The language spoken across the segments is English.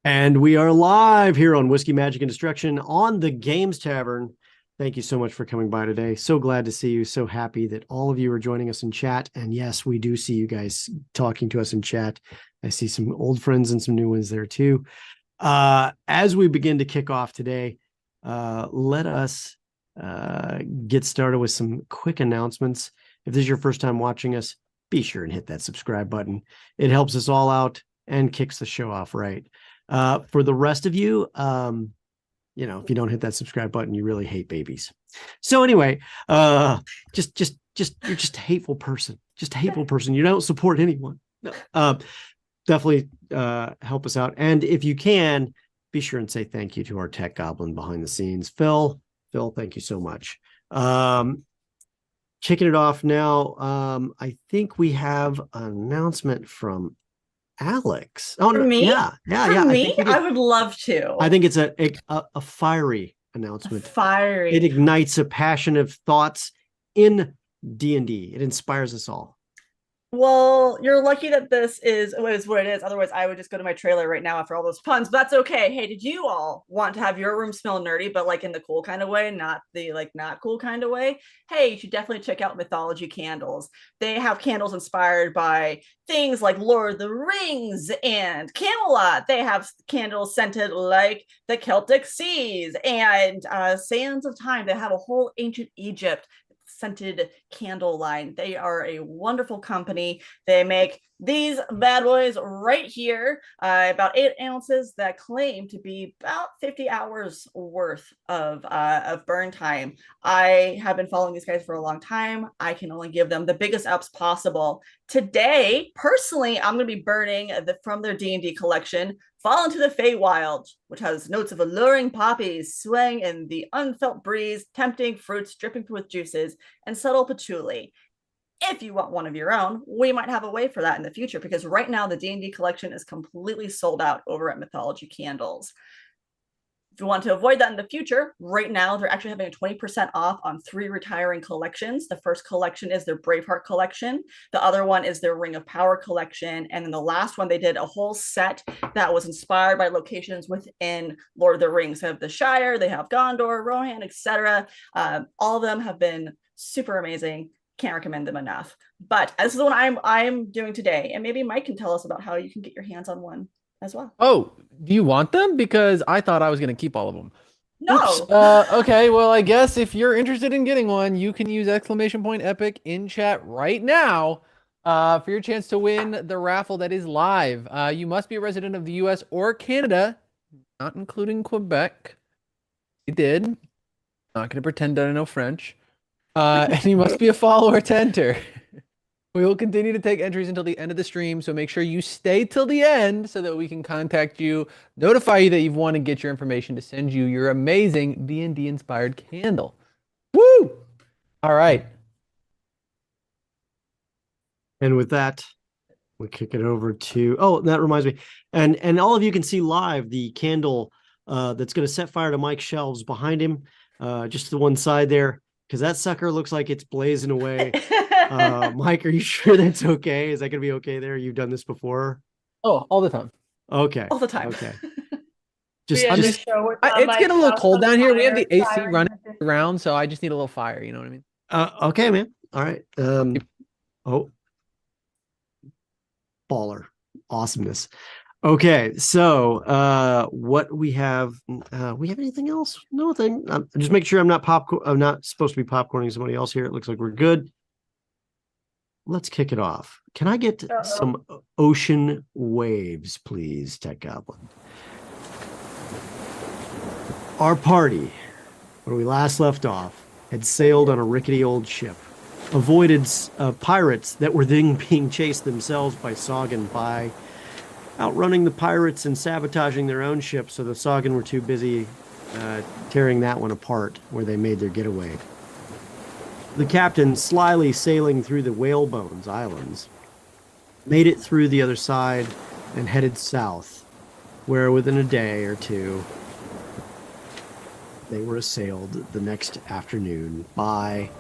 And we are live here on Whiskey, Magic, and Destruction on the Games Tavern. Thank you so much for coming by today. So glad to see you. So happy that all of you are joining us in chat. And yes, we do see you guys talking to us in chat. I see some old friends and some new ones there too. As we begin to kick off today, let us get started with some quick announcements. If this is your first time watching us, be sure and hit that subscribe button. It helps us all out and kicks the show off right. For the rest of you, if you don't hit that subscribe button, you really hate babies. So anyway, just you're just a hateful person. Just a hateful person. You don't support anyone. Definitely help us out. And if you can, be sure and say thank you to our tech goblin behind the scenes, Phil. Phil, thank you so much. Kicking it off now. I think we have an announcement from Alex. Oh, For me? yeah. For me? I would love to. I think it's a fiery announcement. Fiery. It ignites a passion of thoughts in D&D. It inspires us all. Well, you're lucky that this is what it is. Otherwise, I would just go to my trailer right now after all those puns. But that's okay. Hey, did you all want to have your room smell nerdy, but like in the cool kind of way, not the not cool kind of way? Hey, you should definitely check out Mythology Candles. They have candles inspired by things like Lord of the Rings and Camelot. They have candles scented like the Celtic Seas and Sands of Time. They have a whole ancient Egypt scented candle line. They are a wonderful company. They make these bad boys right here, about 8 ounces that claim to be about 50 hours worth of burn time. I have been following these guys for a long time. I can only give them the biggest ups possible. Today, personally, I'm going to be burning from their D&D collection, Fall into the Feywild, which has notes of alluring poppies swaying in the unfelt breeze, tempting fruits dripping with juices, and subtle patchouli. If you want one of your own, we might have a way for that in the future, because right now the D&D collection is completely sold out over at Mythology Candles. If you want to avoid that in the future, right now they're actually having a 20% off on 3 retiring collections. The first collection is their Braveheart collection. The other one is their Ring of Power collection. And then the last one, they did a whole set that was inspired by locations within Lord of the Rings. They have the Shire, they have Gondor, Rohan, etc. All of them have been super amazing. Can't recommend them enough. But this is the one I'm doing today. And maybe Mike can tell us about how you can get your hands on one as well. Oh, do you want them? Because I thought I was going to keep all of them. Oops. No. Okay, well, I guess if you're interested in getting one, you can use !epic in chat right now for your chance to win the raffle that is live. You must be a resident of the US or Canada, not including Quebec. You did. Not going to pretend that I know French. And you must be a follower to enter. We will continue to take entries until the end of the stream, so make sure you stay till the end so that we can contact you, notify you that you've won, and get your information to send you your amazing D&D inspired candle. Woo! All right. And with that, we kick it over to, oh, that reminds me. And all of you can see live the candle that's going to set fire to Mike's shelves behind him, just to the one side there, because that sucker looks like it's blazing away. Mike, are you sure that's okay? Is that going to be okay there? You've done this before? Oh, all the time. Okay. All the time. Okay. It's getting a little cold down here. We have the AC running around, so I just need a little fire. You know what I mean? Okay, man. All right. Oh, baller. Awesomeness. Okay, so what we have anything else? Nothing. Just make sure I'm not supposed to be popcorning somebody else here. It looks like we're good. Let's kick it off. Can I get some ocean waves, please, Tech Goblin? Our party, where we last left off, had sailed on a rickety old ship, avoided pirates that were then being chased themselves by Saugin by outrunning the pirates and sabotaging their own ship, so the Saugin were too busy tearing that one apart where they made their getaway. The captain, slyly sailing through the Whalebones Islands, made it through the other side and headed south, where within a day or two, they were assailed the next afternoon by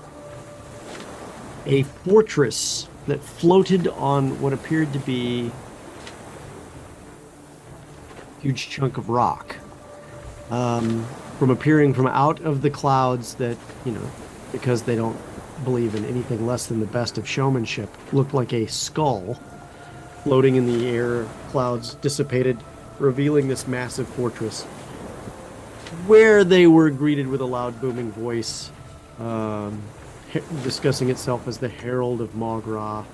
a fortress that floated on what appeared to be huge chunk of rock from appearing from out of the clouds that, because they don't believe in anything less than the best of showmanship, looked like a skull floating in the air. Clouds dissipated, revealing this massive fortress, where they were greeted with a loud booming voice discussing itself as the Herald of Magra,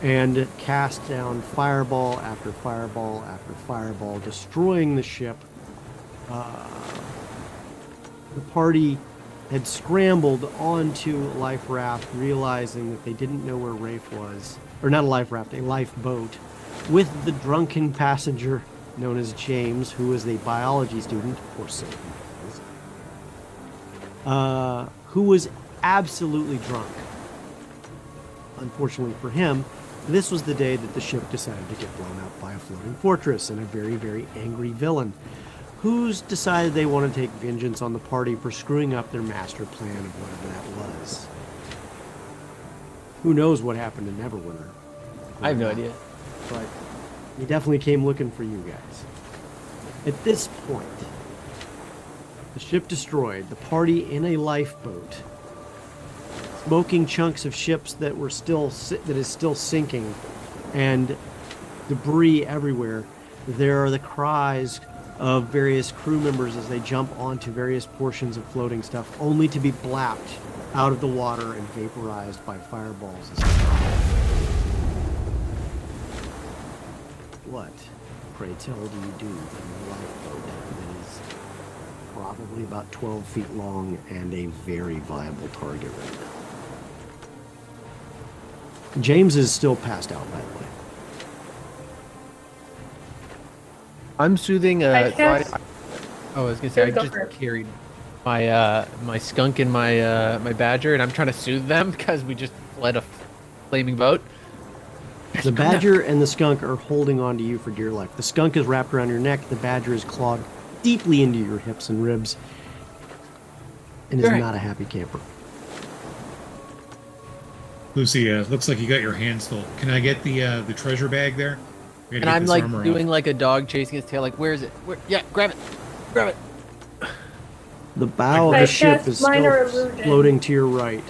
and cast down fireball after fireball after fireball, destroying the ship. The party had scrambled onto a life raft, realizing that they didn't know where Rafe was. Or not a life raft, a lifeboat, with the drunken passenger known as James, who was a biology student, or so he was, who was absolutely drunk. Unfortunately for him, this was the day that the ship decided to get blown up by a floating fortress and a very, very angry villain who's decided they want to take vengeance on the party for screwing up their master plan of whatever that was. Who knows what happened to Neverwinter? I have no idea. But he definitely came looking for you guys. At this point, the ship destroyed, the party in a lifeboat, smoking chunks of ships that were that is still sinking, and debris everywhere. There are the cries of various crew members as they jump onto various portions of floating stuff, only to be blapped out of the water and vaporized by fireballs. What, pray tell, do you do from the lifeboat that is probably about 12 feet long and a very viable target right now? James is still passed out, by the way. I'm soothing. I was gonna say I just Go carried my my skunk and my my badger, and I'm trying to soothe them because we just fled a flaming boat. The badger and the skunk are holding on to you for dear life. The skunk is wrapped around your neck. The badger is clawed deeply into your hips and ribs, and is not a happy camper. Lucy, looks like you got your hands full. Can I get the treasure bag there? And I'm like doing like a dog chasing his tail. Like, where is it? Where? Yeah, grab it, grab it. The bow of the ship is still floating to your right,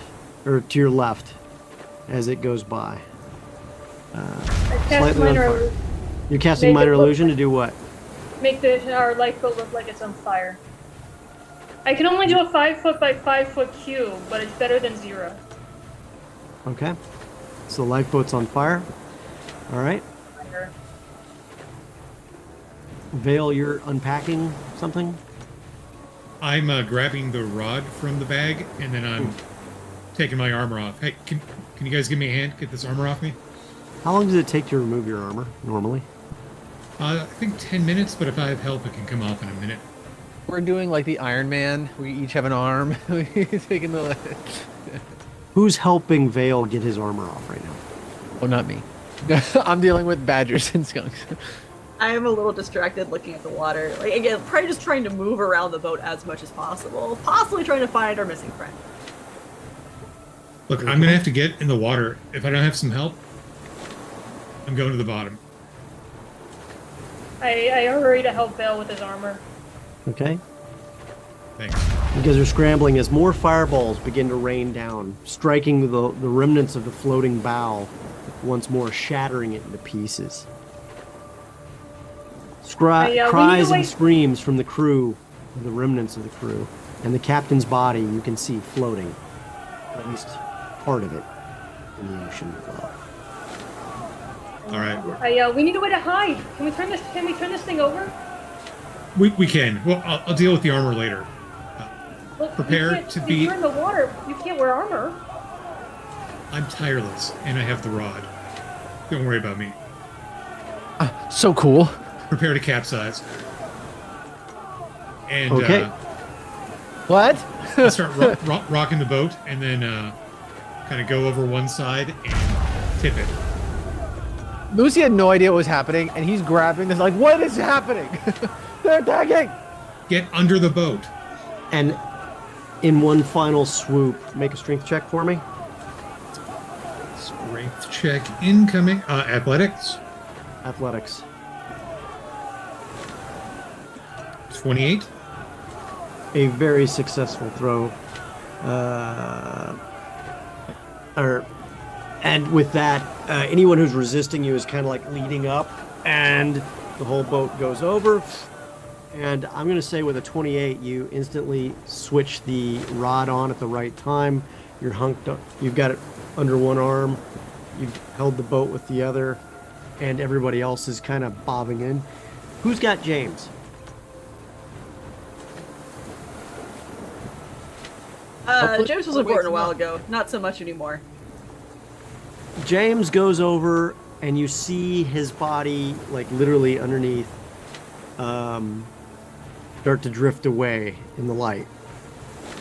or to your left, as it goes by. Slightly on fire. You're casting minor illusion to do what? Make our lifeboat look like it's on fire. I can only do a 5 foot by 5 foot cube, but it's better than 0. Okay. So the lifeboat's on fire. All right. Vale, you're unpacking something? I'm grabbing the rod from the bag, and then I'm taking my armor off. Hey, can you guys give me a hand? Get this armor off me? How long does it take to remove your armor, normally? I think 10 minutes, but if I have help, it can come off in a minute. We're doing like the Iron Man. We each have an arm. He's taking the... Who's helping Vale get his armor off right now? Oh, not me. I'm dealing with badgers and skunks. I am a little distracted looking at the water. Like, again, probably just trying to move around the boat as much as possible. Possibly trying to find our missing friend. Look, I'm going to have to get in the water. If I don't have some help, I'm going to the bottom. I hurry to help Vale with his armor. Okay. Thanks. You guys are scrambling as more fireballs begin to rain down, striking the remnants of the floating bow, once more shattering it into pieces. Cries and screams from the crew, the remnants of the crew, and the captain's body you can see floating, at least part of it, in the ocean below. All right. We need a way to hide. Can we turn this thing over? We can. Well, I'll deal with the armor later. Look, Prepare to be... If you're in the water, you can't wear armor. I'm tireless, and I have the rod. Don't worry about me. So cool. Prepare to capsize. And okay. What? I'll start rocking the boat, and then kind of go over one side and tip it. Lucy had no idea what was happening, and he's grabbing this like, what is happening? They're attacking! Get under the boat. And in one final swoop, make a strength check for me. Strength check incoming. Athletics. Athletics. 28. A very successful throw. And with that, anyone who's resisting you is kind of like leading up, and the whole boat goes over. And I'm going to say with a 28, you instantly switch the rod on at the right time. You're hunked up. You've got it under one arm. You've held the boat with the other, and everybody else is kind of bobbing in. Who's got James? James was important a while ago. Not so much anymore. James goes over, and you see his body, like literally underneath, start to drift away in the light.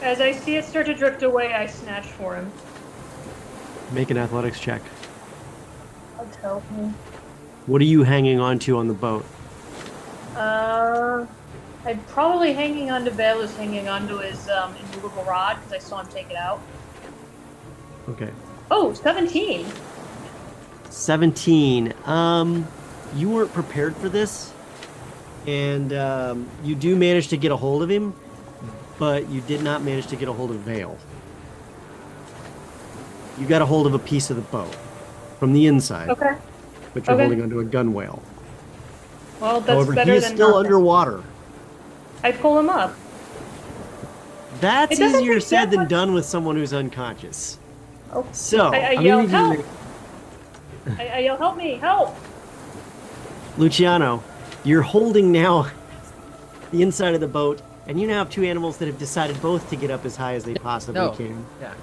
As I see it start to drift away, I snatch for him. Make an athletics check. That'll tell me. What are you hanging on to on the boat? I'm probably hanging on to Bale is hanging onto his immovable rod because I saw him take it out. Okay. Oh, 17. 17. You weren't prepared for this, and you do manage to get a hold of him, but you did not manage to get a hold of Vale. You got a hold of a piece of the boat from the inside. Okay. But you're holding onto a gunwale. Well, that's However, better he is than still nothing. underwater. I pull him up. That's It doesn't easier take said that than much- done with someone who's unconscious. Oh. So, I I'm yell, gonna need you help! I yell, help me, help! Luciano, you're holding now the inside of the boat, and you now have two animals that have decided both to get up as high as they possibly No. can. Yeah.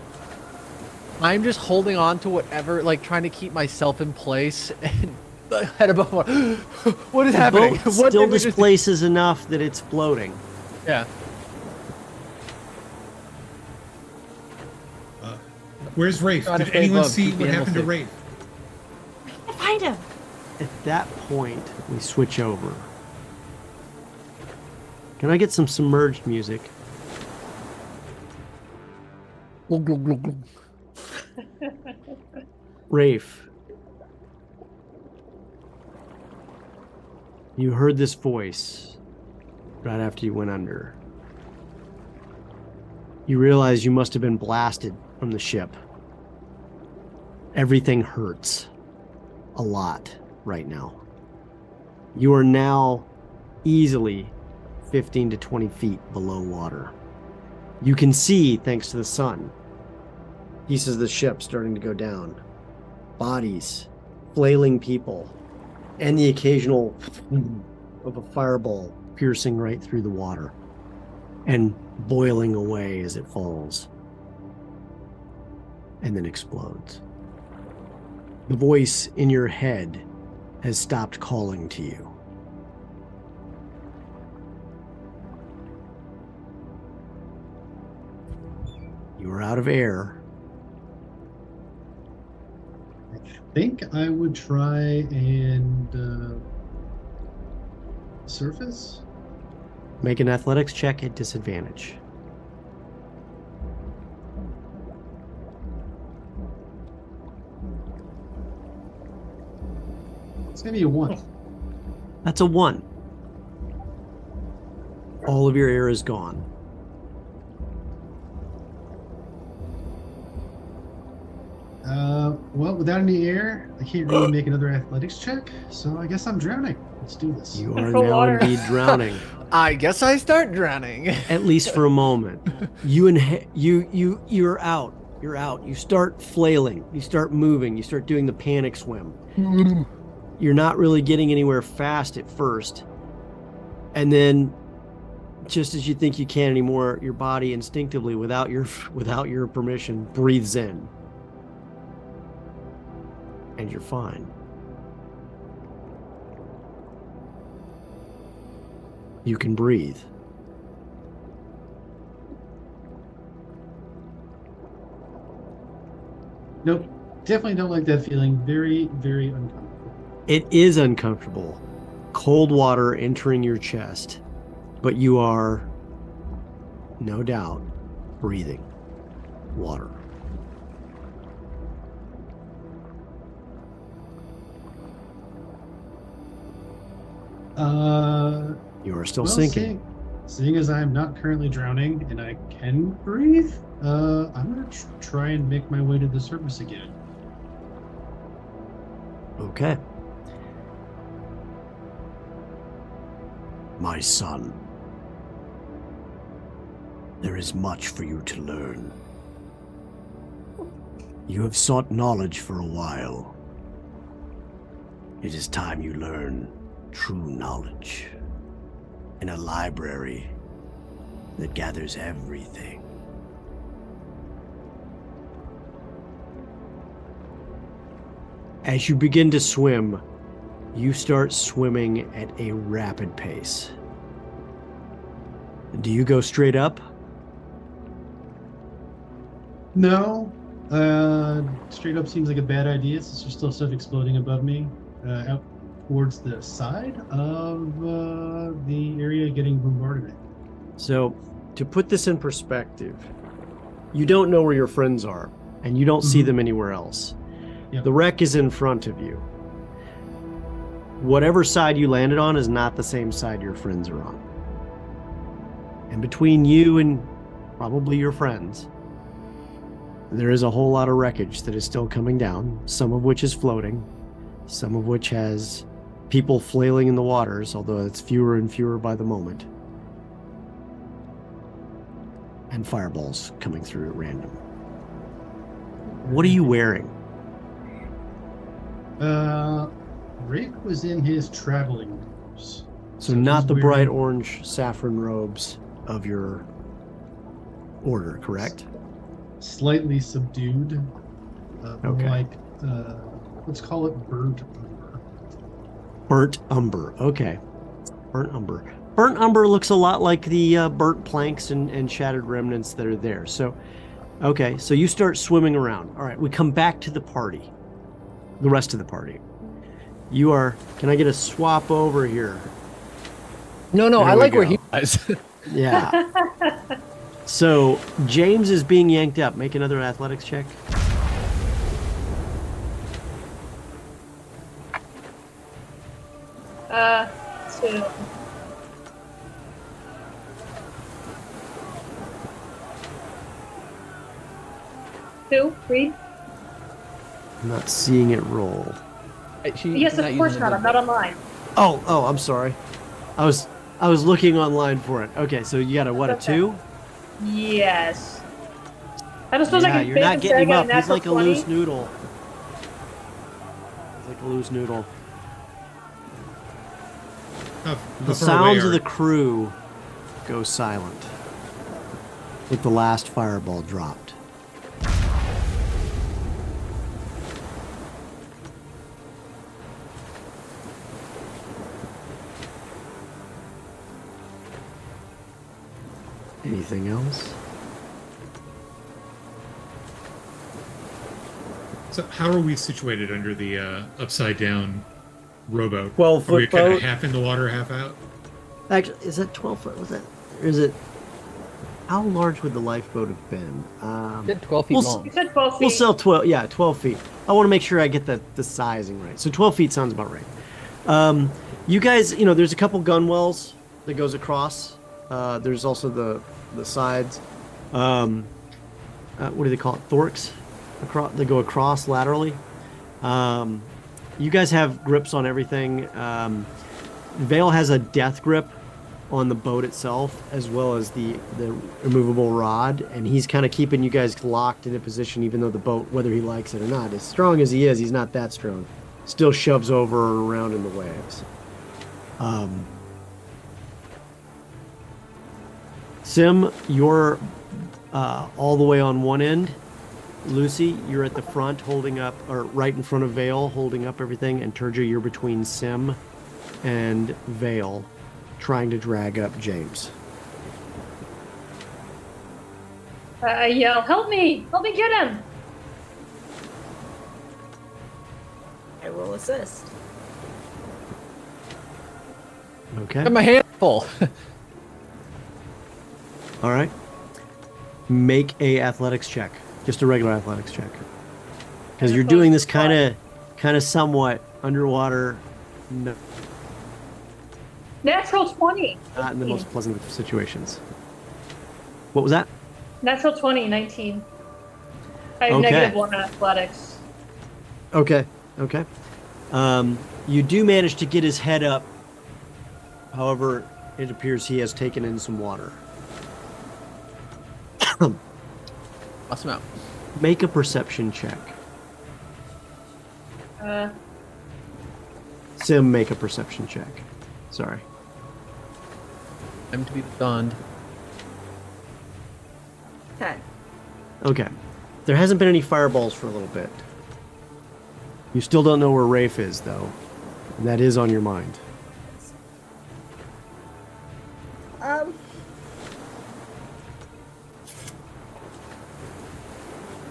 I'm just holding on to whatever, like trying to keep myself in place and the head above water. What is The happening? boat What still did we just do? displaces enough that it's floating. Yeah. Where's Rafe? Trying to Did stay anyone above, see keep the what happened to animals Rafe? Find him. At that point, we switch over. Can I get some submerged music? Glug, glug, glug, glug. Rafe, you heard this voice right after you went under. You realize you must have been blasted from the ship. Everything hurts a lot right now. You are now easily 15 to 20 feet below water. You can see, thanks to the sun, pieces of the ship starting to go down. Bodies, flailing people, and the occasional of a fireball piercing right through the water and boiling away as it falls and then explodes. The voice in your head has stopped calling to you. You are out of air. I think I would try and surface. Make an athletics check at disadvantage. It's gonna be a 1. That's a 1. All of your air is gone. Well, without any air, I can't really make another athletics check, so I guess I'm drowning. Let's do this. You are For now water. indeed drowning, I guess I start drowning. at least for a moment. You're out. You're out. You start flailing. You start moving. You start doing the panic swim. You're not really getting anywhere fast at first. And then just as you think you can anymore, your body instinctively, without your permission, breathes in. And you're fine. You can breathe. Nope. Definitely don't like that feeling. Very, very uncomfortable. It is uncomfortable. Cold water entering your chest, but you are, no doubt, breathing water. You are still well, sinking. seeing as I'm not currently drowning and I can breathe, I'm gonna try and make my way to the surface again. Okay. My son, there is much for you to learn. You have sought knowledge for a while. It is time you learn true knowledge in a library that gathers everything. As you begin to swim, you start swimming at a rapid pace. Do you go straight up? No, straight up seems like a bad idea since there's still stuff exploding above me. Out towards the side of the area getting bombarded. So, to put this in perspective, you don't know where your friends are, and you don't see them anywhere else. Yep. The wreck is in front of you. Whatever side you landed on is not the same side your friends are on. And between you and probably your friends, there is a whole lot of wreckage that is still coming down, some of which is floating, some of which has people flailing in the waters, although it's fewer and fewer by the moment. And fireballs coming through at random. What are you wearing? Rafe was in his traveling robes. So not he's the wearing bright orange saffron robes of your order, correct? Slightly subdued. Okay. Like, let's call it burnt umber. Burnt umber. Okay. Burnt umber. Burnt umber looks a lot like the burnt planks and shattered remnants that are there. So, okay. So you start swimming around. All right. We come back to the party. The rest of the party. You are... Can I get a swap over here? No, There I we like where go. he was. Yeah. So James is being yanked up. Make another athletics check. Two. Two, three. I'm not seeing it roll. Yes, of course not. I'm not online. Oh, I'm sorry. I was looking online for it. Okay, so you got a what, a Okay. 2? Yes. I don't suppose I Yeah, can you're fake not and say getting I him got up. a He's natural like a 20. loose noodle. He's like a loose noodle. How The far away sounds of are- the crew go silent with the last fireball dropped. Anything else? So how are we situated under the upside down rowboat? 12 Are we foot kind boat. of half in the water, half out? Actually, is that 12 foot? Was that? Or is it? How large would the lifeboat have been? Did 12 feet We'll long. You said 12 feet. We'll sell 12. Yeah, 12 feet. I want to make sure I get the sizing right. So 12 feet sounds about right. You guys, there's a couple gun wells that goes across. There's also the sides. What do they call it? Thorks. They go across laterally. You guys have grips on everything. Vale has a death grip on the boat itself, as well as the removable rod, and he's kind of keeping you guys locked in a position, even though the boat, whether he likes it or not, as strong as he is, he's not that strong. Still shoves over and around in the waves. Sim, you're all the way on one end. Lucy, you're at the front holding up, or right in front of Vale, holding up everything, and Turja, you're between Sim and Vale, trying to drag up James. I yell, help me! Help me get him! I will assist. Okay. Got my hand full. All right. Make a athletics check. Just a regular athletics check. Because you're doing this kind of somewhat underwater. No. Natural 20. Not in the most pleasant of situations. What was that? Natural 20, 19. I have Okay. -1 in athletics. Okay. You do manage to get his head up. However, it appears he has taken in some water. Bust him out. Make a perception check. Sim, make a perception check. Sorry. Time to be stunned. 10. Okay. There hasn't been any fireballs for a little bit. You still don't know where Rafe is, though. And that is on your mind.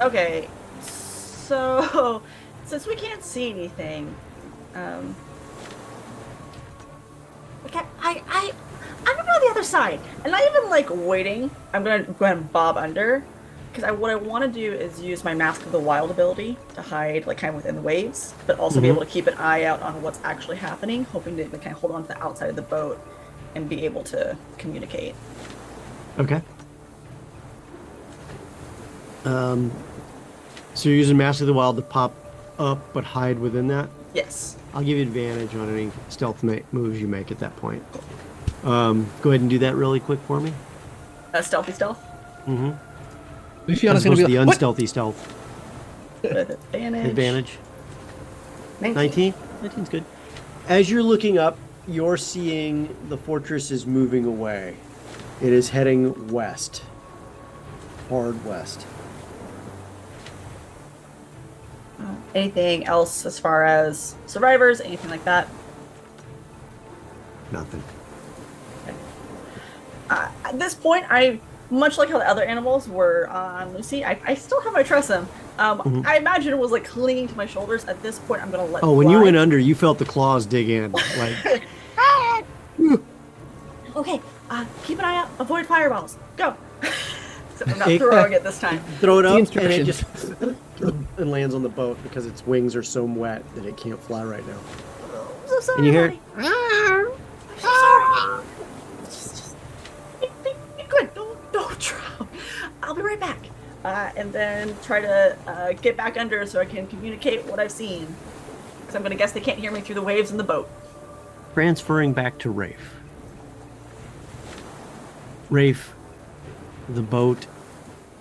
Okay. So, since we can't see anything, okay, I'm gonna go on the other side, and not even like waiting. I'm gonna go ahead and bob under, because what I want to do is use my Mask of the Wild ability to hide, like, kind of within the waves, but also be able to keep an eye out on what's actually happening, hoping to like, kind of hold on to the outside of the boat and be able to communicate. Okay. So you're using Master of the Wild to pop up but hide within that? Yes. I'll give you advantage on any stealth moves you make at that point. Go ahead and do that really quick for me. Stealthy stealth. Mm-hmm. Luciana's As gonna opposed be to like, the what? unstealthy stealth. With advantage. Advantage. 19. 19's good. As you're looking up, you're seeing the fortress is moving away. It is heading west. Hard west. Anything else as far as survivors, anything like that? Nothing. At this point, much like how the other animals were on Lucy, I still have my tressum. I imagine it was like clinging to my shoulders. At this point, I'm gonna let. Oh, when fly. you went under, you felt the claws dig in. Like, okay, keep an eye out. Avoid fireballs. Go. Except I'm not throwing it this time. throw it The up, and it instructions. just and lands on the boat because its wings are so wet that it can't fly right now. I'm so sorry. And you hear buddy. I'm so sorry. Just be good. Don't drown. I'll be right back. And then try to get back under so I can communicate what I've seen. Because I'm going to guess they can't hear me through the waves in the boat. transferring back to Rafe. Rafe, the boat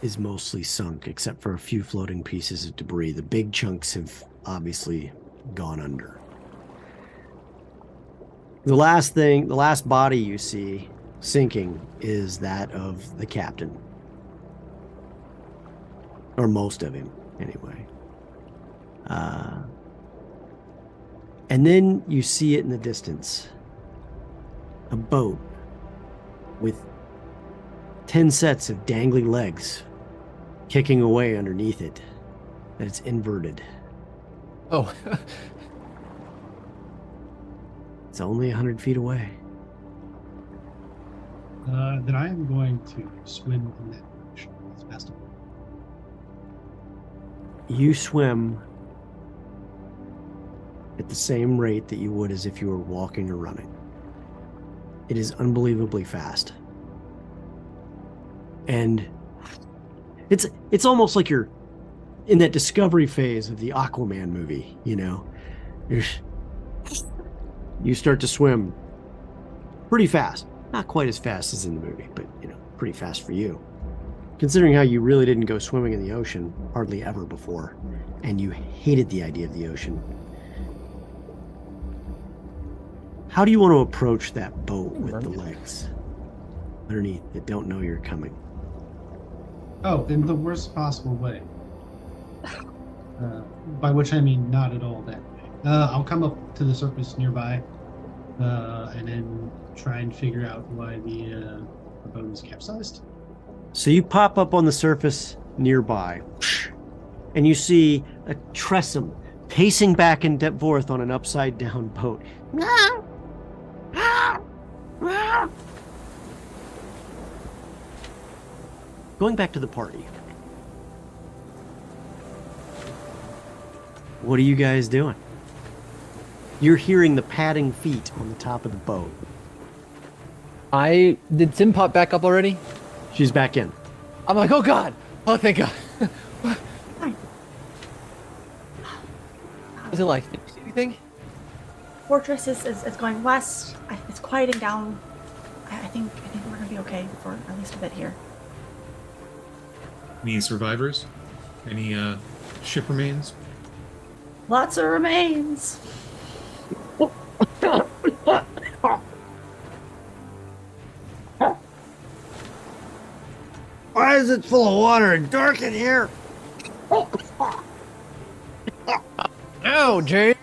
is mostly sunk except for a few floating pieces of debris. The big chunks have obviously gone under. The last body you see sinking is that of the captain. Or most of him, anyway. And then you see it in the distance. A boat with 10 sets of dangling legs kicking away underneath it. That it's inverted. Oh. It's only 100 feet away. Then I am going to swim in that direction as fast as possible. You swim at the same rate that you would as if you were walking or running. It is unbelievably fast. And it's almost like you're in that discovery phase of the Aquaman movie, you know. You start to swim pretty fast. Not quite as fast as in the movie, but, you know, pretty fast for you. Considering how you really didn't go swimming in the ocean hardly ever before, and you hated the idea of the ocean. How do you want to approach that boat with the legs underneath that don't know you're coming? Oh, in the worst possible way. By which I mean not at all that way. I'll come up to the surface nearby, and then try and figure out why the boat is capsized. So you pop up on the surface nearby, and you see a Tressum pacing back and forth on an upside-down boat. Going back to the party. What are you guys doing? You're hearing the padding feet on the top of the boat. Did Sim pop back up already? She's back in. I'm like, oh God. Oh, thank God. What's it like? Did you see anything? Fortress is going west. It's quieting down. I think we're gonna be okay for at least a bit here. Any survivors? Any ship remains? Lots of remains. Why is it full of water and dark in here? No, James.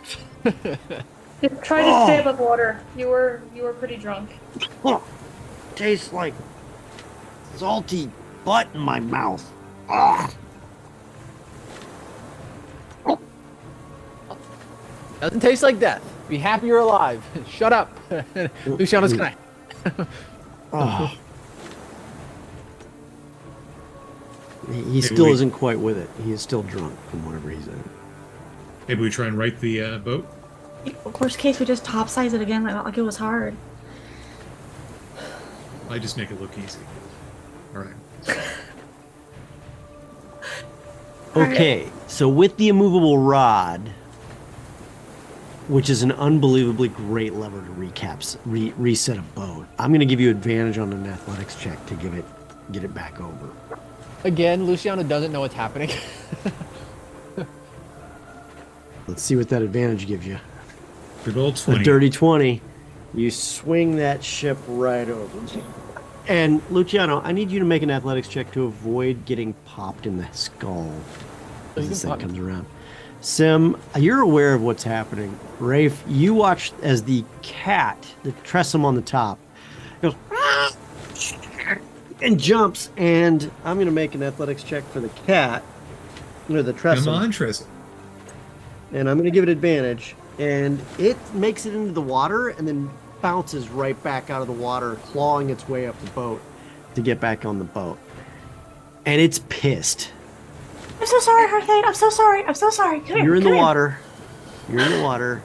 Just try to stay above water. You were pretty drunk. Tastes like salty butt in my mouth. Doesn't taste like death. Be happy you're alive. Shut up. Luciano's gonna. Oh. He still isn't quite with it. He is still drunk from whatever he's in. Maybe we try and right the boat? Of course, case we just topsize it again like it was hard. I just make it look easy. All right. Okay, so with the immovable rod, which is an unbelievably great lever to reset a boat, I'm going to give you advantage on an athletics check to get it back over. Again, Luciano doesn't know what's happening. Let's see what that advantage gives you. Good old 20. A dirty 20. You swing that ship right over. And Luciano, I need you to make an athletics check to avoid getting popped in the skull as this thing comes around. Sim, you're aware of what's happening. Rafe, you watch as the cat, the Tressum on the top, goes and jumps, and I'm going to make an athletics check for the cat, or the Tressum. Come on, Tressum. And I'm going to give it advantage, and it makes it into the water and then bounces right back out of the water, clawing its way up the boat to get back on the boat. And it's pissed. I'm so sorry, Harthane. I'm so sorry. I'm so sorry. Come here. You're in the come here. water. You're in the water.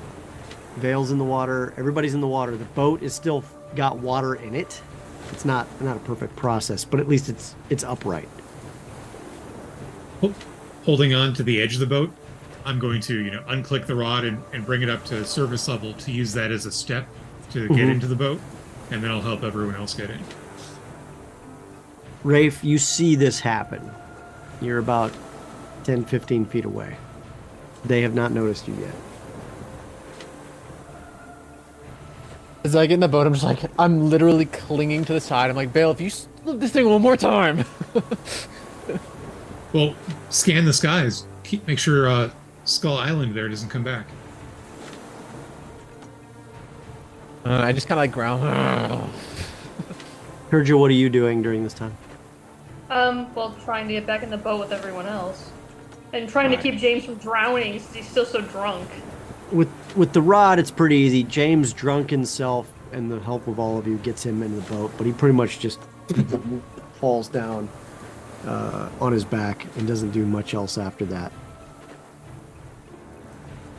Vale's in the water. Everybody's in the water. The boat is still got water in it. It's not a perfect process, but at least it's upright. Holding on to the edge of the boat, I'm going to, unclick the rod and bring it up to service level to use that as a step to get into the boat, and then I'll help everyone else get in. Rafe, you see this happen. You're about 10, 15 feet away. They have not noticed you yet. As I get in the boat, I'm literally clinging to the side. I'm like, Bale, if you slip this thing one more time. Well, scan the skies. Make sure Skull Island there doesn't come back. I just kind of ground. Herja, what are you doing during this time? Well, trying to get back in the boat with everyone else. And trying to keep James from drowning since he's still so drunk. With the rod, it's pretty easy. James, drunk himself, and the help of all of you, gets him into the boat, but he pretty much just falls down on his back and doesn't do much else after that.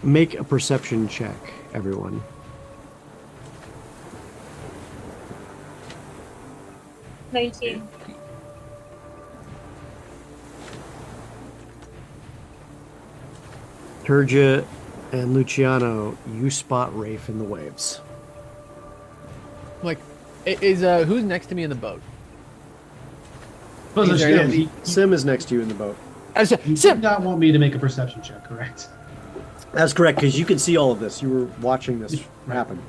Make a perception check, everyone. $19. Herja and Luciano, you spot Rafe in the waves. Like, who's next to me in the boat? Sim is next to you in the boat. You did not want me to make a perception check, correct? That's correct, because you can see all of this. You were watching this happen.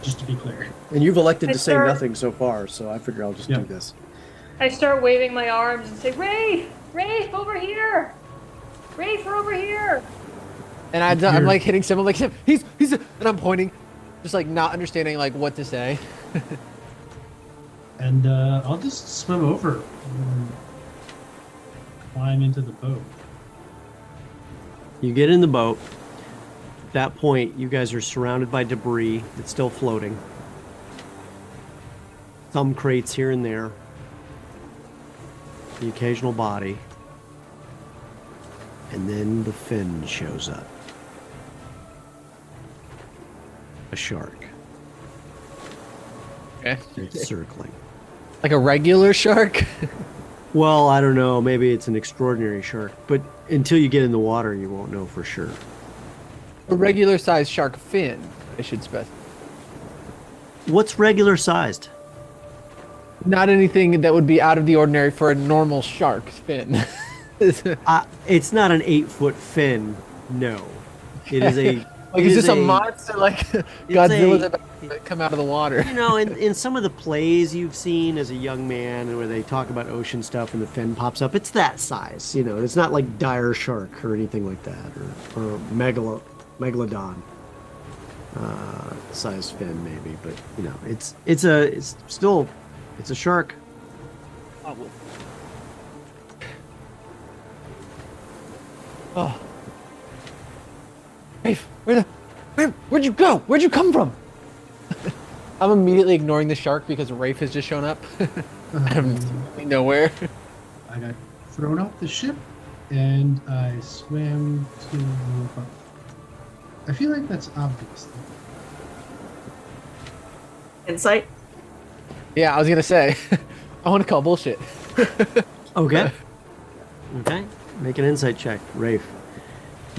Just to be clear. And you've elected to say nothing so far, so I figure I'll just do this. I start waving my arms and say, Rafe! Rafe, over here! Rafe, we're over here! And I'm like hitting Sim. I'm like, Sim, he's, and I'm pointing, just like not understanding like what to say. And I'll just swim over and climb into the boat. You get in the boat. At that point, you guys are surrounded by debris that's still floating. Some crates here and there. The occasional body. And then the fin shows up. A shark. Okay. It's circling. Like a regular shark? Well, I don't know. Maybe it's an extraordinary shark, but until you get in the water, you won't know for sure. A regular sized shark fin, I should specify. What's regular sized? Not anything that would be out of the ordinary for a normal shark's fin. It's not an 8-foot fin. No, it is a. Like, is this a monster? Like, Godzilla's about to come out of the water. You know, in some of the plays you've seen as a young man where they talk about ocean stuff and the fin pops up, it's that size. You know, it's not like dire shark or anything like that, or megalodon size fin maybe. But you know, it's still a shark. Oh. Rafe, where'd you go? Where'd you come from? I'm immediately ignoring the shark because Rafe has just shown up. Out of nowhere. I got thrown off the ship, and I swam to the boat. I feel like that's obvious. Insight. Yeah, I was gonna say. I want to call bullshit. Okay. Okay. Make an insight check, Rafe.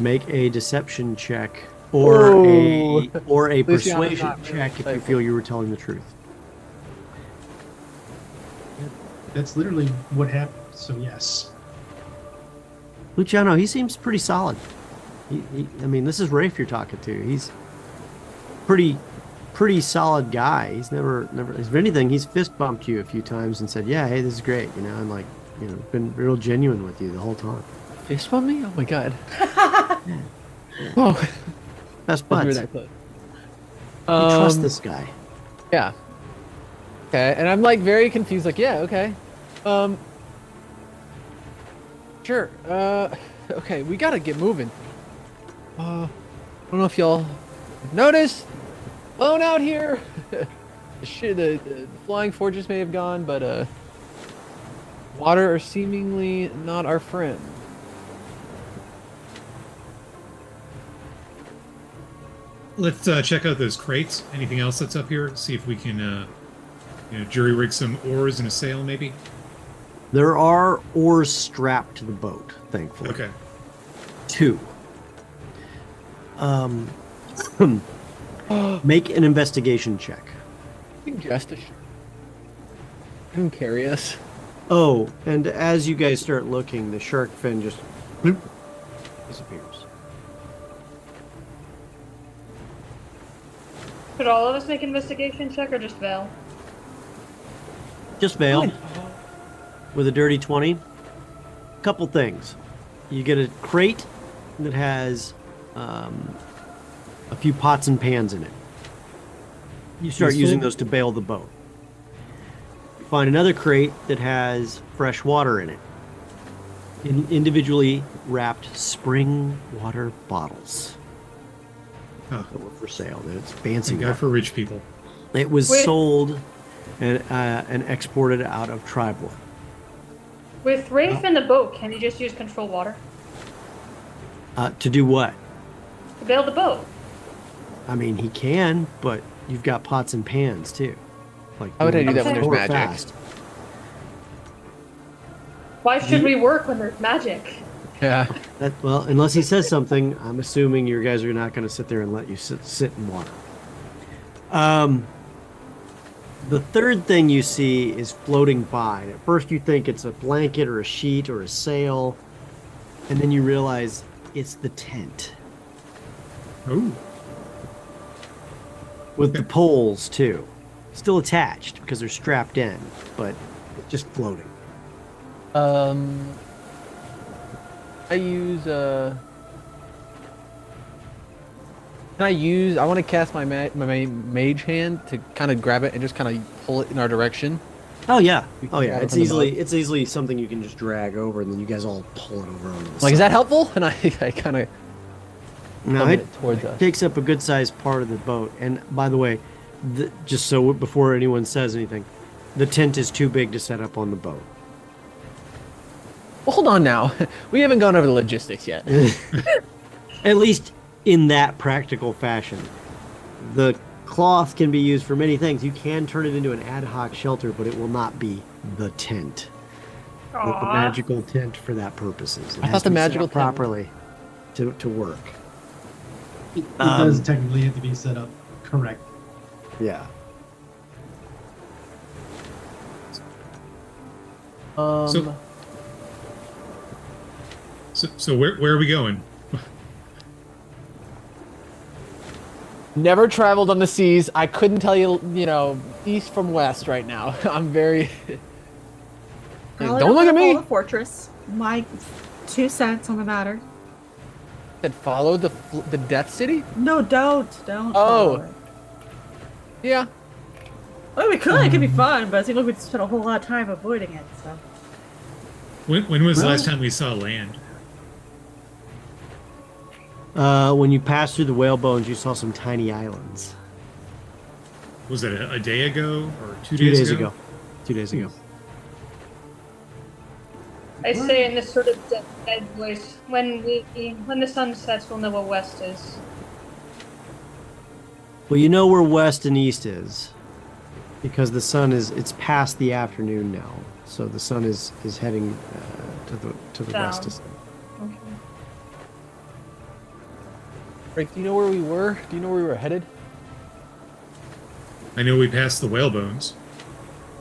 Make a deception check or a Luciano's persuasion not really check if you insightful. feel you were telling the truth. That's literally what happened. So yes. Luciano, he seems pretty solid. I mean, this is Rafe you're talking to. He's pretty solid guy. He's never. If anything, he's fist bumped you a few times and said, "Yeah, hey, this is great," you know, and like, you know, been real genuine with you the whole time. Fist bump me? Oh my god. Yeah. Oh, Best we were buds. that close. You trust this guy. Yeah. Okay, and I'm like very confused. Like, yeah, okay. Sure. Okay, we gotta get moving. I don't know if y'all noticed. Blown out here. The flying fortress may have gone, but water are seemingly not our friend. Let's check out those crates. Anything else that's up here? See if we can, jury rig some oars and a sail, maybe. There are oars strapped to the boat, thankfully. Okay. 2. Make an investigation check. Just a shark. Can carry us. Oh, and as you guys start looking, the shark fin just bloop, disappears. Should all of us make investigation check or just Val? Just Vale with a dirty 20. Couple things. You get a crate that has a few pots and pans in it. You start using those to bail the boat. Find another crate that has fresh water in it. Individually wrapped spring water bottles Oh, that were for sale. It's fancy. thank God for rich people. It was Wait. sold and exported out of Tribor. With Rafe in the boat, can he just use control water To do what? to bail the boat? I mean, he can, but you've got pots and pans too. Like, How would I do that when there's or magic? fast. Why should we work when there's magic? Yeah. Well, unless he says something, I'm assuming you guys are not going to sit there and let you sit in water. The third thing you see is floating by. At first, you think it's a blanket or a sheet or a sail, and then you realize it's the tent Oh, with the poles too, still attached because they're strapped in, but just floating. I use I want to cast my mage hand to kind of grab it and just kind of pull it in our direction. Oh yeah, We can oh yeah. grab it It's from the boat. easily something you can just drag over, and then you guys all pull it over on the Like, side. is that helpful? And I kind of No, plummet it it towards us. takes up a good sized part of the boat. And by the way, just so before anyone says anything, the tent is too big to set up on the boat. Well, hold on now. We haven't gone over the logistics yet. At least in that practical fashion. The cloth can be used for many things. You can turn it into an ad hoc shelter, but it will not be the tent. The Aw. magical tent for that purposes. It I has thought to the be set magical up tent was- properly to work. It does technically have to be set up correct. Yeah. So where are we going? Never traveled on the seas. I couldn't tell you, east from west right now. I'm very. Probably Don't look at me. follow the fortress. My 2 cents on the matter. That followed the Death City. No, don't. Oh. follow it. Yeah. Well, we could. It could be fun, but it seems like we'd spend a whole lot of time avoiding it. So. When was the Well- last time we saw land? When you passed through the whale bones, you saw some tiny islands. Was it a day ago or 2 2 days days ago? ago. 2 days ago. I say in this sort of dead voice, when the sun sets, we'll know what west is. Well, you know where west and east is, because the sun it's past the afternoon now, so the sun is heading to the Down. west. Okay. Rick, do you know where we were? Do you know where we were headed? I know we passed the whale bones.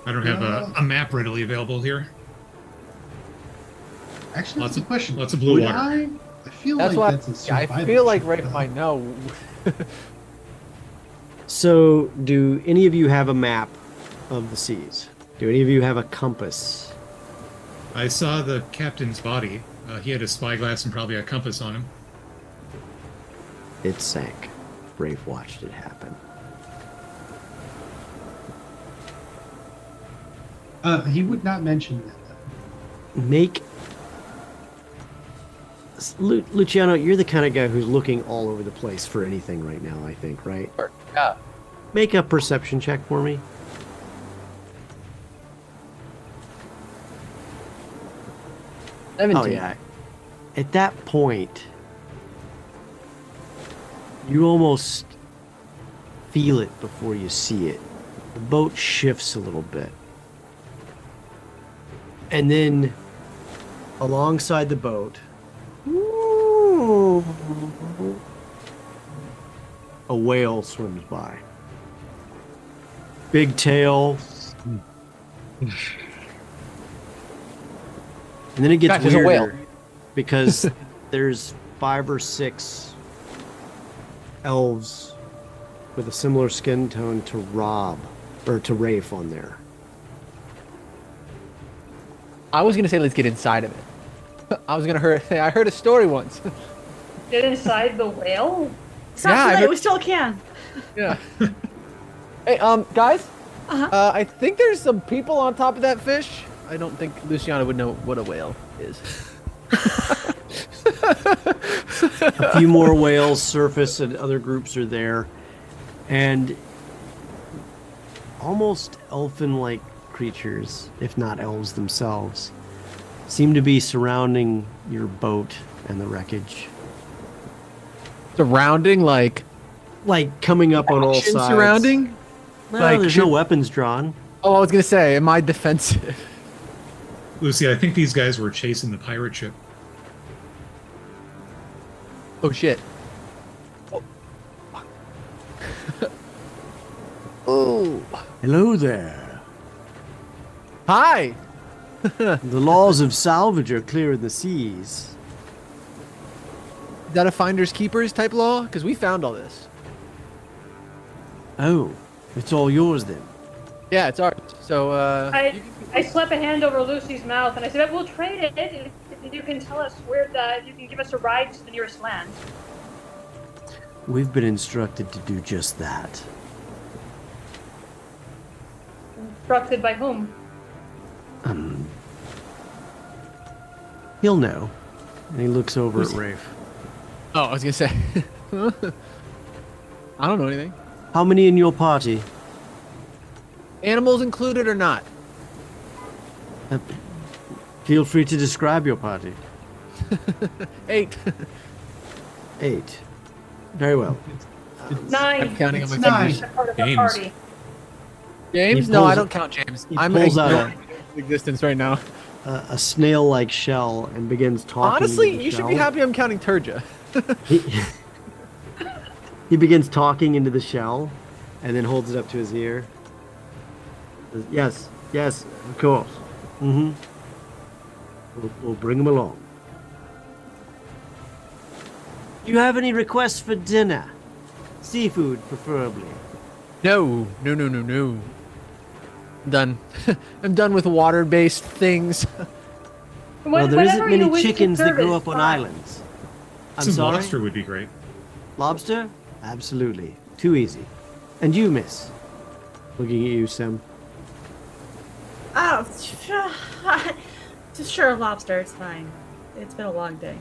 I don't have a map readily available here. Actually, Lots that's a of- question. lots of blue Would water. I feel That's like why that's a I survival feel like check, Rafe though. might know. So, do any of you have a map of the seas? Do any of you have a compass? I saw the captain's body. He had a spyglass and probably a compass on him. It sank. Rafe watched it happen. He would not mention that. Make Luciano, you're the kind of guy who's looking all over the place for anything right now, I think, right? Yeah. Make a perception check for me. Oh 17. yeah. At that point, you almost feel it before you see it. The boat shifts a little bit. And then alongside the boat, a whale swims by. Big tail. And then it gets Gosh, there's a weirder whale. because there's 5 or 6 elves with a similar skin tone to Rafe on there. I was gonna say let's get inside of it. I was gonna say I heard a story once. Get inside the whale? It's not Yeah, too I late. heard- We still can. Yeah. Hey, guys. Uh-huh. I think there's some people on top of that fish. I don't think Luciano would know what a whale is. A few more whales surface and other groups are there. And almost elfin-like creatures, if not elves themselves, seem to be surrounding your boat and the wreckage. Surrounding, like Coming up on all action sides. surrounding. Well, like, there's no weapons drawn. Oh, I was gonna say, am I defensive? Lucy, I think these guys were chasing the pirate ship. Oh shit. Oh. Hello there. Hi. The laws of salvage are clear in the seas. Is that a finders keepers type law? Because we found all this. Oh, it's all yours then. Yeah, it's ours. So I slap a hand over Lucy's mouth and I said, "We'll trade it if you can tell us if you can give us a ride to the nearest land." We've been instructed to do just that. Instructed by whom? He'll know. And he looks over at Rafe. oh, I was gonna say. I don't know anything. How many in your party? Animals included or not? Feel free to describe your party. 8. 8. Very well. It's, 9. I'm counting on my It's fingers. nine. Part of the James. party. James? He No, I pulls- don't count James. he I'm pulls out ignoring existence right now. a snail-like shell and begins talking. Honestly, into the you should shell. be happy I'm counting Turja. He, he begins talking into the shell, and then holds it up to his ear. Says, yes, yes, of course. Mm-hmm. We'll bring him along. Do you have any requests for dinner? Seafood, preferably. No. Done. I'm done with water-based things. Well, there isn't Whatever you many wish to chickens that serve grow is up on fine. islands. I'm Some sorry? lobster would be great. Lobster? Absolutely. Too easy. And you, miss? Looking at you, Sim. Oh, just sure, lobster. It's fine. It's been a long day.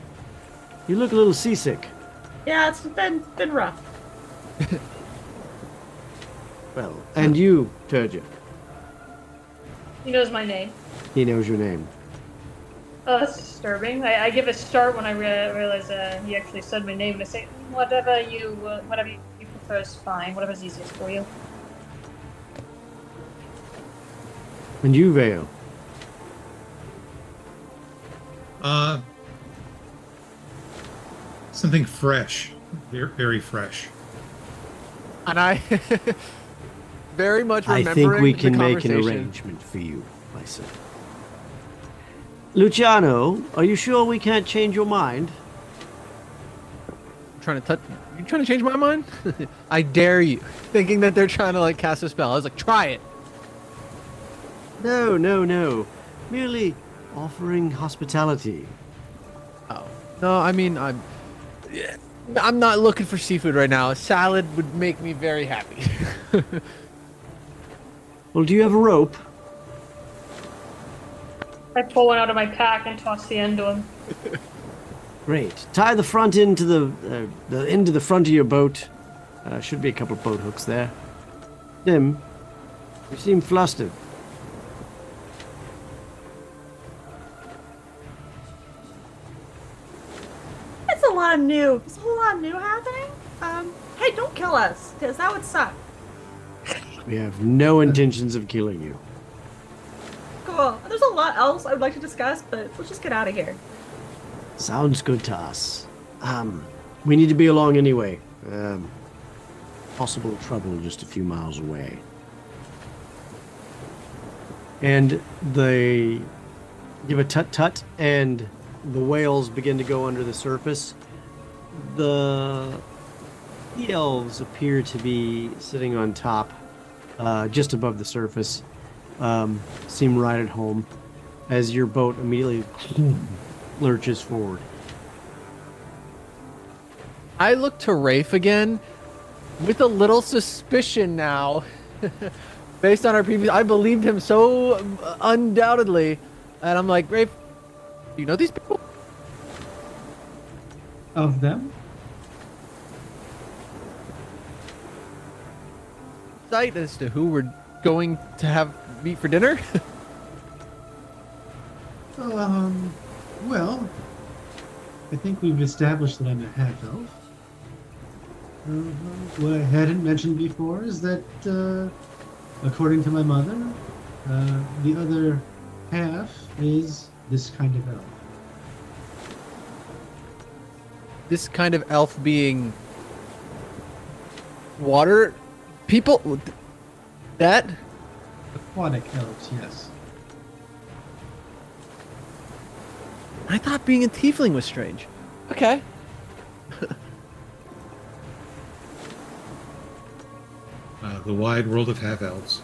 You look a little seasick. Yeah, it's been rough. Well, and you, Turja. He knows my name. He knows your name. Oh, that's disturbing. I give a start when I realize he actually said my name, and I say, whatever you prefer is fine. Whatever's easiest for you. And you, Vale. Something fresh, very, very fresh. And I very much I remembering think we the can make an conversation. arrangement for you, I said. Luciano, are you sure we can't change your mind? Trying to touch. You trying to change my mind? I dare you. Thinking that they're trying to like cast a spell. I was like, try it. No. Merely offering hospitality. Oh no, I mean I'm not looking for seafood right now. A salad would make me very happy. Well, do you have a rope? I pull one out of my pack and toss the end to him. Great. Tie the front end to the end of the front of your boat. Should be a couple of boat hooks there. Sim, you seem flustered. It's a lot of new. There's a whole lot of new happening. Hey, don't kill us, because that would suck. We have no intentions of killing you. Cool. There's a lot else I would like to discuss, but let's just get out of here. Sounds good to us. We need to be along anyway. Possible trouble just a few miles away. And they give a tut-tut, and the whales begin to go under the surface. The elves appear to be sitting on top, just above the surface. Seem right at home, as your boat immediately lurches forward. I look to Rafe again with a little suspicion now. Based on our previous, I believed him so undoubtedly, and I'm like, Rafe, do you know these people? Of them? Sight as to who we're going to have meet for dinner? Well, I think we've established that I'm a half-elf. What I hadn't mentioned before is that, according to my mother, the other half is this kind of elf. This kind of elf being water people that Aquatic elves, yes. I thought being a tiefling was strange. Okay. The wide world of half-elves.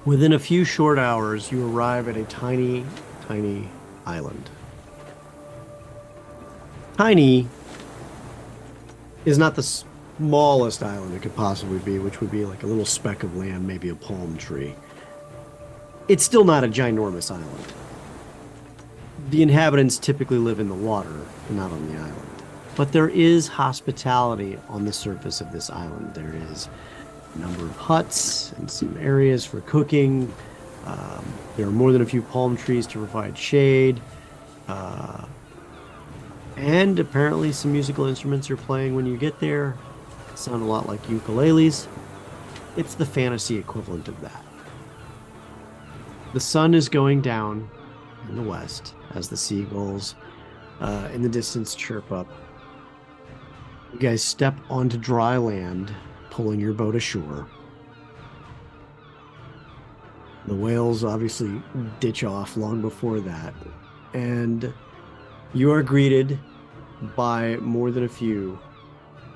Within a few short hours, you arrive at a tiny, tiny island. Tiny is not the smallest island it could possibly be, which would be like a little speck of land, maybe a palm tree. It's still not a ginormous island. The inhabitants typically live in the water, not on the island. But there is hospitality on the surface of this island. There is a number of huts and some areas for cooking. There are more than a few palm trees to provide shade. And apparently some musical instruments are playing when you get there. Sound a lot like ukuleles. It's the fantasy equivalent of that. The sun is going down in the west as the seagulls in the distance chirp up. You guys step onto dry land, pulling your boat ashore. The whales obviously ditch off long before that. And you are greeted by more than a few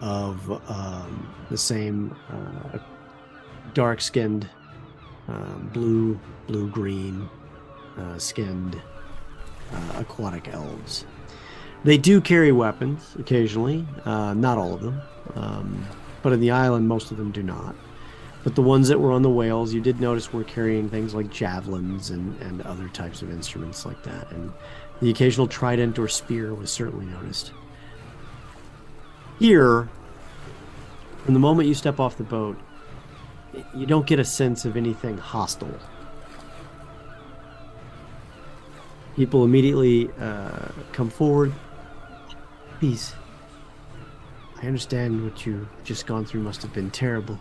of the same dark-skinned, blue-green skinned aquatic elves. They do carry weapons occasionally, not all of them, but in the island most of them do not. But the ones that were on the whales, you did notice were carrying things like javelins and other types of instruments like that. And the occasional trident or spear was certainly noticed. Here, from the moment you step off the boat, you don't get a sense of anything hostile. People immediately come forward. Please, I understand what you've just gone through must have been terrible.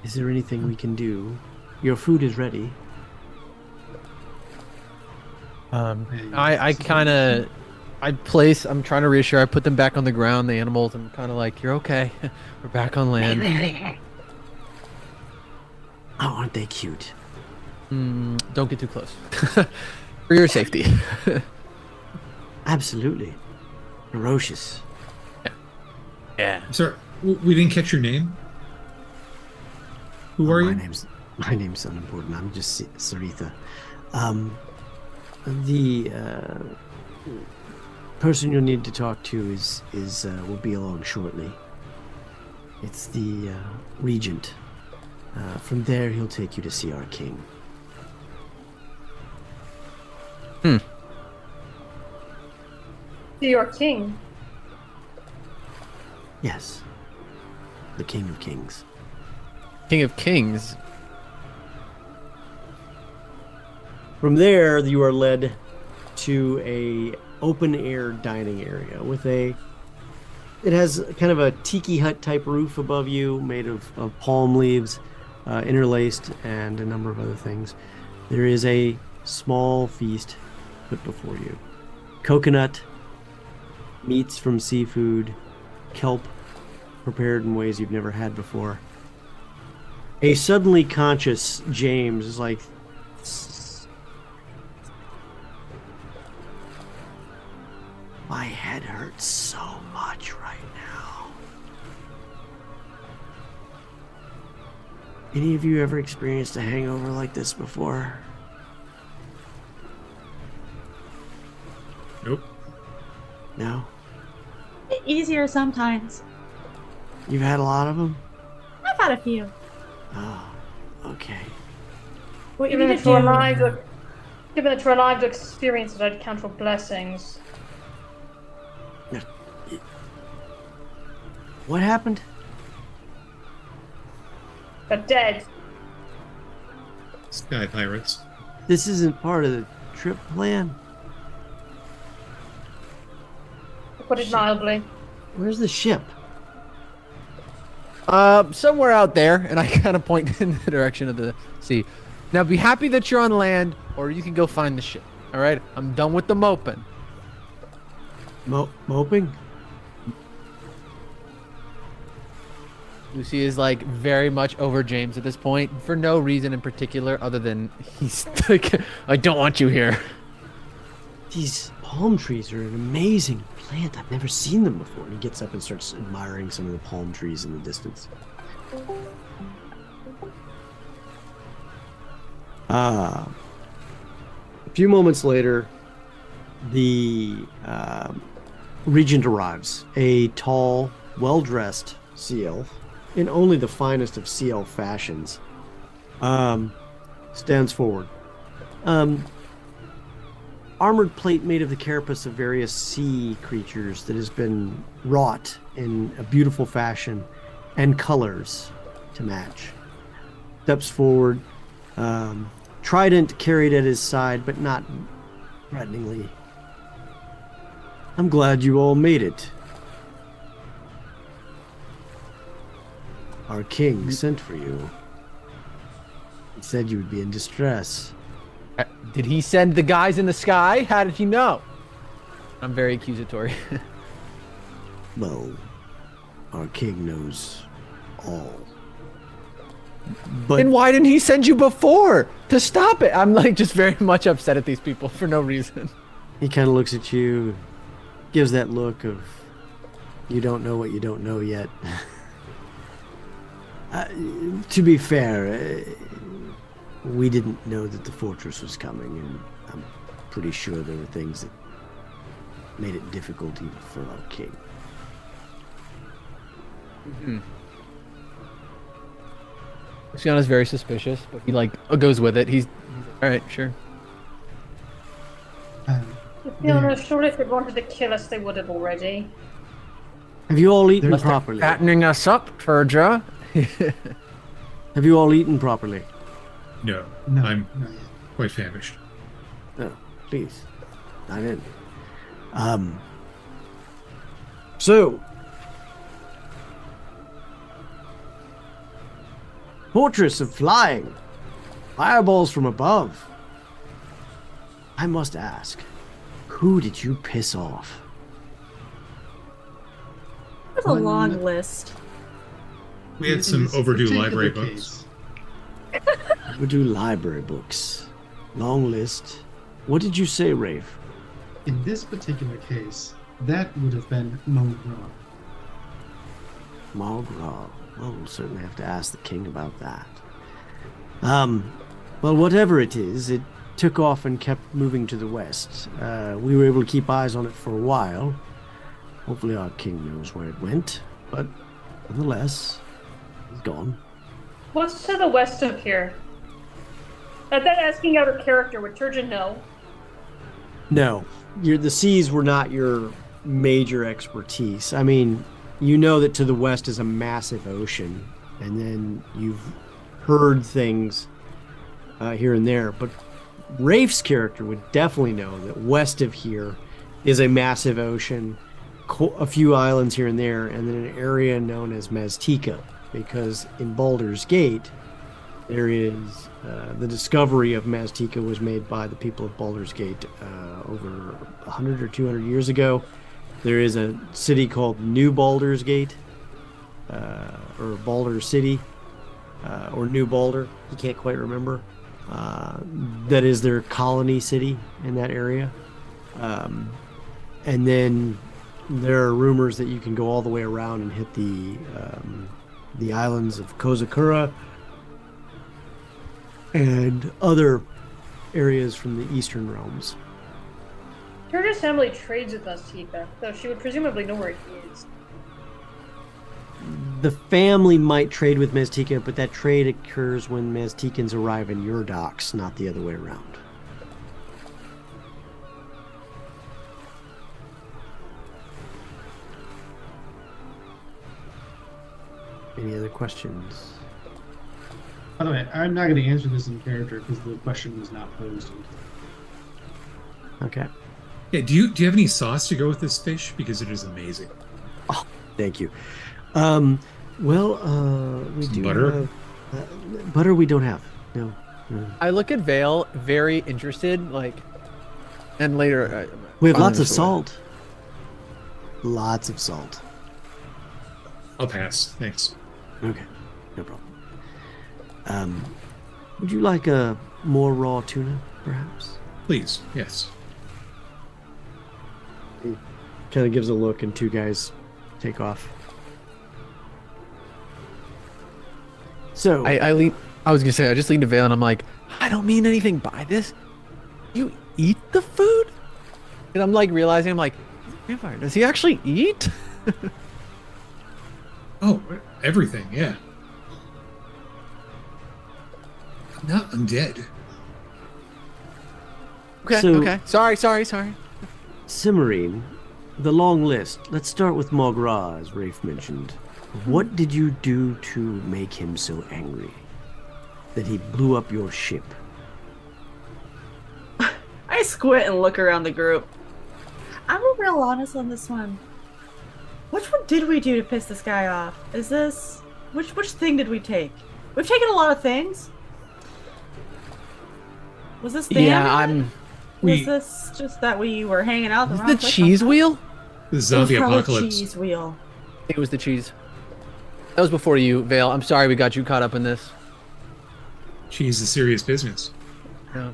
Is there anything we can do? Your food is ready. I'm trying to reassure. I put them back on the ground, the animals. I'm kind of like, you're okay. We're back on land. Oh, aren't they cute? Don't get too close. For your safety. Absolutely. Ferocious. Yeah. Sir, we didn't catch your name. Who are you? My name's unimportant. I'm just Saritha. The person you'll need to talk to is will be along shortly. It's the regent. From there, he'll take you to see our king. See your king. Yes. The King of Kings. King of Kings. From there, you are led to a open-air dining area with it has kind of a tiki hut type roof above you made of palm leaves interlaced and a number of other things. There is a small feast put before you. Coconut, meats from seafood, kelp prepared in ways you've never had before. A suddenly conscious James is like, my head hurts so much right now. Any of you ever experienced a hangover like this before? Nope. No? Easier sometimes. You've had a lot of them? I've had a few. Oh, okay. What you Given need that to we're do? alive to experiences, I'd count for blessings. What happened? But dead. Sky pirates. This isn't part of the trip plan. To put it mildly. Where's the ship? Somewhere out there, and I kind of point in the direction of the sea. Now, be happy that you're on land, or you can go find the ship. All right, I'm done with the moping. Moping? Lucy is like very much over James at this point for no reason in particular other than he's like, I don't want you here. These palm trees are an amazing plant. I've never seen them before. And he gets up and starts admiring some of the palm trees in the distance. A few moments later, the regent arrives. A tall, well-dressed sea elf, in only the finest of sea elf fashions, stands forward. Armored plate made of the carapace of various sea creatures that has been wrought in a beautiful fashion and colors to match. Steps forward, trident carried at his side, but not threateningly. I'm glad you all made it. Our king sent for you. He said you would be in distress. Did he send the guys in the sky? How did he know? I'm very accusatory. Well, our king knows all. But Then why didn't he send you before to stop it? I'm like just very much upset at these people for no reason. he kind of looks at you, gives that look of, you don't know what you don't know yet. To be fair, we didn't know that the fortress was coming, and I'm pretty sure there were things that made it difficult even for our king. Luciano's very suspicious, but he like goes with it. He's all right, sure. To be honest, surely if they wanted to kill us, they would have already. Have you all eaten Unless they're properly? fattening us up, Ferja. Have you all eaten properly? No, No, I'm not yet. quite famished. No, please. Dine in. So, Fortress of Flying. Fireballs from above. I must ask, who did you piss off? There's a long list. We had In some this overdue particular library books. case, We do library books. Long list. What did you say, Rafe? in this particular case, that would have been Mongrel. Margra. Well, we'll certainly have to ask the king about that. Well, whatever it is, it took off and kept moving to the west. We were able to keep eyes on it for a while. Hopefully our king knows where it went, but nonetheless, it's gone. What's to the west of here? That asking out of character, would Turgeon know? No, the seas were not your major expertise. I mean, you know that to the west is a massive ocean, and then you've heard things here and there. But Rafe's character would definitely know that west of here is a massive ocean, a few islands here and there, and then an area known as Maztica, because in Baldur's Gate, there is the discovery of Maztica was made by the people of Baldur's Gate over 100 or 200 years ago. There is a city called New Baldur's Gate, or Baldur City, or New Baldur. You can't quite remember. That is their colony city in that area. And then there are rumors that you can go all the way around and hit the islands of Kozakura and other areas from the eastern realms. Turgeon's family trades with Maztica, so she would presumably know where he is. The family might trade with Maztica, but that trade occurs when Mazticans arrive in your docks, not the other way around. Any other questions? By the way, I'm not going to answer this in character because the question was not posed. Okay. Yeah, do you have any sauce to go with this fish? Because it is amazing. Oh, thank you. We Some do butter? have butter. We don't have. No. I look at Vale very interested, like, and later We have finally lots of this away. salt. Lots of salt. I'll pass. Thanks. Okay, no problem. Would you like a more raw tuna, perhaps? Please. Yes. He kind of gives a look, and two guys take off. So I was gonna say I just lean to Vale and I'm like, I don't mean anything by this. You eat the food? And I'm like realizing I'm like, vampire, does he actually eat? Oh, everything. Yeah. I'm not undead. Okay, So- okay. Sorry. Cimarine, the long list. Let's start with Mogra, as Rafe mentioned. What did you do to make him so angry that he blew up your ship? I squint and look around the group. I'm a real honest on this one. Which one did we do to piss this guy off? Is this which thing did we take? We've taken a lot of things. Was this the Was this just that we were hanging out? Was the cheese wheel? The zombie apocalypse. Cheese wheel. It was the cheese. That was before you, Vale. I'm sorry we got you caught up in this. Cheese is serious business. No.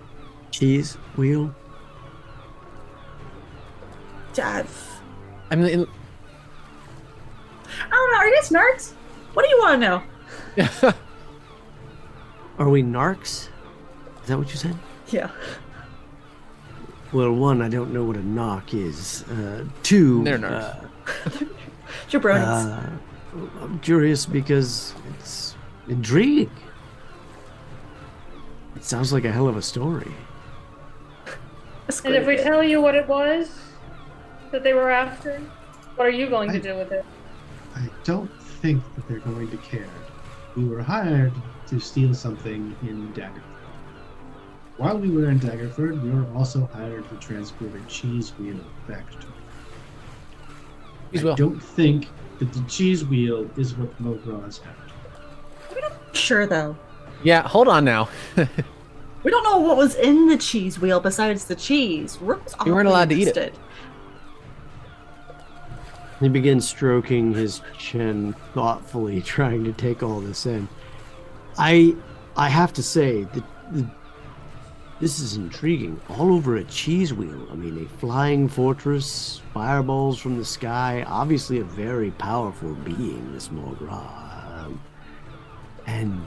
Cheese wheel? Dad. I mean, I don't know. Are you guys narcs? What do you want to know? Are we narcs? Is that what you said? Yeah. Well, one, I don't know what a knock is. Two, They're narcs. Jabronis. I'm curious because it's intriguing. It sounds like a hell of a story. And if we tell you what it was that they were after, what are you going to do with it? I don't think that they're going to care. We were hired to steal something in Daggerford. While we were in Daggerford, we were also hired to transport a cheese wheel back to. I don't think that the cheese wheel is what Mogra's after. We're not sure though. Yeah, hold on now. We don't know what was in the cheese wheel besides the cheese. You weren't allowed to eat it. He begins stroking his chin thoughtfully, trying to take all this in. I have to say that this is intriguing. All over a cheese wheel. I mean, a flying fortress, fireballs from the sky. Obviously, a very powerful being, this Mogra. And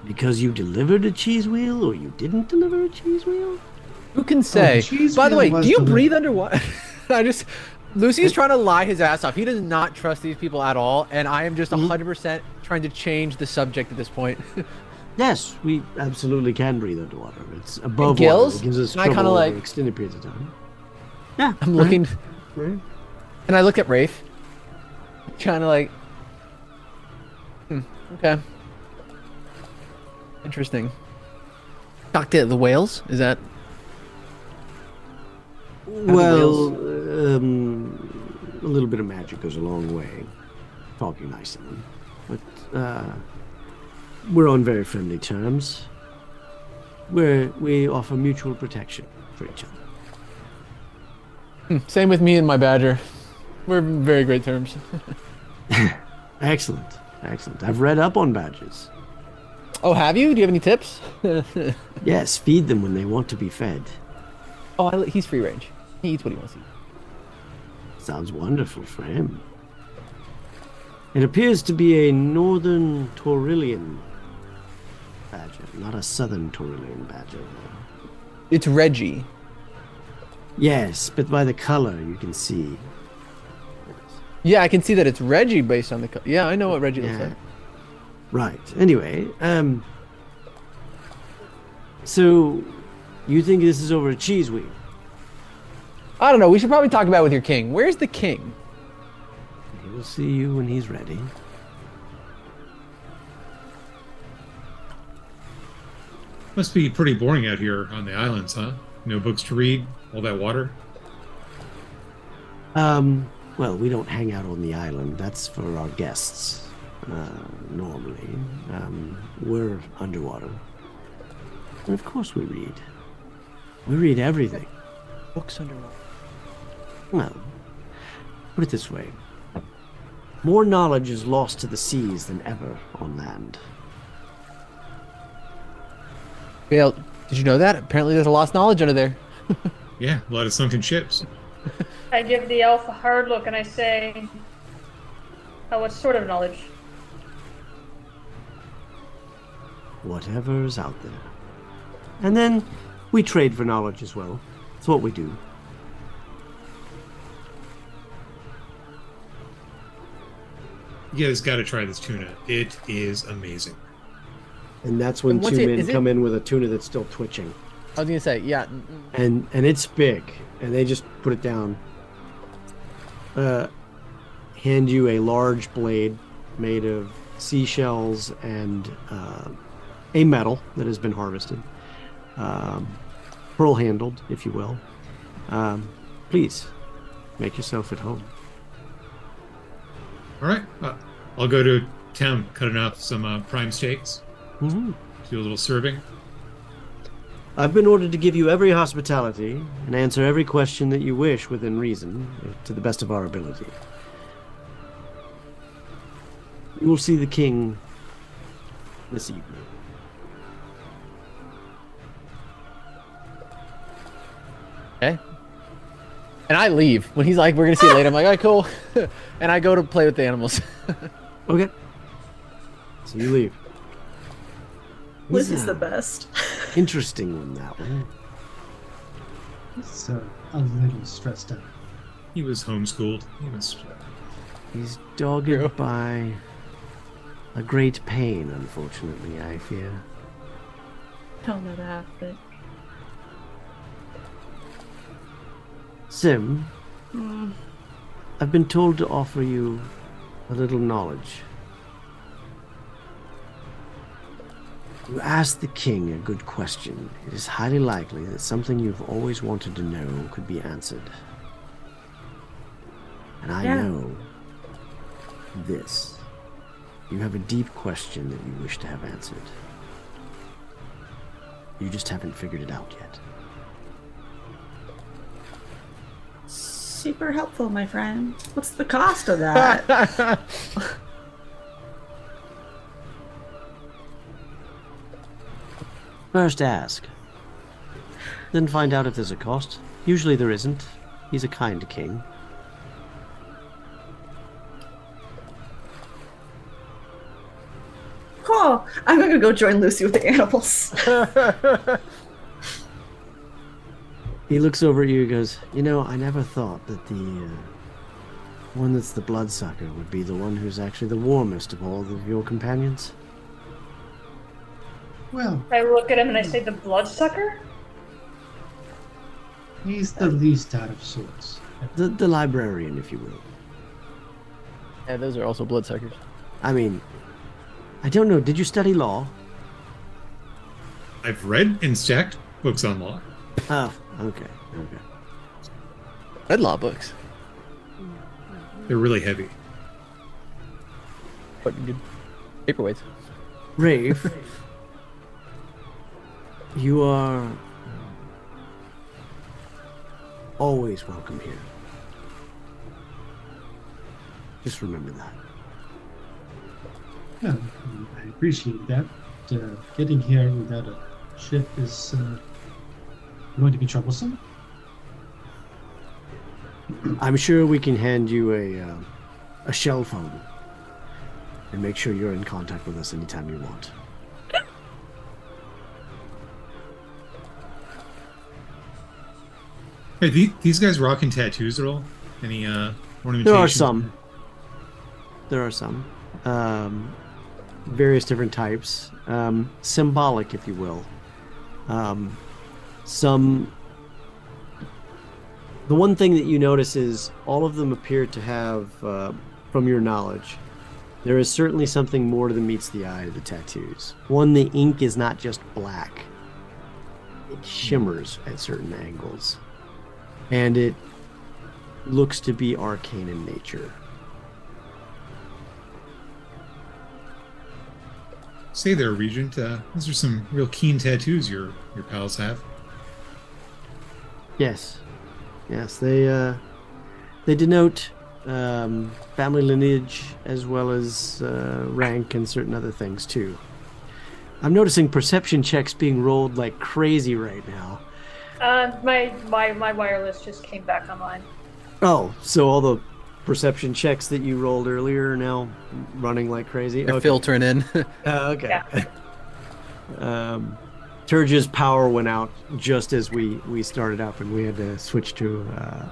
because you delivered a cheese wheel, or you didn't deliver a cheese wheel? Who can say? By the way, do you breathe underwater? Lucy's trying to lie his ass off. He does not trust these people at all, and I am just 100% trying to change the subject at this point. Yes, we absolutely can breathe underwater. It's above gills? water. It gives us And I trouble kinda over like- extended periods of time. Yeah, I'm looking, Right. and I look at Rafe, trying to like, okay, interesting. Talk to the whales? Is that? Well, a little bit of magic goes a long way. Talking nice to them, but we're on very friendly terms. We offer mutual protection for each other. Same with me and my badger. We're in very great terms. Excellent, excellent. I've read up on badgers. Oh, have you? Do you have any tips? Yes, feed them when they want to be fed. Oh, he's free range. He eats what he wants to eat. Sounds wonderful for him. It appears to be a northern Taurillian badger, not a southern Taurillian badger. It's Reggie. Yes, but by the color you can see. Yeah, I can see that it's Reggie based on the color. Yeah, I know what Reggie looks like. Right. Anyway, so you think this is over a cheese wheel? I don't know. We should probably talk about it with your king. Where's the king? He will see you when he's ready. Must be pretty boring out here on the islands, huh? No books to read, all that water. Well, we don't hang out on the island. That's for our guests. Normally, we're underwater. And of course we read. We read everything. Books underwater. Well, put it this way. More knowledge is lost to the seas than ever on land. Vale, did you know that? Apparently there's a lost knowledge under there. Yeah, a lot of sunken ships. I give the elf a hard look and I say, oh, what sort of knowledge? Whatever's out there. And then we trade for knowledge as well. That's what we do. You guys got to try this tuna. It is amazing. And that's when what's two it- men is it- come in with a tuna that's still twitching. I was gonna say, yeah. And it's big. And they just put it down. hand you a large blade made of seashells and a metal that has been harvested, pearl handled, if you will. Please make yourself at home. All right. I'll go to town, cutting off some prime steaks. Mm-hmm. Do a little serving. I've been ordered to give you every hospitality and answer every question that you wish within reason, to the best of our ability. You will see the king this evening. Okay. And I leave. When he's like, we're going to see you later, I'm like, all right, cool. And I go to play with the animals. Okay. So you leave. Liz He's is a the best. interesting one, that one. He's a little stressed out. He was homeschooled. He was. He's dogged True. by a great pain, unfortunately, I fear. Don't know that, but Sim, I've been told to offer you a little knowledge. You asked the king a good question. It is highly likely that something you've always wanted to know could be answered. And I Yeah. know this. You have a deep question that you wish to have answered. You just haven't figured it out yet. Super helpful, my friend. What's the cost of that? First ask. Then find out if there's a cost. Usually there isn't. He's a kind king. Cool. I'm gonna go join Lucy with the animals. He looks over at you and goes, you know, I never thought that the one that's the bloodsucker would be the one who's actually the warmest of all of your companions. Well, I look at him and I say, the bloodsucker? he's the least out of sorts. The librarian, if you will. Yeah, those are also bloodsuckers. I mean, I don't know, did you study law? I've read and stacked books on law. Oh, okay. Red law books. They're really heavy. But good paperweights. Rafe, you are always welcome here. Just remember that. Yeah, I appreciate that. Getting here without a ship is going to be troublesome. I'm sure we can hand you a shell phone and make sure you're in contact with us anytime you want. Hey, these guys rocking tattoos at all? Any ornamentation? There are some. There are some. Various different types. Symbolic, if you will. Some. The one thing that you notice is all of them appear to have, from your knowledge, there is certainly something more than meets the eye to the tattoos. One, the ink is not just black. It shimmers at certain angles. And it looks to be arcane in nature. Say there, Regent. Those are some real keen tattoos your pals have. Yes. Yes, they denote family lineage as well as rank and certain other things too. I'm noticing perception checks being rolled like crazy right now. My wireless just came back online. Oh, so all the perception checks that you rolled earlier are now running like crazy? They're Okay. filtering in. Okay. Yeah. Turge's power went out just as we started up, and we had to switch to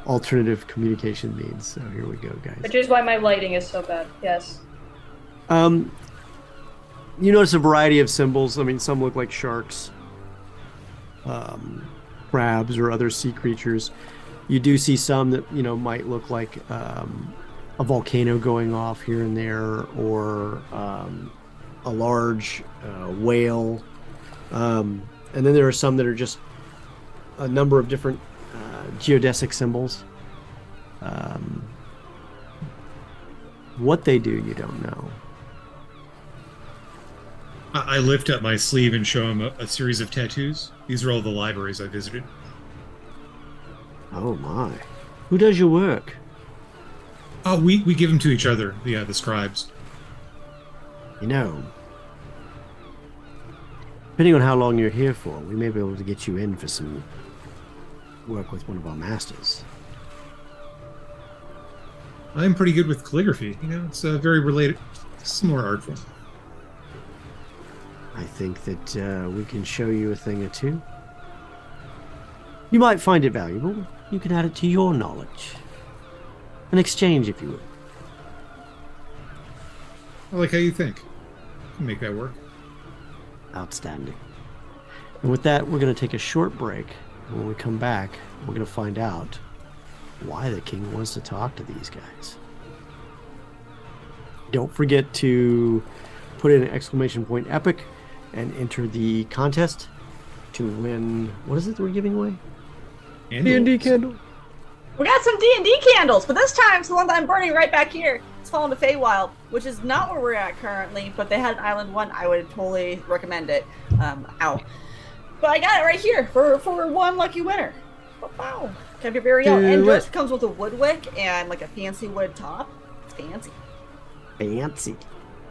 alternative communication means. So here we go, guys. Which is why my lighting is so bad. Yes. You notice a variety of symbols. I mean, some look like sharks, crabs, or other sea creatures. You do see some that might look like a volcano going off here and there, or a large whale. And then there are some that are just a number of different geodesic symbols. What they do, you don't know. I lift up my sleeve and show him a series of tattoos. These are all the libraries I visited. Oh my. Who does your work? Oh, we give them to each other, the scribes. You know, depending on how long you're here for, we may be able to get you in for some work with one of our masters. I'm pretty good with calligraphy. It's very related, similar art form. I think that we can show you a thing or two. You might find it valuable. You can add it to your knowledge. An exchange, if you will. I like how you think. Can make that work. Outstanding. And with that, we're going to take a short break. And when we come back, we're going to find out why the king wants to talk to these guys. Don't forget to put in an exclamation point epic and enter the contest to win. What is it that we're giving away? D&D candle. We got some D&D candles, but this time it's the one that I'm burning right back here. It's fallen to Feywild, which is not where we're at currently, but they had an island one. I would totally recommend it. Ow. But I got it right here for one lucky winner. Wow. Have your very own. And yours comes with a wood wick and like a fancy wood top. It's fancy. Fancy.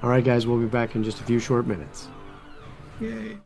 All right, guys, we'll be back in just a few short minutes. Yay.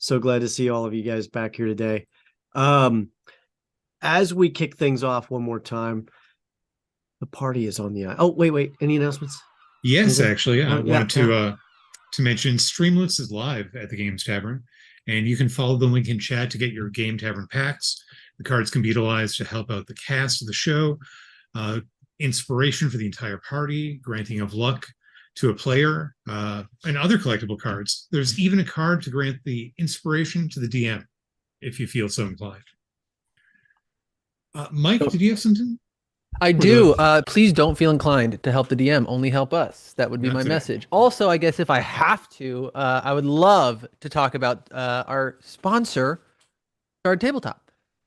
So glad to see all of you guys back here today. As we kick things off one more time, the party is on the eye. Oh, wait. Any announcements? Yes, actually, I Yeah, wanted to mention Streamlets is live at the Games Tavern, and you can follow the link in chat to get your Game Tavern packs. The cards can be utilized to help out the cast of the show, inspiration for the entire party, granting of luck to a player, and other collectible cards. There's even a card to grant the inspiration to the DM, if you feel so inclined. Mike, did you have something? I do. Please don't feel inclined to help the DM. Only help us. That would be Not my today. message. Also, I guess if I have to, I would love to talk about our sponsor, Shard Tabletop.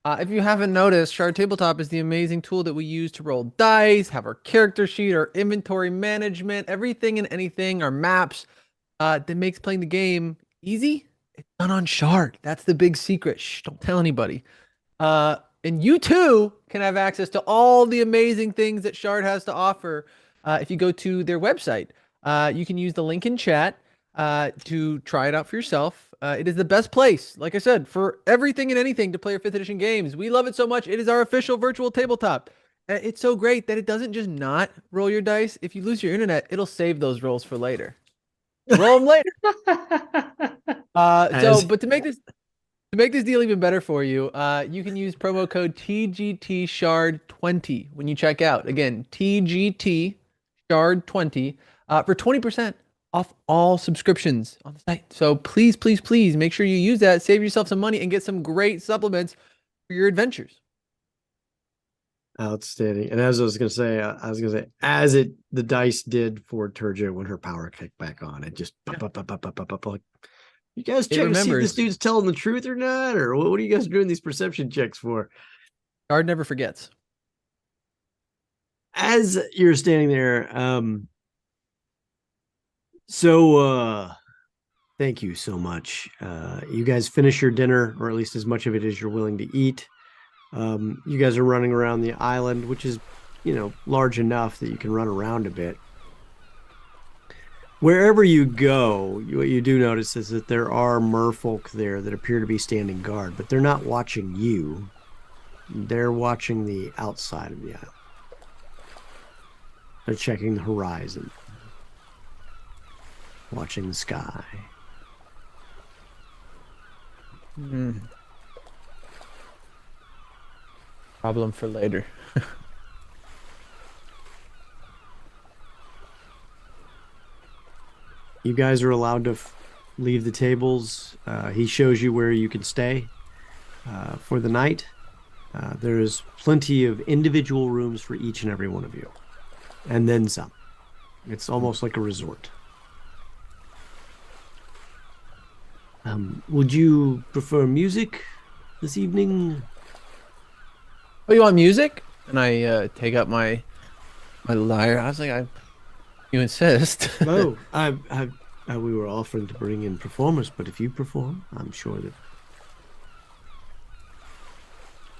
If you haven't noticed, Shard Tabletop is the amazing tool that we use to roll dice, have our character sheet, our inventory management, everything and anything, our maps, that makes playing the game easy. It's done on Shard. That's the big secret. Shh, don't tell anybody. And you too can have access to all the amazing things that Shard has to offer. If you go to their website, you can use the link in chat to try it out for yourself. It is the best place, like I said, for everything and anything to play your 5th edition games. We love it so much. It is our official virtual tabletop. It's so great that it doesn't just not roll your dice. If you lose your internet, it'll save those rolls for later. Roll them later. But to make this deal even better for you, you can use promo code TGTShard20 when you check out. Again, TGTShard20 for 20% off all subscriptions on the site. So please make sure you use that. Save yourself some money and get some great supplements for your adventures. Outstanding. And as I was going to say, the dice did for Turja when her power kicked back on. It just like, you guys check to see if this dude's telling the truth or not, or what are you guys doing these perception checks for? Shard never forgets. As you're standing there, thank you so much. You guys finish your dinner, or at least as much of it as you're willing to eat. You guys are running around the island, which is, large enough that you can run around a bit. Wherever you go, what you do notice is that there are merfolk there that appear to be standing guard, but they're not watching you. They're watching the outside of the island. They're checking the horizon, watching the sky. Problem for later. You guys are allowed to leave the tables. He shows you where you can stay for the night. There's plenty of individual rooms for each and every one of you. And then some. It's almost like a resort. Would you prefer music this evening? Oh, you want music? And I take up my lyre. I was like, you insist. No, we were offering to bring in performers, but if you perform, I'm sure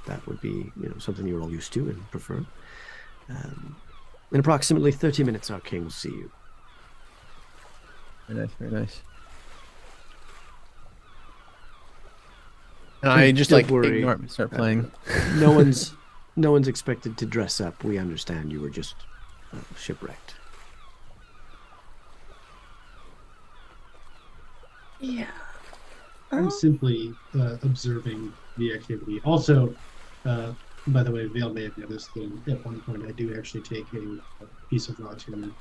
that would be, something you're all used to and prefer. In approximately 30 minutes, our king will see you. Very nice, very nice. And I just ignore it and start playing. No one's expected to dress up. We understand you were just shipwrecked. Yeah. I'm simply observing the activity. Also, by the way, Vale may have noticed that at one point I do actually take a piece of raw tuna.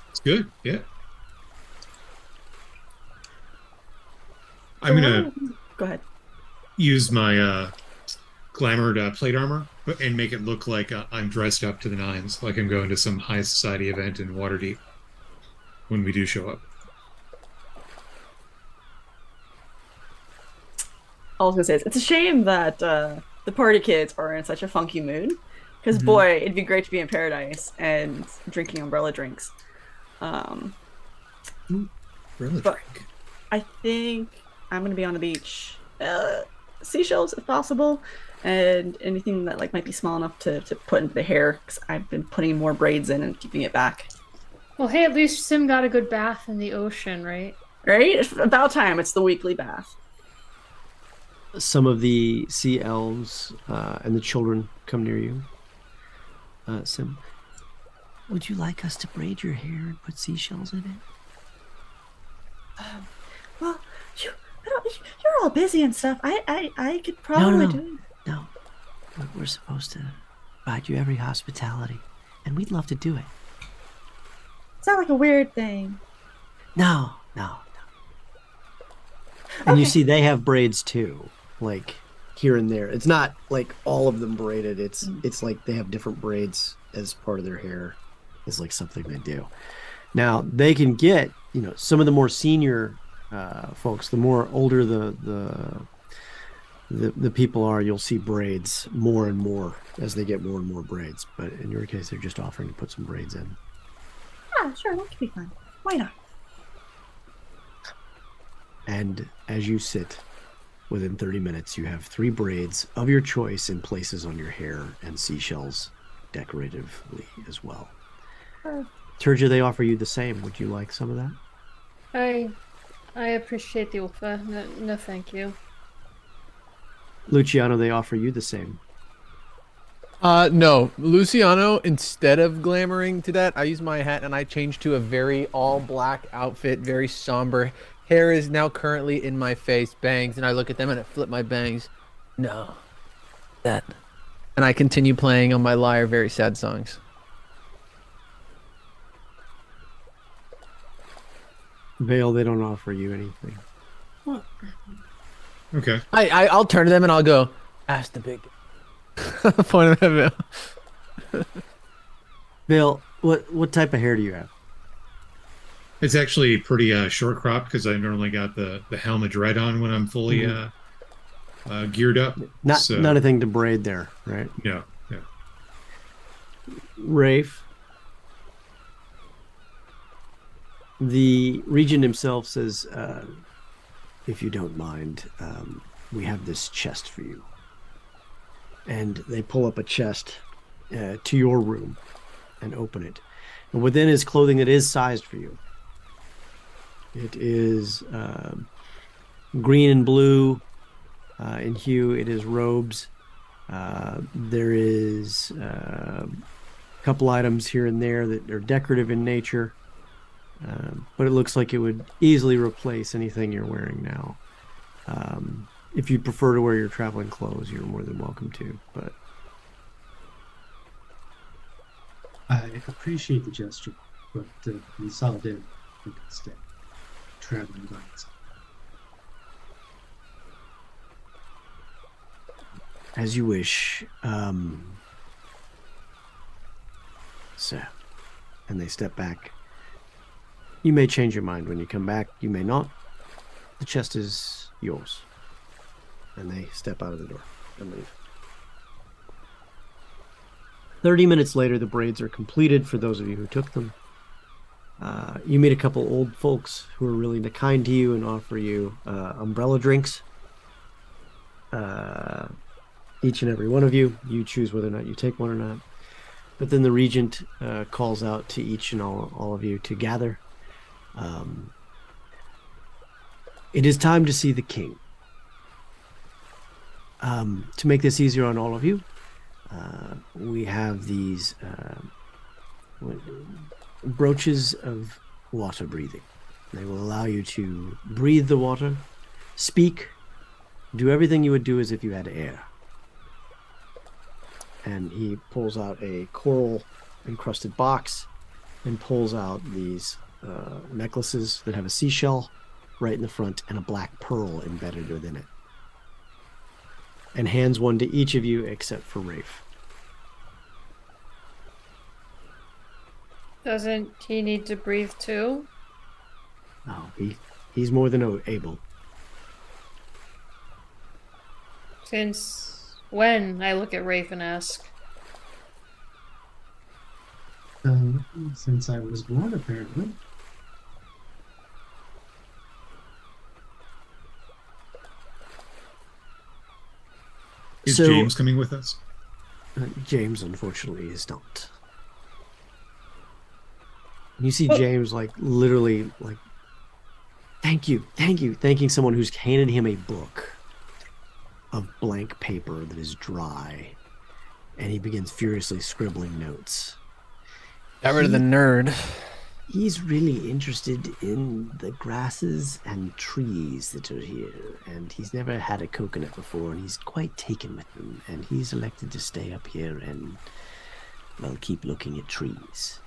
It's good, yeah. I'm gonna go ahead. Use my glamored plate armor and make it look like I'm dressed up to the nines, like I'm going to some high society event in Waterdeep when we do show up. All I was gonna say is it's a shame that the party kids are in such a funky mood, because boy, it'd be great to be in paradise and drinking umbrella drinks. Umbrella But drink. I think I'm gonna be on the beach, seashells if possible, and anything that might be small enough to put into the hair, because I've been putting more braids in and keeping it back. Well, hey, at least Sim got a good bath in the ocean, right? Right? It's about time. It's the weekly bath. Some of the sea elves and the children come near you. Sim, would you like us to braid your hair and put seashells in it? Well, you're all busy and stuff. I could probably do it. No, we're supposed to provide you every hospitality, and we'd love to do it. It's not like a weird thing. No. And you see they have braids too, like here and there. It's not like all of them braided. It's like they have different braids as part of their hair. Is like something they do. Now they can get, some of the more senior folks, the more older the people are, you'll see braids more and more as they get more and more braids. But in your case, they're just offering to put some braids in. Yeah, sure, that could be fun. Why not? And as you sit, within 30 minutes, you have 3 braids of your choice in places on your hair and seashells decoratively as well. Turja, they offer you the same. Would you like some of that? I appreciate the offer. No, thank you. Luciano, they offer you the same. No, Luciano, instead of glamoring to that, I use my hat and I change to a very all black outfit, very somber. Hair is now currently in my face, bangs, and I look at them and I flip my bangs. No, that. And I continue playing on my lyre very sad songs. Vale, they don't offer you anything. What? Okay. I'll turn to them and I'll go, ask the big point of Vale. Vale, what type of hair do you have? It's actually pretty short cropped because I normally got the helmet right on when I'm fully geared up. Not anything to braid there, right? No. Rafe, the regent himself says, if you don't mind, we have this chest for you. And they pull up a chest to your room and open it. And within is clothing that is sized for you. It is green and blue in hue. It is robes. There is a couple items here and there that are decorative in nature. But it looks like it would easily replace anything you're wearing now. If you prefer to wear your traveling clothes, you're more than welcome to. But I appreciate the gesture, but in solidarity, we can stay traveling by itself. As you wish. So, and they step back. You may change your mind when you come back. You may not. The chest is yours. And they step out of the door and leave. 30 minutes later, the braids are completed for those of you who took them. You meet a couple old folks who are really kind to you and offer you umbrella drinks. Each and every one of you. You choose whether or not you take one or not. But then the regent calls out to each and all of you to gather. It is time to see the king. To make this easier on all of you, we have these brooches of water breathing. They will allow you to breathe the water, speak, do everything you would do as if you had air. And he pulls out a coral encrusted box and pulls out these necklaces that have a seashell right in the front and a black pearl embedded within it. And hands one to each of you except for Rafe. Doesn't he need to breathe too? No, he's more than able. Since when? I look at Rafe and ask. Since I was born, apparently. Is James coming with us? James, unfortunately, is not. You see James, literally, Thank you. Thanking someone who's handed him a book of blank paper that is dry, and he begins furiously scribbling notes. Got rid of the nerd. He's really interested in the grasses and trees that are here, and he's never had a coconut before, and he's quite taken with them, and he's elected to stay up here and, well, keep looking at trees.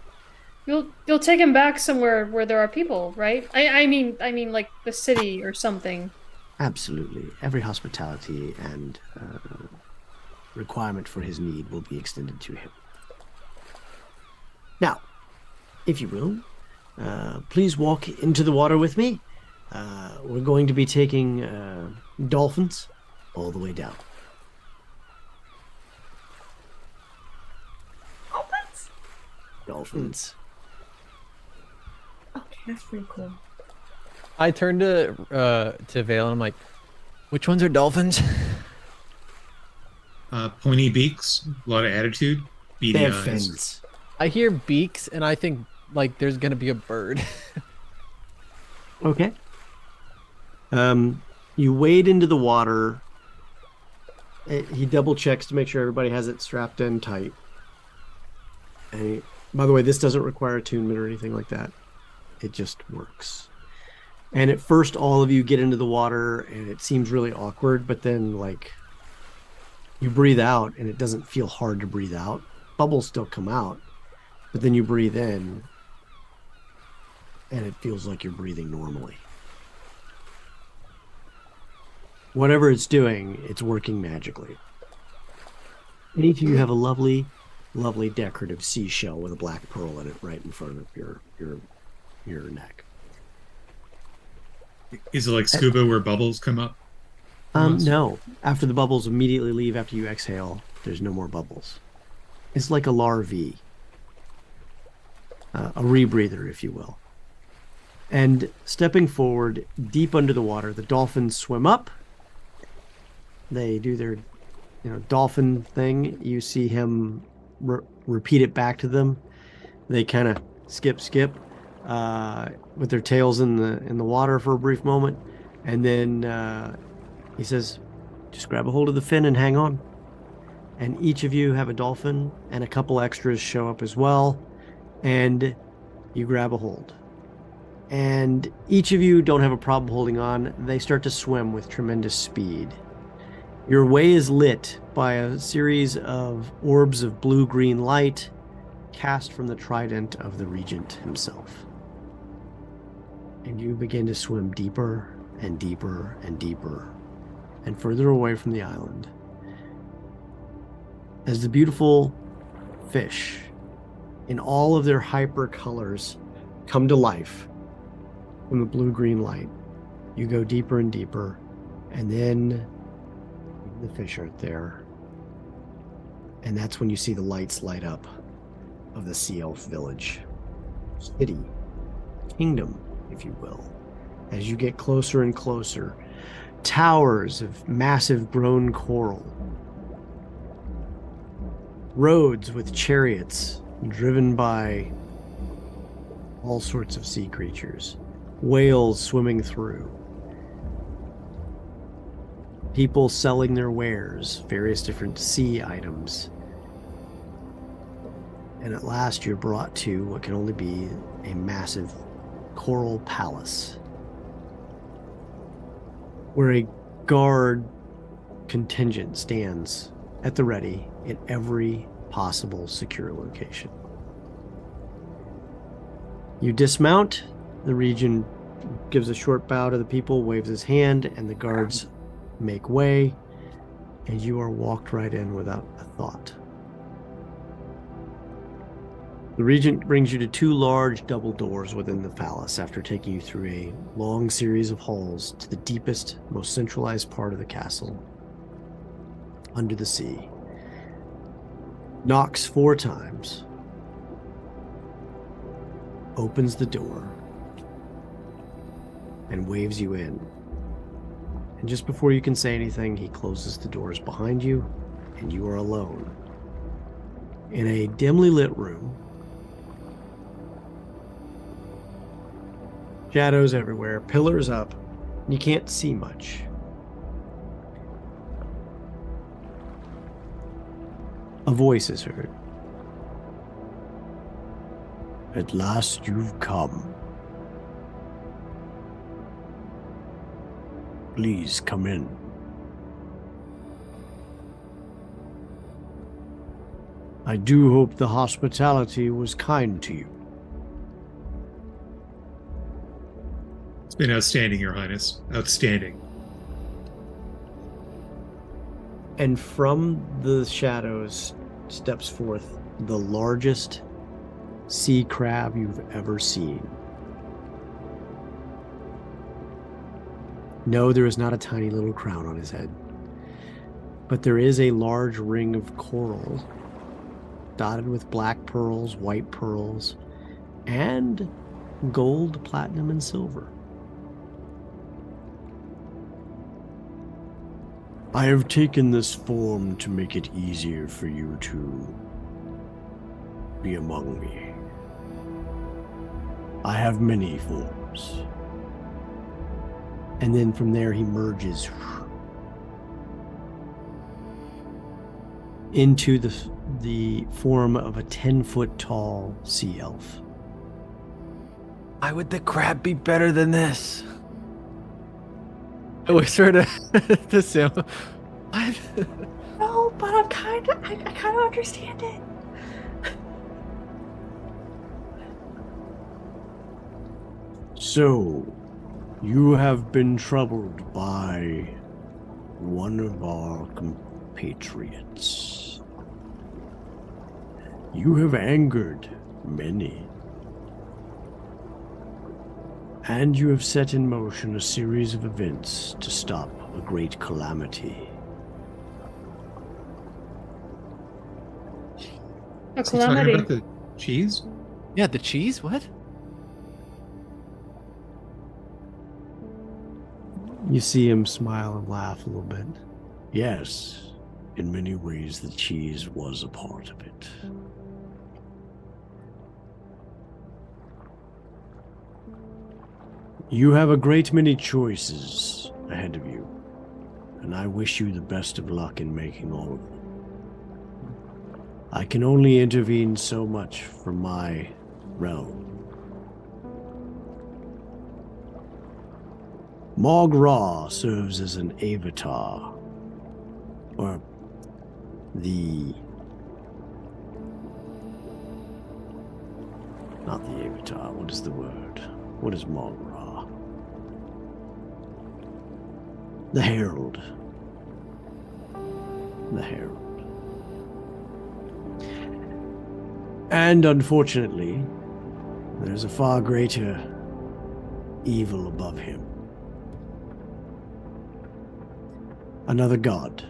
You'll take him back somewhere where there are people, right? I mean like the city or something. Absolutely. Every hospitality and requirement for his need will be extended to him. Now, if you will, please walk into the water with me. We're going to be taking dolphins all the way down. Dolphins. Okay, that's pretty cool. I turn to Vale and I'm like, which ones are dolphins? Pointy beaks, a lot of attitude, beady They have eyes. fins. I hear beaks and I think like there's gonna be a bird. Okay. You wade into the water. He double checks to make sure everybody has it strapped in tight. And by the way, this doesn't require attunement or anything like that. It just works. And at first, all of you get into the water and it seems really awkward, but then like you breathe out and it doesn't feel hard to breathe out. Bubbles still come out, but then you breathe in and it feels like you're breathing normally. Whatever it's doing, it's working magically. And each of you have a lovely, lovely decorative seashell with a black pearl in it right in front of your neck. Is it like scuba where bubbles come up? Almost? No. After the bubbles immediately leave after you exhale, there's no more bubbles. It's like a larvae. A rebreather, if you will. And stepping forward, deep under the water, the dolphins swim up. They do their, dolphin thing. You see him repeat it back to them. They kind of skip, with their tails in the water for a brief moment, and then he says, "Just grab a hold of the fin and hang on." And each of you have a dolphin, and a couple extras show up as well, and you grab a hold. And each of you don't have a problem holding on. They start to swim with tremendous speed. Your way is lit by a series of orbs of blue-green light cast from the trident of the regent himself. And you begin to swim deeper and deeper and deeper and further away from the island. As the beautiful fish in all of their hyper colors come to life from the blue-green light, you go deeper and deeper, and then the fish aren't there. And that's when you see the lights light up of the Sea Elf village, city, kingdom, if you will. As you get closer and closer, towers of massive grown coral, roads with chariots driven by all sorts of sea creatures, whales swimming through, people selling their wares, various different sea items. And at last you're brought to what can only be a massive coral palace, where a guard contingent stands at the ready in every possible secure location. You dismount, the regent gives a short bow to the people, waves his hand, and the guards make way, and you are walked right in without a thought. The regent brings you to two large double doors within the palace after taking you through a long series of halls to the deepest, most centralized part of the castle, under the sea. Knocks 4 times, opens the door, and waves you in. And just before you can say anything, he closes the doors behind you, and you are alone in a dimly lit room Shadows everywhere, pillars up. You can't see much. A voice is heard. At last you've come. Please come in. I do hope the hospitality was kind to you. It's been outstanding, Your Highness. Outstanding. And from the shadows steps forth the largest sea crab you've ever seen. No, there is not a tiny little crown on his head, but there is a large ring of coral dotted with black pearls, white pearls, and gold, platinum, and silver. I have taken this form to make it easier for you to be among me. I have many forms. And then from there he merges into the form of a 10-foot tall sea elf. Why would the crab be better than this? I whispered to Sim. What? No, but I kind of understand it. So, you have been troubled by one of our compatriots. You have angered many. And you have set in motion a series of events to stop a great calamity. A Is he talking calamity. about the cheese? Yeah, the cheese? What? You see him smile and laugh a little bit. Yes, in many ways the cheese was a part of it. You have a great many choices ahead of you, and I wish you the best of luck in making all of them. I can only intervene so much from my realm. Mog Ra serves as an avatar, or not the avatar, what is the word? What is Mog Ra? The Herald. The Herald. And unfortunately, there's a far greater evil above him. Another god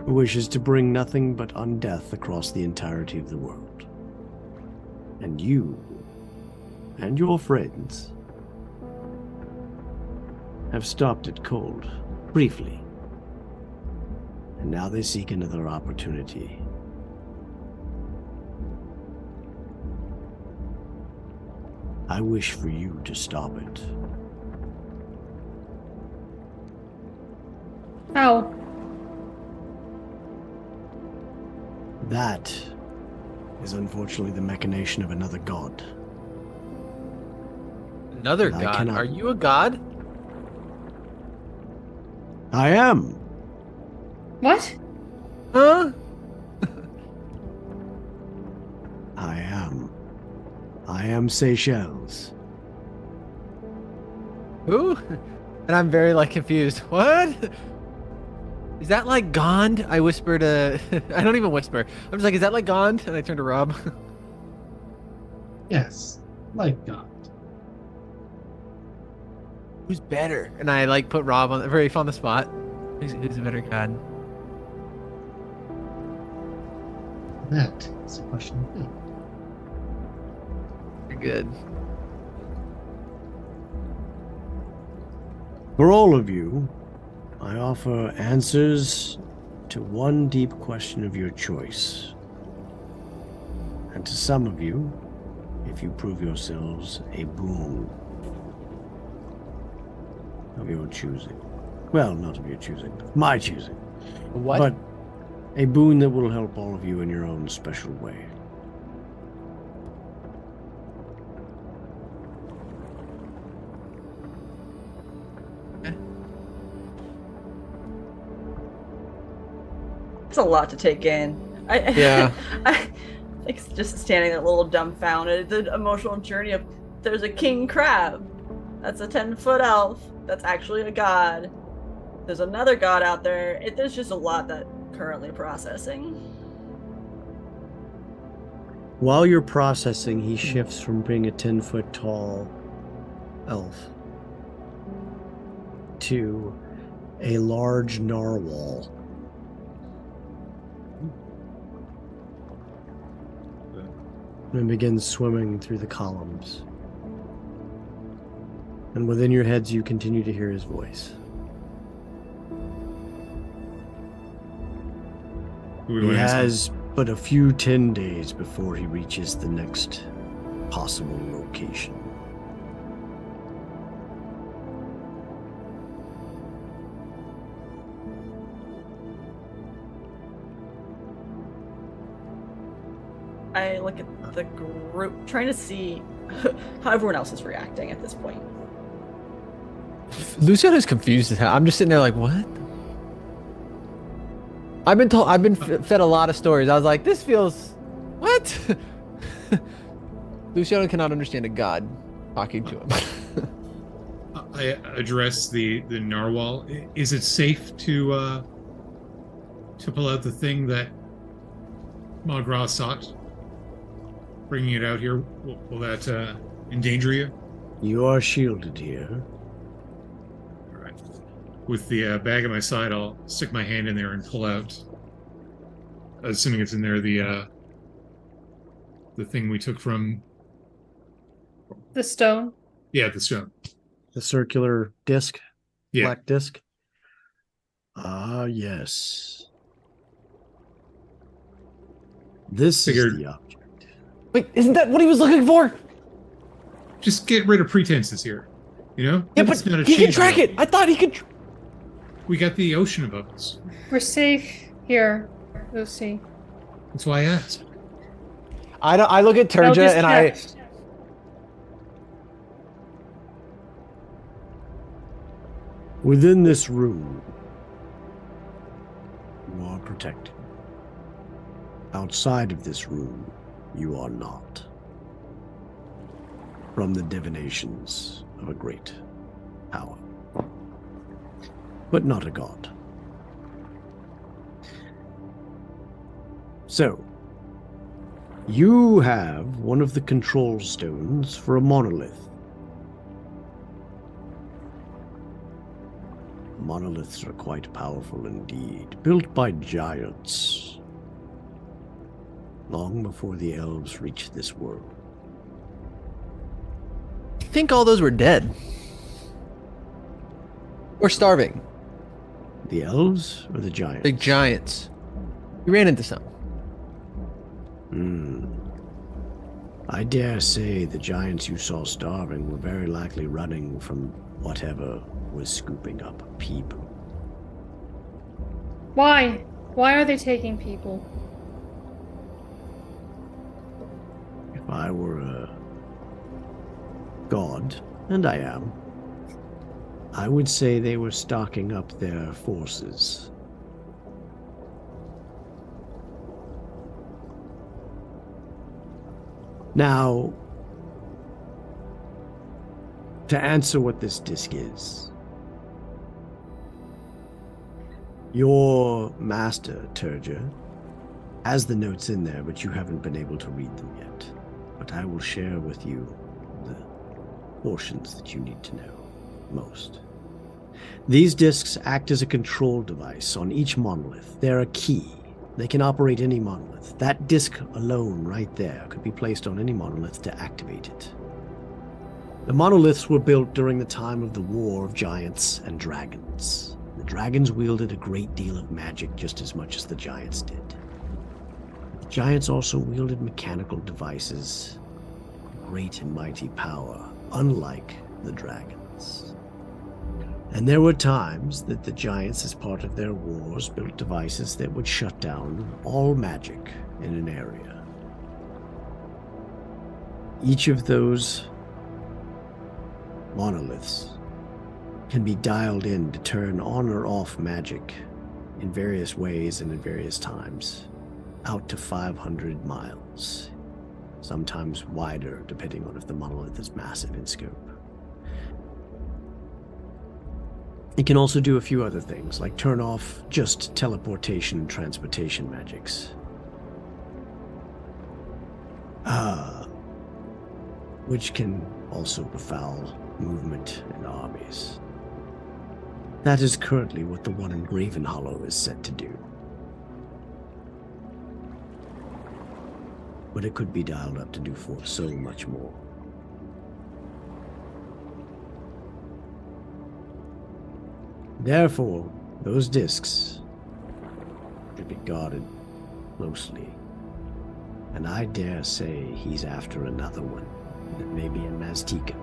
who wishes to bring nothing but undeath across the entirety of the world. And you and your friends have stopped it cold, briefly. And now they seek another opportunity. I wish for you to stop it. How? That is unfortunately the machination of another god. Another And I god? cannot- Are you a god? I am. What? Huh? I am. I am Seychelles. Who? And I'm very confused. What? Is that like Gond? I whispered I don't even whisper. I'm just like, is that like Gond? And I turned to Rob. Yes, like God. Who's better? And I put Rob on Rafe on the spot. Who's a better god? That is a question. You're good. For all of you, I offer answers to one deep question of your choice. And to some of you, if you prove yourselves, a boon. of your choosing. Well, not of your choosing, my choosing. What? But a boon that will help all of you in your own special way. It's a lot to take in. Yeah. I like just standing there a little dumbfounded. The emotional journey of there's a king crab. That's a 10-foot elf. That's actually a god. There's another god out there. There's just a lot that currently processing. While you're processing, he shifts from being a 10-foot tall elf to a large narwhal. And begins swimming through the columns. And within your heads, you continue to hear his voice. He has but a few 10 days before he reaches the next possible location. I look at the group, trying to see how everyone else is reacting at this point. Luciano's confused as hell. I'm just sitting there like, what? I've been fed a lot of stories. I was like, this feels, what? Luciano cannot understand a god talking to him. I address the narwhal. Is it safe to pull out the thing that Magra sought? Bringing it out here, will that endanger you? You are shielded here. All right. With the bag at my side, I'll stick my hand in there and pull out. Assuming it's in there, the thing we took from. The stone. Yeah, the stone. The circular disc? Yeah. Black disc? Ah, yes. This is the object. Wait, isn't that what he was looking for? Just get rid of pretenses here. You know? Yeah, That's but not he can track achievable. it. I thought he could. We got the ocean above us. We're safe here, Lucy. That's why I asked. I look at I'll Turja just and check. Within this room, you are protected. Outside of this room, you are not. From the divinations of a great power. But not a god. So, you have one of the control stones for a monolith. Monoliths are quite powerful indeed, built by giants, long before the elves reached this world. I think all those were dead. Or starving. The elves or the giants? The giants. We ran into some. I dare say the giants you saw starving were very likely running from whatever was scooping up people. Why? Why are they taking people? If I were a god, and I am, I would say they were stocking up their forces. Now, to answer what this disc is, your master, Turja, has the notes in there, but you haven't been able to read them yet. But I will share with you the portions that you need to know most. These discs act as a control device on each monolith. They're a key. They can operate any monolith. That disc alone right there could be placed on any monolith to activate it. The monoliths were built during the time of the War of Giants and Dragons. The dragons wielded a great deal of magic just as much as the giants did. The giants also wielded mechanical devices, great and mighty power, unlike the dragons. And there were times that the giants, as part of their wars, built devices that would shut down all magic in an area. Each of those monoliths can be dialed in to turn on or off magic in various ways and at various times, out to 500 miles, sometimes wider depending on if the monolith is massive in scope. It can also do a few other things, like turn off just teleportation and transportation magics. Which can also befoul movement and armies. That is currently what the one in Graven Hollow is set to do. But it could be dialed up to do for so much more. Therefore, those discs should be guarded closely. And I dare say he's after another one that may be in Maztica.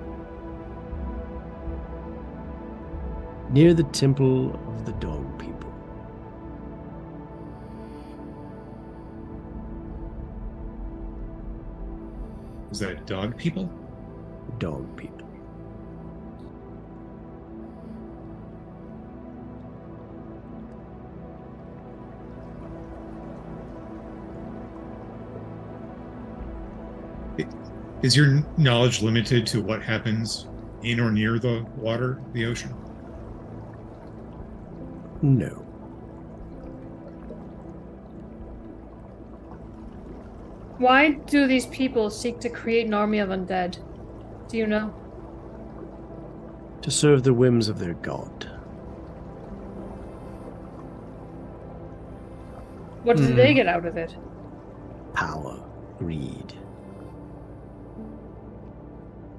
Near the Temple of the Dog People. Is that dog people? Dog People. Is your knowledge limited to what happens in or near the water, the ocean? No. Why do these people seek to create an army of undead? Do you know? To serve the whims of their god. What do they get out of it? Power. Greed.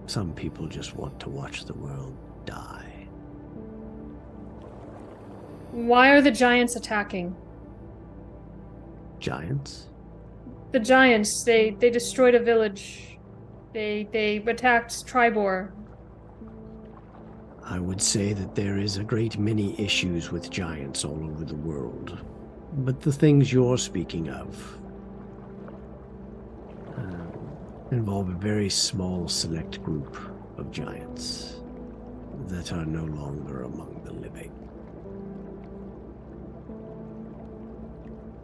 Some people just want to watch the world die. Why are the giants attacking? Giants? The giants, they destroyed a village. They attacked Tribor. I would say that there is a great many issues with giants all over the world. But the things you're speaking of involve a very small select group of giants that are no longer among the living.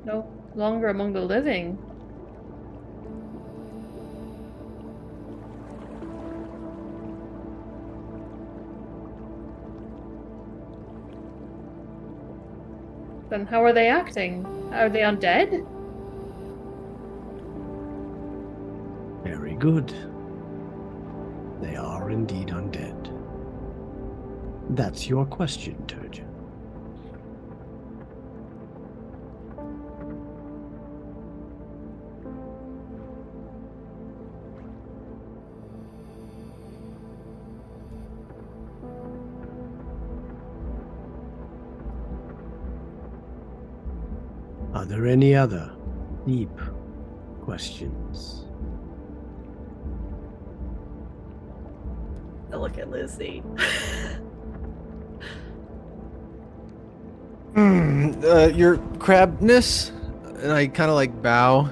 No longer among the living. Then how are they acting? Are they undead? Very good. They are indeed undead. That's your question, Turgeon. Are there any other deep questions? I look at Lizzie. Your crabness? And I kind of like bow.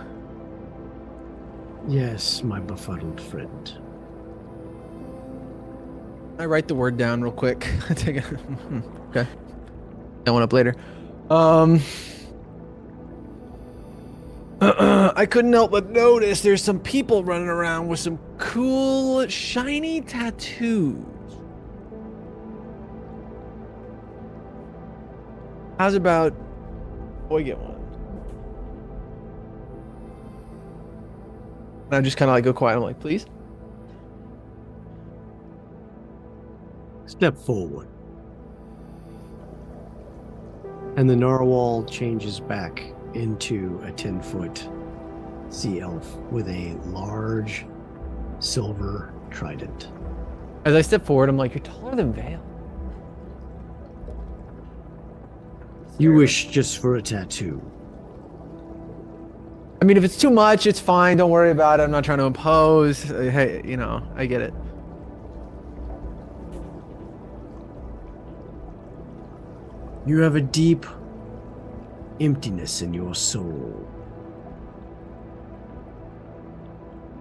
Yes, my befuddled friend. I write the word down real quick. Take it. Okay. That one up later. I couldn't help but notice there's some people running around with some cool, shiny tattoos. How's about boy get one? And I just kind of like go quiet. I'm like, please? Step forward. And the narwhal changes back into a 10-foot sea elf with a large silver trident. As I step forward, I'm like, you're taller than Vale. You wish just for a tattoo. I mean, if it's too much, it's fine. Don't worry about it. I'm not trying to impose. Hey, you know, I get it. You have a deep emptiness in your soul.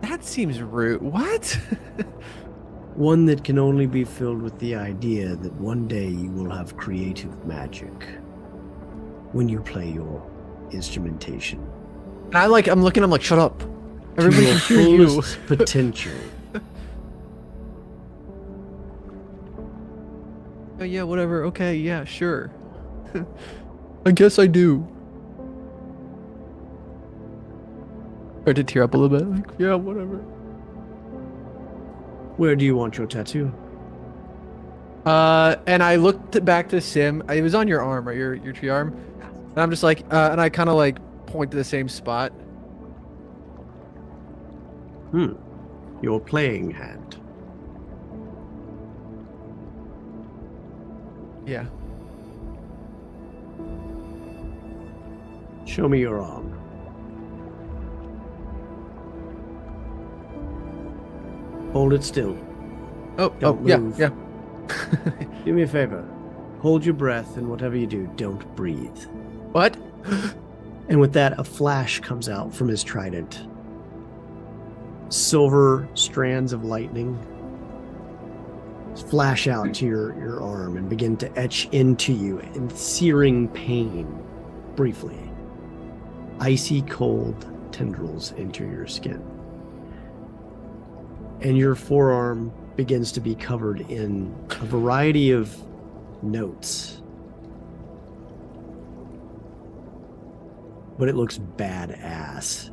That seems rude. What? One that can only be filled with the idea that one day you will have creative magic when you play your instrumentation. And I'm looking, I'm like, shut up. To Everybody your can hear you. fullest potential. Oh, yeah, whatever. Okay, yeah, sure. I guess I do. Tried to tear up a little bit. Like, yeah, whatever. Where do you want your tattoo? And I looked back to Sim. It was on your arm, right? Your tree arm. And I'm just like, and I kind of like point to the same spot. Your playing hand. Yeah. Show me your arm. Hold it still. Oh, Don't yeah, move. yeah. Do me a favor. Hold your breath, and whatever you do, don't breathe. What? And with that, a flash comes out from his trident. Silver strands of lightning flash out to your arm and begin to etch into you in searing pain briefly. Icy cold tendrils enter your skin. And your forearm begins to be covered in a variety of notes. But it looks badass.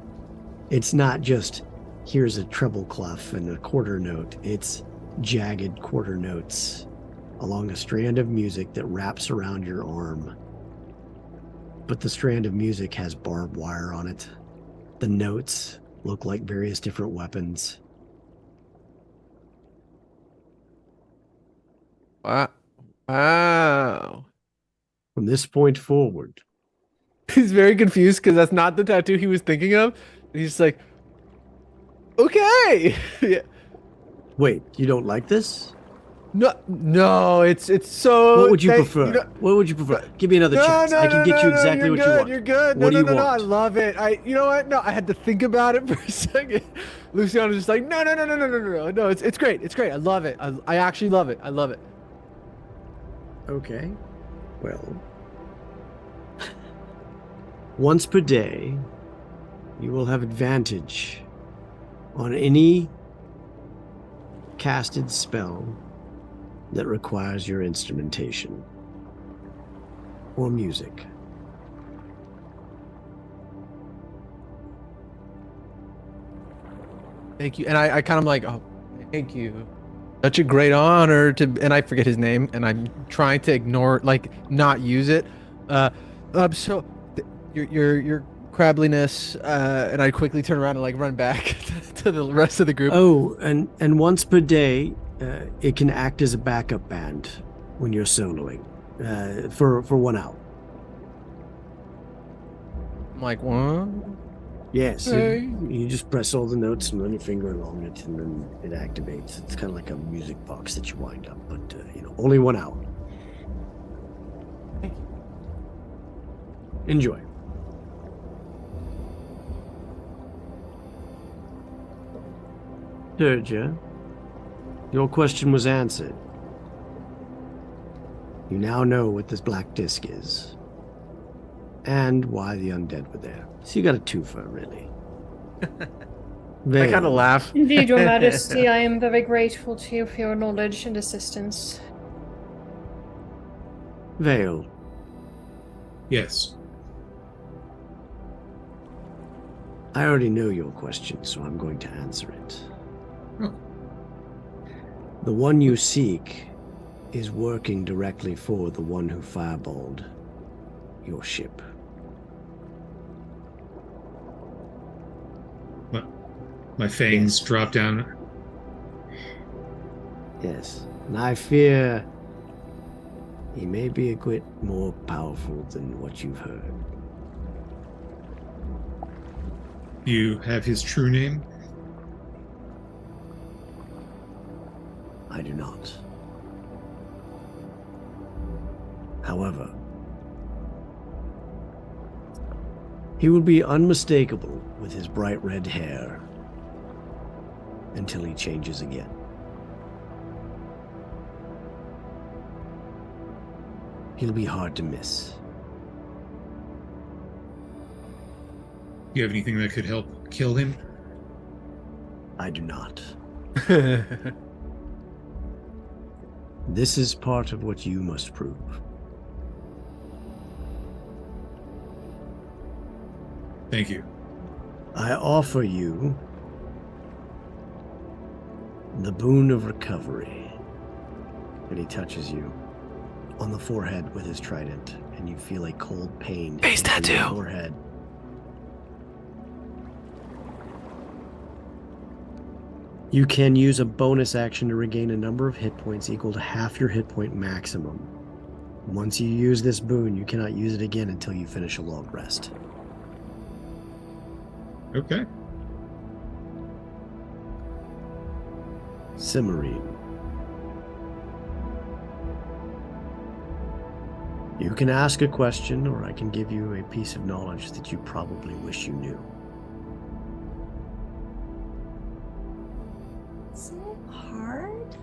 It's not just, here's a treble clef and a quarter note. It's jagged quarter notes along a strand of music that wraps around your arm. But the strand of music has barbed wire on it. The notes look like various different weapons. Wow. From this point forward, He's very confused because that's not the tattoo he was thinking of. He's just like, okay. Yeah. wait, you don't like this? No, it's so. What would you thank- prefer? know- What would you prefer? Give me another No, chance. no, I can no, get no, you exactly you're what good, you want. You're good. What do you want? I love it. You know what? No, I had to think about it for a second. Luciano's just like, no. No, it's great. It's great. I love it. I actually love it. I love it. Okay. Well, once per day, you will have advantage on any casted spell that requires your instrumentation or music. Thank you. And I kind of like, oh, thank you. Such a great honor to, and I forget his name, and I'm trying to ignore, like, not use it. So your crabliness, and I quickly turn around and like run back to the rest of the group. Oh, and once per day, it can act as a backup band when you're soloing for 1 hour. I'm like, what? Yes, Okay. you just press all the notes and run your finger along it, and then it activates. It's kind of like a music box that you wind up, but only 1 hour. Thank you. Enjoy. Durja, your question was answered. You now know what this black disc is, and why the undead were there. So you got a twofer, really. I kind of laugh. Indeed, Your Majesty, I am very grateful to you for your knowledge and assistance. Vale, Yes. I already know your question, so I'm going to answer it. Oh. The one you seek is working directly for the one who fireballed your ship. My fangs drop down. Yes, and I fear he may be a bit more powerful than what you've heard. You have his true name? I do not. However, He will be unmistakable with his bright red hair until he changes again. He'll be hard to miss. Do you have anything that could help kill him? I do not. This is part of what you must prove. Thank you. I offer you the boon of recovery. And he touches you on the forehead with his trident, and you feel a cold pain Face in your tattoo. forehead. You can use a bonus action to regain a number of hit points equal to half your hit point maximum. Once you use this boon, you cannot use it again until you finish a long rest. Okay. Cimarine. You can ask a question, or I can give you a piece of knowledge that you probably wish you knew. Is it hard?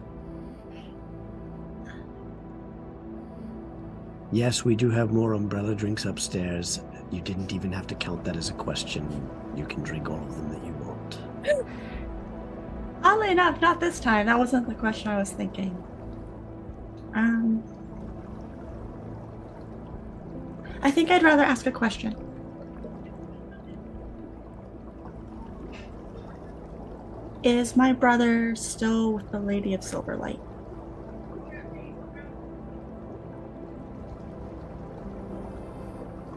Yes, we do have more umbrella drinks upstairs. You didn't even have to count that as a question. You can drink all of them that you want. Oddly enough, not this time. That wasn't the question I was thinking. I think I'd rather ask a question. Is my brother still with the Lady of Silverlight?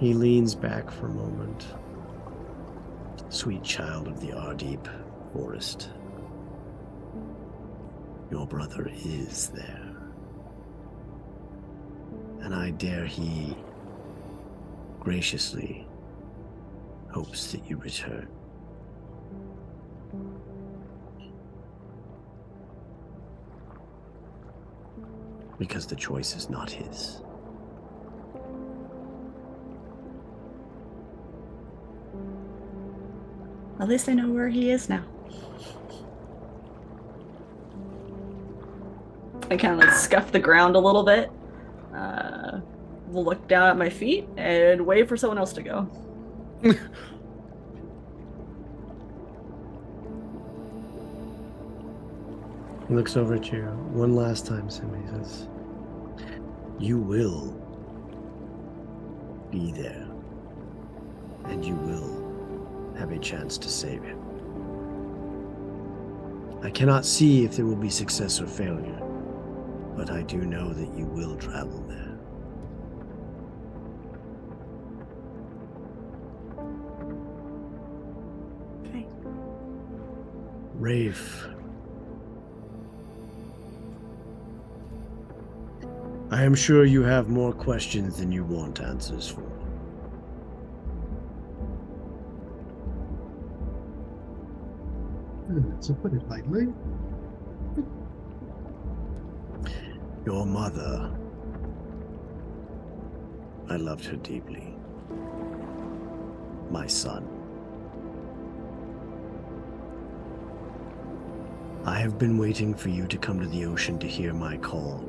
He leans back for a moment. Sweet child of the Ardeep forest. Your brother is there. And I dare he graciously hopes that you return. Because the choice is not his. At least I know where he is now. I kind of scuff the ground a little bit, look down at my feet, and wait for someone else to go. He looks over at you one last time, Sim. He says, "You will be there, and you will have a chance to save him. I cannot see if there will be success or failure, but I do know that you will travel there." Okay. Rafe, I am sure you have more questions than you want answers for. To put it lightly. Your mother, I loved her deeply. My son. I have been waiting for you to come to the ocean to hear my call.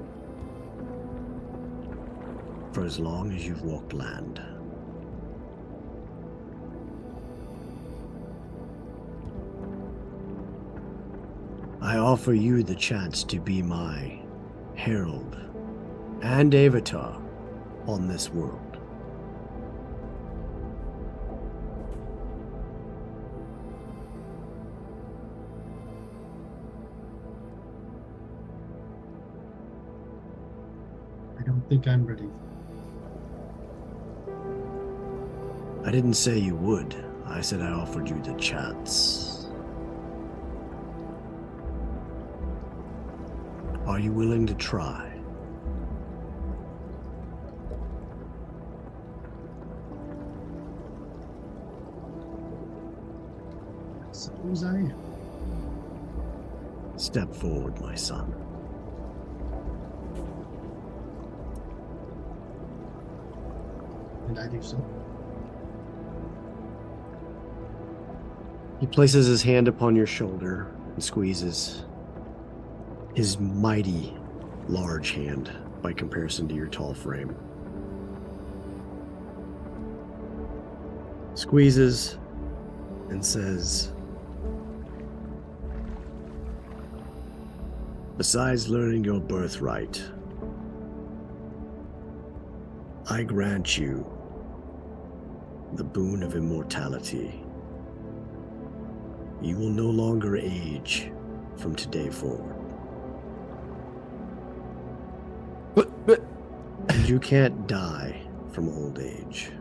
For as long as you've walked land. I offer you the chance to be my herald and avatar on this world. I don't think I'm ready. I didn't say you would. I said I offered you the chance. Are you willing to try? I suppose I am. Step forward, my son. And I do so. He places his hand upon your shoulder and squeezes his mighty large hand by comparison to your tall frame. Squeezes and says, besides learning your birthright, I grant you the boon of immortality. You will no longer age from today forward. But And you can't die from old age,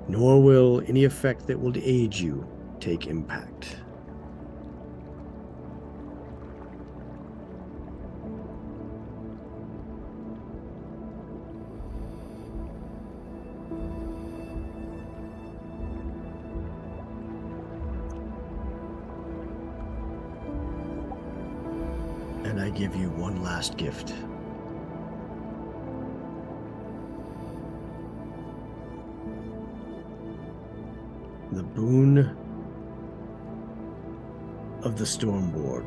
nor will any effect that will age you take impact. And I give you one last gift. The boon of the Stormboard.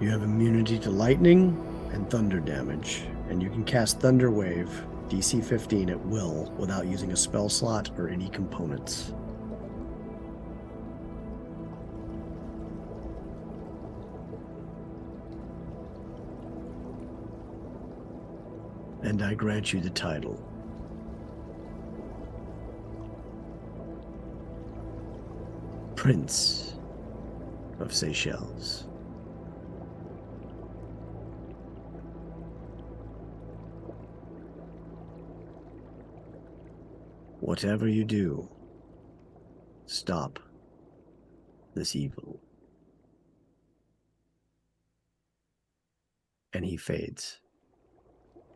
You have immunity to lightning and thunder damage, and you can cast Thunder Wave DC 15 at will without using a spell slot or any components. And I grant you the title Prince of Seychelles. Whatever you do, stop this evil. And he fades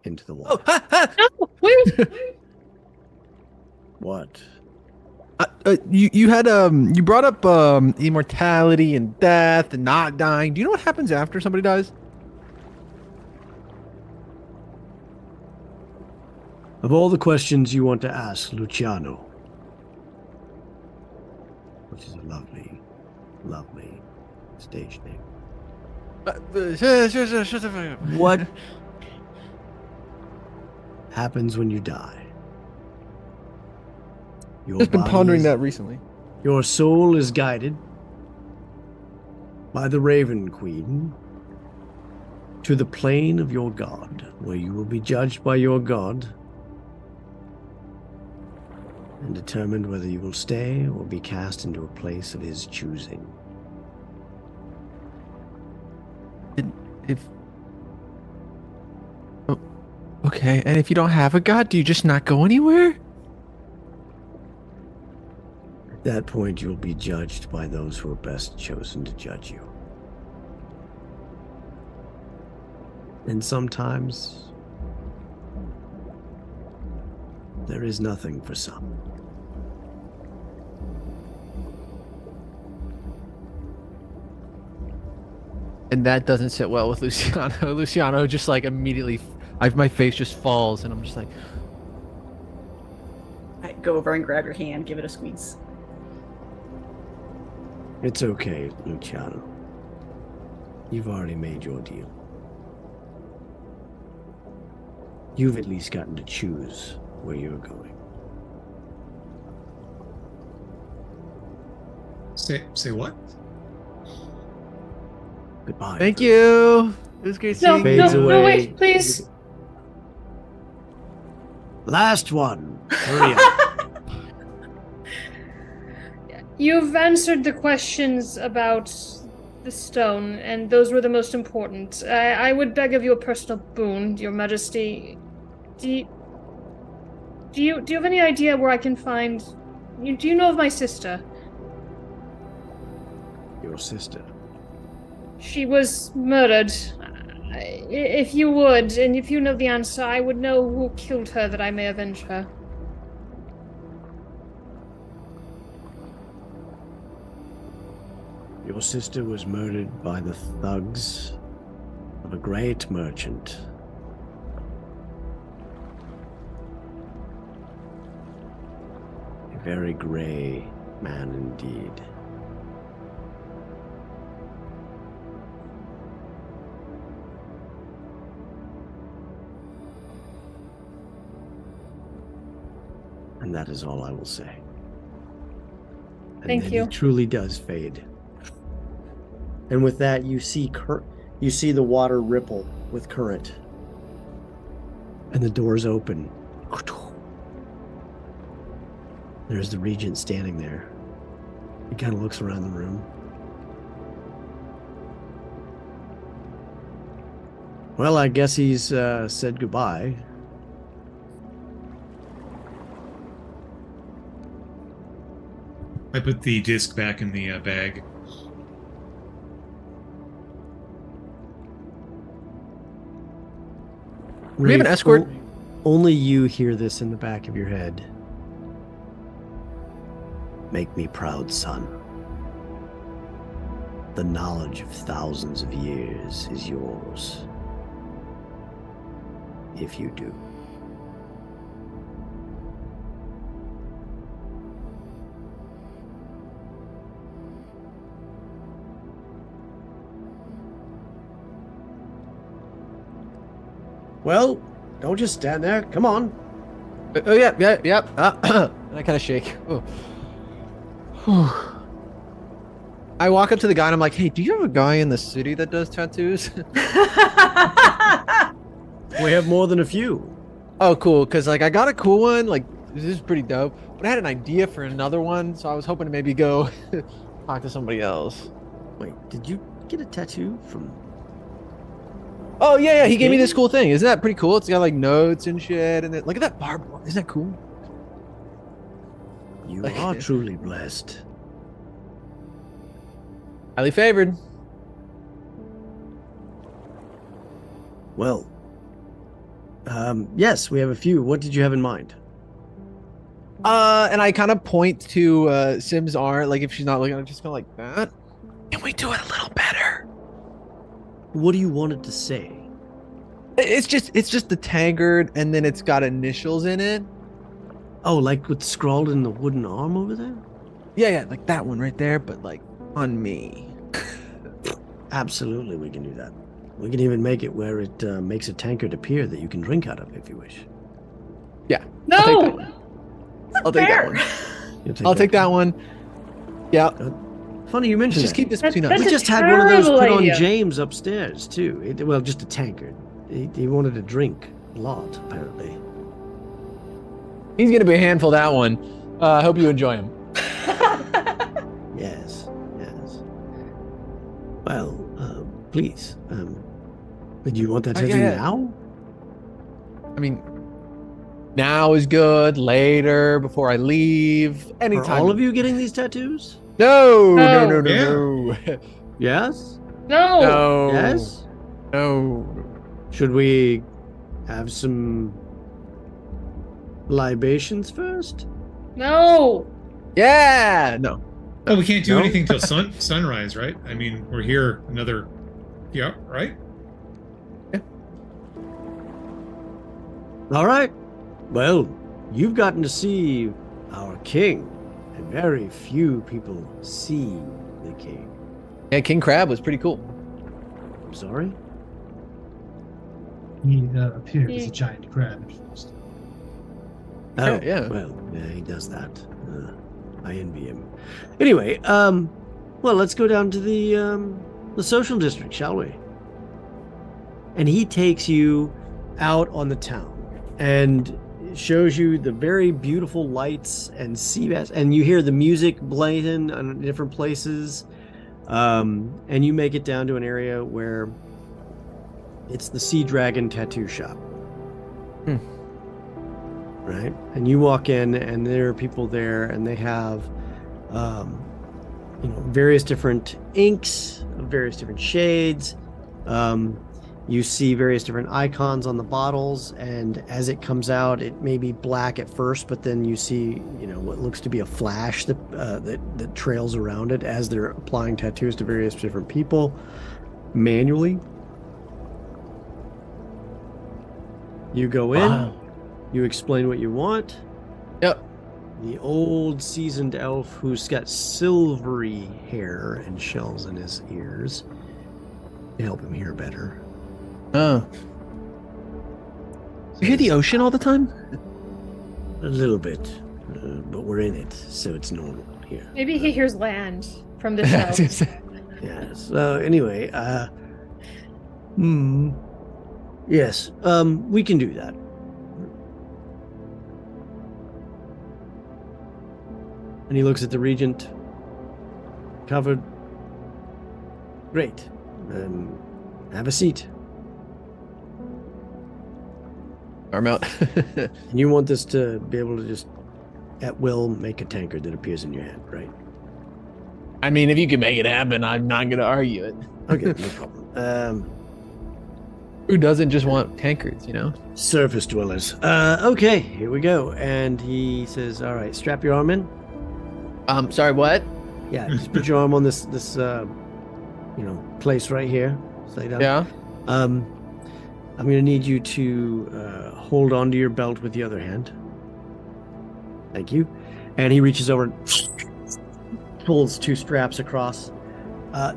into the water. No, wait. What? You had you brought up immortality and death and not dying. Do you know what happens after somebody dies? Of all the questions you want to ask Luciano, which is a lovely, lovely stage name. What happens when you die? Your I've been body pondering is- that recently. Your soul is guided by the Raven Queen to the plane of your god, where you will be judged by your god and determined whether you will stay or be cast into a place of his choosing. Okay, and if you don't have a god, do you just not go anywhere? At that point, you'll be judged by those who are best chosen to judge you. And sometimes there is nothing for some. And that doesn't sit well with Luciano. Luciano just like immediately, my face just falls, and I'm just like, I go over and grab your hand, give it a squeeze. It's okay, Luciano. You've already made your deal. You've at least gotten to choose where you're going. Say what? Goodbye. thank you. It was great No, seeing Fades you. away. no, wait, please. Last one. Hurry up. You've answered the questions about the stone, and those were the most important. I would beg of you a personal boon, Your Majesty. Do you have any idea where I can find? Do you know of my sister? Your sister. She was murdered. If you would, and if you know the answer, I would know who killed her, that I may avenge her. Your sister was murdered by the thugs of a great merchant very gray man indeed. And that is all I will say. And Thank then you. He truly does fade. And with that, you see the water ripple with current. And the doors open. There's the regent standing there. He kind of looks around the room. Well, I guess he's said goodbye. I put the disc back in the bag. We have an Rafe, escort? Only you hear this in the back of your head. Make me proud, son. The knowledge of thousands of years is yours. If you do. Well, don't just stand there. Come on. Oh, yeah. And I kind of shake. Oh. I walk up to the guy and I'm like, hey, do you have a guy in the city that does tattoos? We have more than a few. Oh, cool. Because, like, I got a cool one. Like, this is pretty dope. But I had an idea for another one. So I was hoping to maybe go talk to somebody else. Wait, did you get a tattoo from... Oh, yeah. He gave me this cool thing. Isn't that pretty cool? It's got, like, notes and shit. And look at that barbed wire. Isn't that cool? You are truly blessed. Highly favored. Well, yes, we have a few. What did you have in mind? And I kind of point to Sim's arm, like if she's not looking, I'm just kind of like that. Can we do it a little better? What do you want it to say? It's just the tankard, and then it's got initials in it. Oh, like what's scrawled in the wooden arm over there? Yeah, like that one right there, but like on me. Absolutely, we can do that. We can even make it where it makes a tankard appear that you can drink out of if you wish. Yeah. No! I'll take that one. I'll take that one. Yeah. Funny you mentioned Just that. keep this between us. That's We a just had one of those put terrible on idea. James upstairs, too. Well, just a tankard. He wanted to drink a lot, apparently. He's gonna be a handful, that one. I hope you enjoy him. Yes. Well, please. Do you want that tattoo yeah. now? I mean, now is good. Later, before I leave, anytime. Are all of you getting these tattoos? No. Yes? No! No. Yes? No. Should we have some libations first? No! Yeah. No. Oh, we can't do No? anything till sunrise, right? I mean, we're here another... Yeah, right? All right. Well, you've gotten to see our king, and very few people see the king. Yeah, King Crab was pretty cool. I'm sorry? He appeared as a giant crab at first. Oh, yeah. Well, yeah, he does that. I envy him. Anyway, well, let's go down to the social district, shall we? And he takes you out on the town and shows you the very beautiful lights and sea bass, and you hear the music blatant in different places. And you make it down to an area where it's the Sea Dragon tattoo shop. Right? And you walk in and there are people there and they have, various different inks of various different shades. You see various different icons on the bottles, and as it comes out, it may be black at first, but then you see, what looks to be a flash that trails around it as they're applying tattoos to various different people manually. You go in, you explain what you want. Yep. the old seasoned elf who's got silvery hair and shells in his ears to help him hear better. Oh. You hear the ocean all the time? A little bit, but we're in it, so it's normal here. Maybe he hears land from the show. Yeah. So anyway, yes, we can do that. And he looks at the regent. Covered. Great. Have a seat. Arm out. And you want this to be able to just, at will, make a tankard that appears in your hand, right? I mean, if you can make it happen, I'm not going to argue it. Okay, no problem. Who doesn't just want tankards, you know? Surface dwellers. Okay, here we go. And he says, all right, strap your arm in. Sorry, what? Yeah, just put your arm on this place right here. Stay down. Yeah. I'm going to need you to hold onto your belt with the other hand. Thank you. And he reaches over and pulls 2 straps across.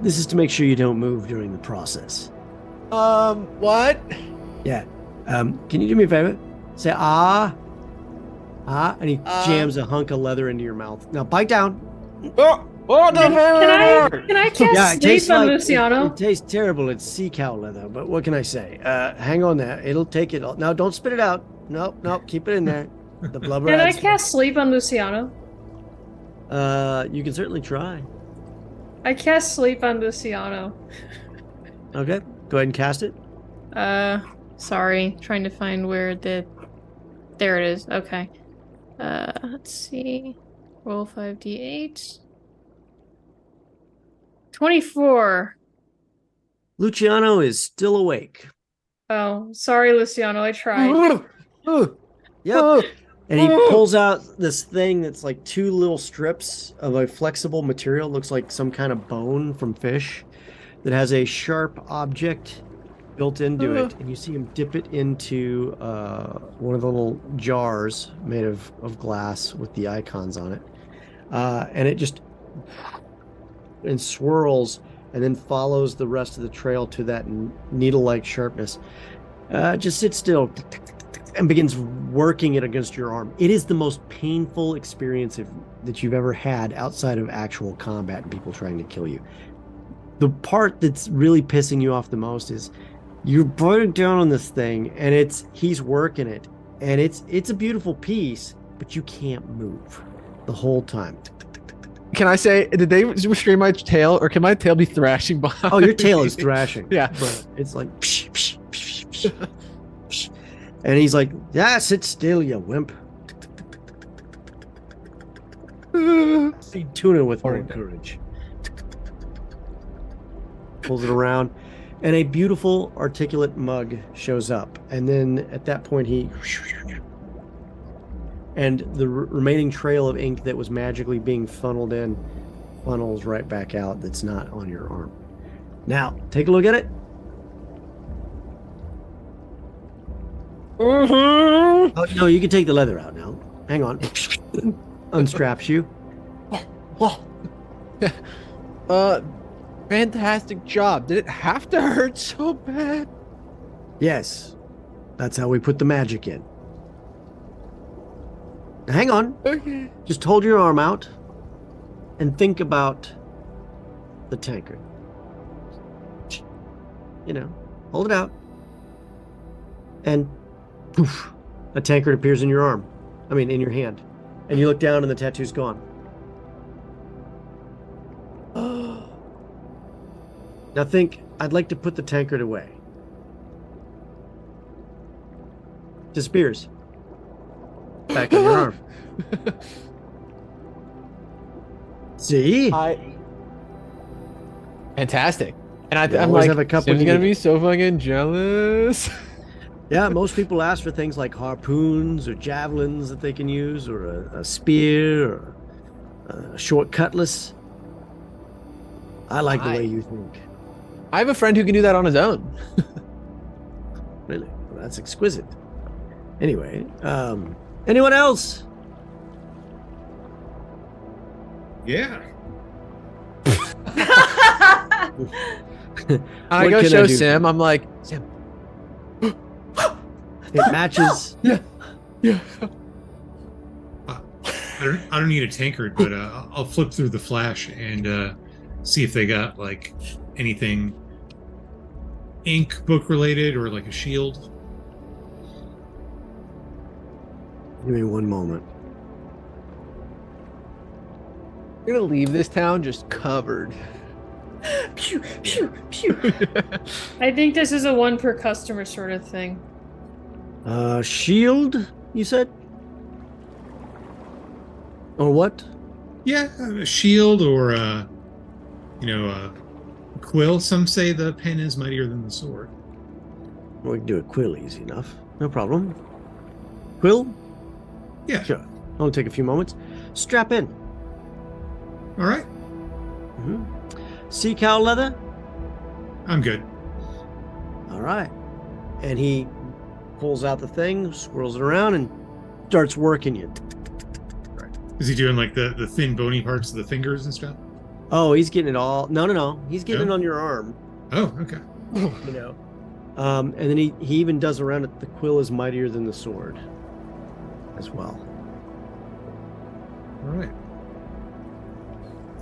This is to make sure you don't move during the process. What? Yeah. Can you do me a favor? Say, ah, and he jams a hunk of leather into your mouth. Now bite down. Can I cast sleep on Luciano? It tastes terrible. It's sea cow leather, but what can I say? Hang on there. It'll take it all. Now don't spit it out. Nope, keep it in there. The blubber. Can I cast sleep on Luciano? You can certainly try. I cast sleep on Luciano. Okay, go ahead and cast it. Sorry, trying to find where there it is. Okay. Let's see. Roll 5d8. 24. Luciano is still awake. Oh, sorry, Luciano. I tried. Yep. And he pulls out this thing that's like 2 little strips of a flexible material. Looks like some kind of bone from fish that has a sharp object built into it. And you see him dip it into one of the little jars made of glass with the icons on it. And it just swirls and then follows the rest of the trail to that needle-like sharpness. Just sit still and begins working it against your arm. It is the most painful experience that you've ever had outside of actual combat and people trying to kill you. The part that's really pissing you off the most is you're biting down on this thing and he's working it and it's a beautiful piece, but you can't move the whole time. Can I say, did they restrain my tail, or can my tail be thrashing behind? Oh, your tail is thrashing. Yeah. But it's like, psh, psh, psh, psh, psh. And he's like, yeah, sit still, you wimp. Feed tuna with more courage. Pulls it around, and a beautiful, articulate mug shows up. And then at that point, and the remaining trail of ink that was magically being funneled in funnels right back out. That's not on your arm. Now, take a look at it. Oh, no, you can take the leather out now. Hang on. Unstraps you. Fantastic job. Did it have to hurt so bad? Yes. That's how we put the magic in. Now, hang on. Okay. Just hold your arm out and think about the tankard. Hold it out. And poof, a tankard appears in your arm. In your hand. And you look down and the tattoo's gone. Now think, I'd like to put the tankard away. Disappears. Back on your arm. See? Fantastic. And I'm always like, have a cup when Sim's you gonna need be so fucking jealous. Yeah, most people ask for things like harpoons or javelins that they can use, or a spear, or a short cutlass. I like the way you think. I have a friend who can do that on his own. Really? Well, that's exquisite. Anyway, anyone else? Yeah. I What go can I show do? Sim. I'm like, Sim. It matches. Yeah. I don't need a tankard, but I'll flip through the flash and see if they got like anything ink book related or like a shield. Give me one moment. We're gonna leave this town just covered. Pew, pew, pew. I think this is a one per customer sort of thing. Shield, you said? Or what? Yeah, a shield or a quill. Some say the pen is mightier than the sword. We can do a quill easy enough. No problem. Quill? Yeah. Sure. Only take a few moments. Strap in. All right. Mm-hmm. Sea cow leather? I'm good. All right. And he pulls out the thing, swirls it around, and starts working you. Is he doing like the thin bony parts of the fingers and stuff? Oh, he's getting it all. No. He's getting No? it on your arm. Oh, okay. You know. And then he even does around it. The quill is mightier than the sword as well. All right.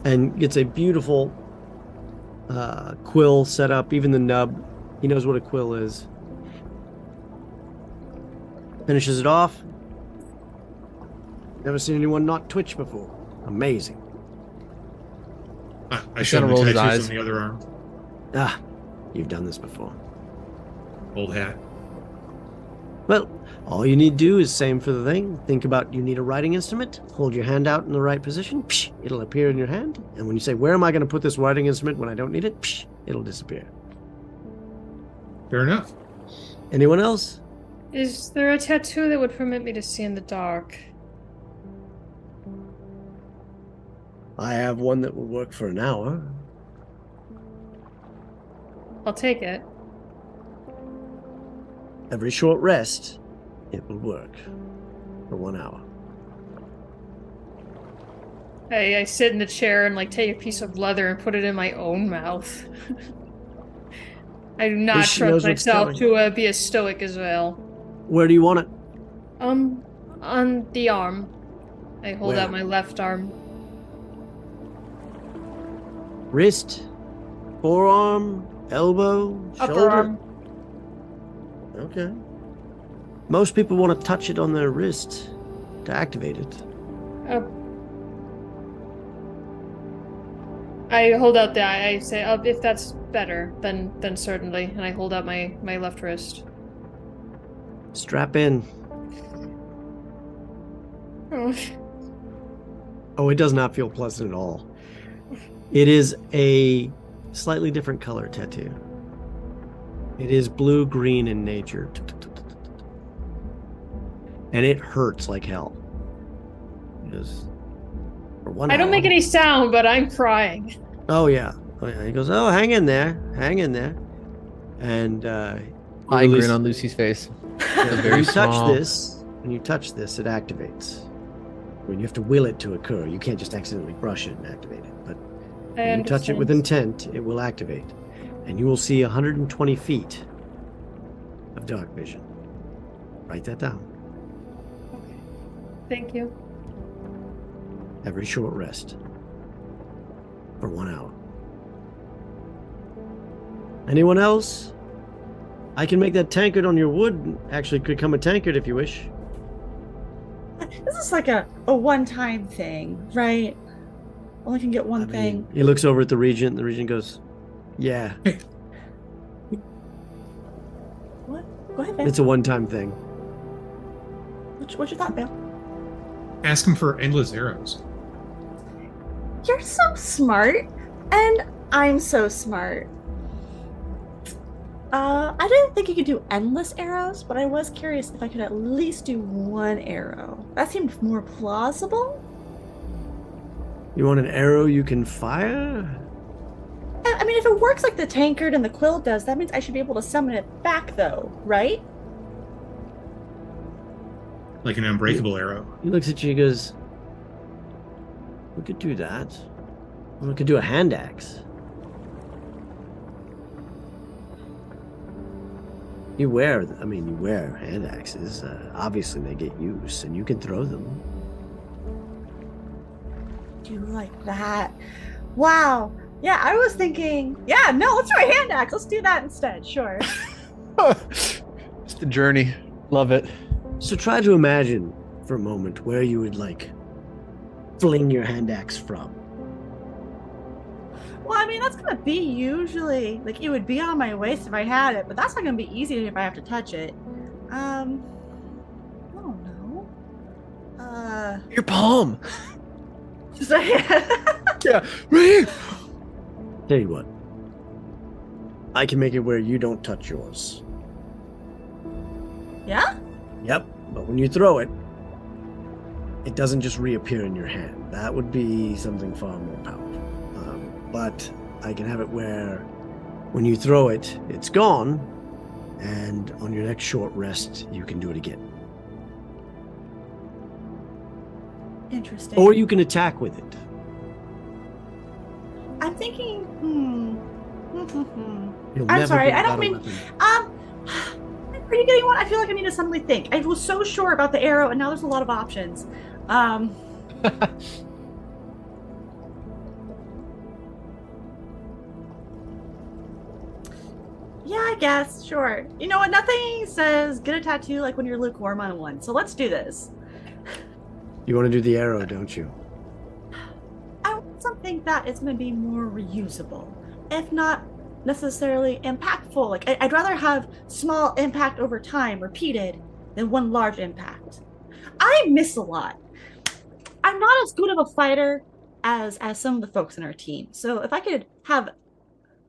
And gets a beautiful quill set up, even the nub. He knows what a quill is. Finishes it off. Never seen anyone not twitch before. Amazing. I show him the roll his tattoos eyes. on the other arm. Ah, you've done this before. Old hat. Well, all you need to do is same for the thing. Think about you need a writing instrument. Hold your hand out in the right position. Psh, it'll appear in your hand. And when you say, where am I going to put this writing instrument when I don't need it? Psh, it'll disappear. Fair enough. Anyone else? Is there a tattoo that would permit me to see in the dark? I have one that will work for an hour. I'll take it. Every short rest, it will work for 1 hour. I sit in the chair and like take a piece of leather and put it in my own mouth. I do not She trust knows what's myself coming. to be a stoic as well. Where do you want it? On the arm. I hold Where? out my left arm. Wrist, forearm, elbow, Upper shoulder. arm. Okay. Most people want to touch it on their wrist to activate it. I hold out I say, if that's better, then certainly. And I hold out my left wrist. Strap in. Oh. Oh, it does not feel pleasant at all. It is a slightly different color tattoo. It is blue-green in nature. And it hurts like hell. It is for 1 hour. I don't make any sound, but I'm crying. Oh yeah. He goes, oh, hang in there. And I grin on Lucy's face. when very you touch small. this, it activates. When you have to will it to occur, you can't just accidentally brush it and activate it. But when you touch it with intent, it will activate. And you will see 120 feet of dark vision. Write that down. Thank you. Every short rest for 1 hour. Anyone else? I can make that tankard on your wood actually become a tankard if you wish. This is like a one-time thing, right? Only can get one thing. He looks over at the regent, and the regent goes, yeah, What? Go ahead, Bill. it's a one-time thing. What's your thought, Bill? Ask him for endless arrows. You're so smart, and I'm so smart. I didn't think you could do endless arrows, but I was curious if I could at least do one arrow. That seemed more plausible. You want an arrow you can fire? I mean, if it works like the tankard and the quill does, that means I should be able to summon it back, though, right? Like an unbreakable arrow. He looks at you and goes, We could do that. We could do a hand axe. You wear hand axes. Obviously, they get use, and you can throw them. Do like that. Wow. Yeah, I was thinking, yeah, no, let's try a hand axe. Let's do that instead. Sure. It's the journey. Love it. So try to imagine for a moment where you would like fling your hand axe from. Well, I mean, that's gonna be usually like it would be on my waist if I had it, but that's not gonna be easy if I have to touch it. I don't know. Your palm. Yeah. Yeah. Right. Tell you what. I can make it where you don't touch yours. Yeah? Yep, but when you throw it, it doesn't just reappear in your hand. That would be something far more powerful. But I can have it where when you throw it, it's gone, and on your next short rest, you can do it again. Interesting. Or you can attack with it. I'm thinking, You'll I'm never sorry, be I don't without a mean, weapon. are you getting one? I feel like I need to suddenly think. I was so sure about the arrow, and now there's a lot of options. Yeah, I guess, sure. You know what? Nothing says get a tattoo like when you're lukewarm on one. So let's do this. You want to do the arrow, don't you? I want something that is going to be more reusable, if not necessarily impactful. Like I'd rather have small impact over time repeated than one large impact. I miss a lot. I'm not as good of a fighter as some of the folks in our team. So if I could have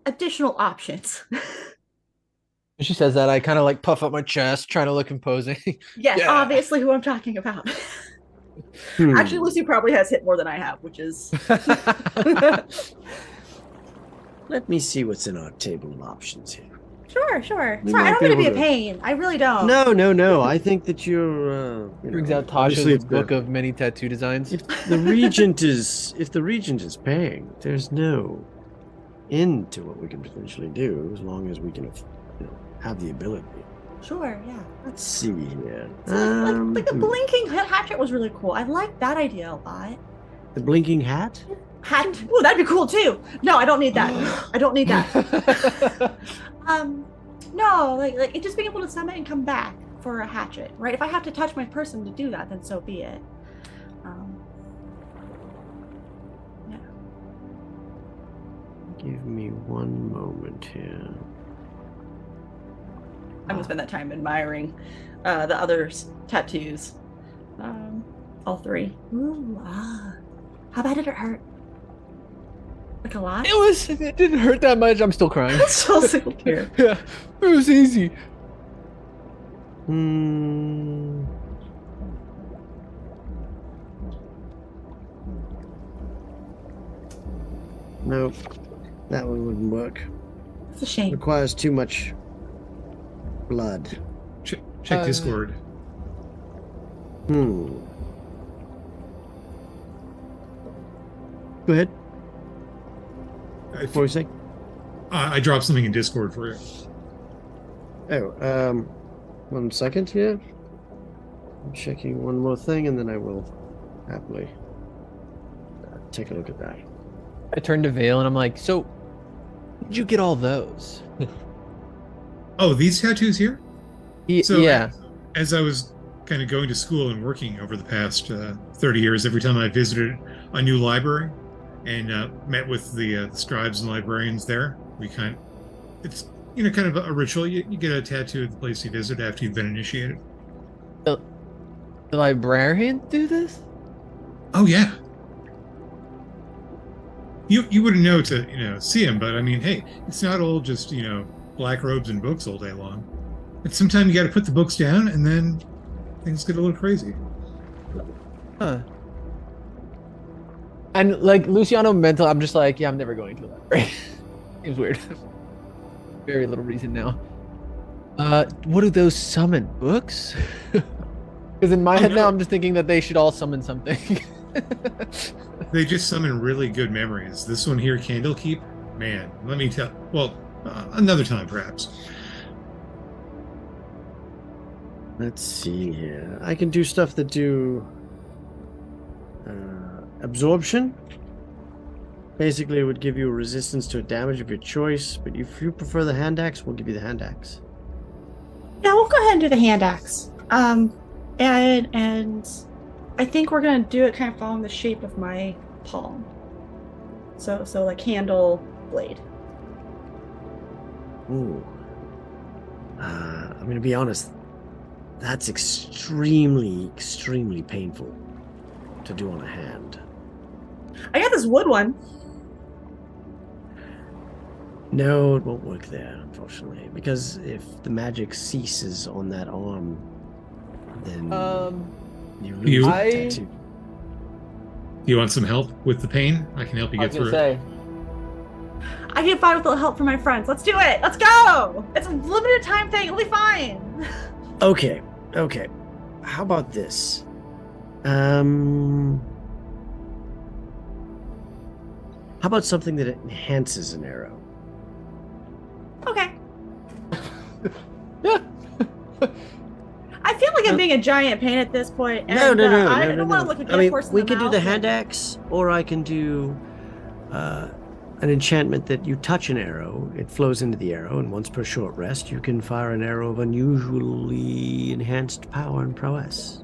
additional options. When she says that, I kind of like puff up my chest, trying to look imposing. Yes, Yeah. obviously who I'm talking about. Actually, Lucy probably has hit more than I have, which is... Let me see what's in our table of options here. Sure, sure. We Sorry, I might don't be mean to be a able to- pain. I really don't. No. I think that you're. Brings out obviously Tasha's book of many tattoo designs. If the regent is paying, there's no end to what we can potentially do as long as we can, have the ability. Sure, yeah. Let's see here. So, like the blinking hatchet was really cool. I like that idea a lot. The blinking hat. Ooh, that'd be cool too. No, I don't need that. I don't need that. No, like it just being able to summon and come back for a hatchet, right? If I have to touch my person to do that, then so be it. Yeah. Give me one moment here. I'm gonna spend that time admiring the others' tattoos. All three. Ooh, how bad did it hurt? Like a lot? It didn't hurt that much. I'm still crying. It's so single care. Yeah, it was easy. Nope, that one wouldn't work. It's a shame. Requires too much blood. Check Discord. Go ahead. What were you saying? I dropped something in Discord for you. Oh, 1 second here. I'm checking one more thing, and then I will happily take a look at that. I turned to Vale and I'm like, so, did you get all those? Oh, these tattoos here? So, yeah. As I was kind of going to school and working over the past 30 years, every time I visited a new library and met with the scribes and librarians there, it's kind of a ritual. You get a tattoo at the place you visit after you've been initiated. The librarians do this? Oh yeah. You wouldn't know to see him, but I mean, hey, it's not all just black robes and books all day long. And sometimes you got to put the books down, and then things get a little crazy. Huh. And like Luciano Mental, I'm just like, yeah, I'm never going to the library. Seems weird. Very little reason now. What do those summon? Books? Because in my head now, I'm just thinking that they should all summon something. They just summon really good memories. This one here, Candlekeep, man, let me tell. Well, another time perhaps. Let's see here. I can do stuff that do absorption. Basically, it would give you a resistance to a damage of your choice, but if you prefer the hand axe, we'll give you the hand axe. Yeah, we'll go ahead and do the hand axe. And I think we're gonna do it kind of following the shape of my palm. So like handle, blade. Ooh. I'm gonna be honest. That's extremely painful to do on a hand. I got this wood one. No, it won't work there, unfortunately, because if the magic ceases on that arm, then you lose the tattoo. You want some help with the pain? I can help you get through it. I can find with a little help from my friends. Let's do it. Let's go. It's a limited time thing. It'll be fine. Okay. How about this? How about something that enhances an arrow? Okay. I feel like I'm being a giant pain at this point. And, No. I don't want to look a good horse in we the can do mouth. the hand axe, or I can do an enchantment that you touch an arrow, it flows into the arrow, and once per short rest, you can fire an arrow of unusually enhanced power and prowess.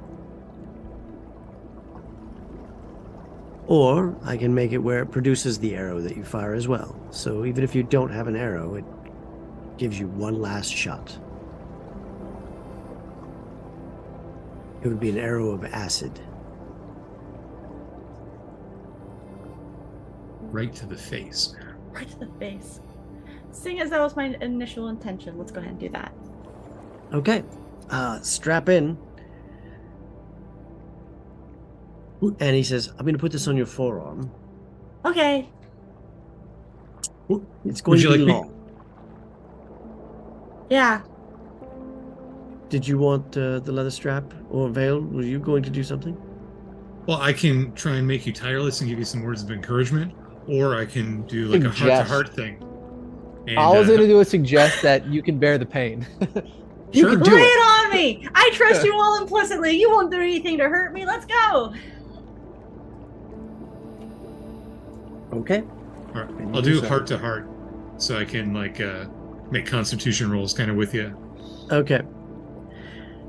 Or I can make it where it produces the arrow that you fire as well. So even if you don't have an arrow, it gives you one last shot. It would be an arrow of acid. Right to the face. Right to the face. Seeing as that was my initial intention, let's go ahead and do that. Okay. Strap in. And he says, I'm going to put this on your forearm. Okay. It's going to be long. Yeah. Did you want the leather strap or veil? Were you going to do something? Well, I can try and make you tireless and give you some words of encouragement, or I can do like a heart-to-heart thing. And, all I was going to do is suggest that you can bear the pain. You can do Lay it. it on me! I trust you all implicitly. You won't do anything to hurt me. Let's go! Okay. All right. I'll do heart-to-heart, so I can like make constitution rolls kind of with you. Okay.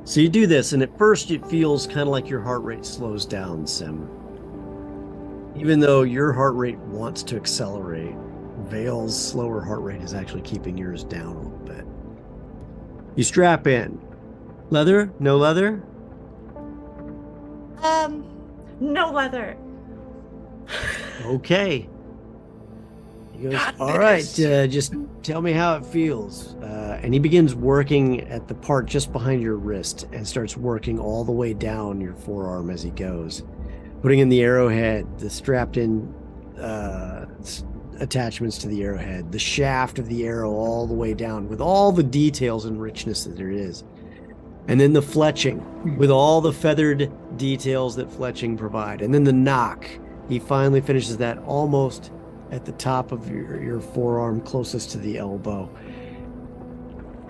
So you do this, and at first it feels kind of like your heart rate slows down, Sim. Even though your heart rate wants to accelerate, Vale's slower heart rate is actually keeping yours down a little bit. You strap in. Leather? No leather? No leather. Okay. He goes, Got all right, this." just tell me how it feels. And he begins working at the part just behind your wrist and starts working all the way down your forearm as he goes. Putting in the arrowhead, the strapped in attachments to the arrowhead, the shaft of the arrow all the way down with all the details and richness that there is. And then the fletching with all the feathered details that fletching provide. And then the knock. He finally finishes that almost at the top of your forearm closest to the elbow.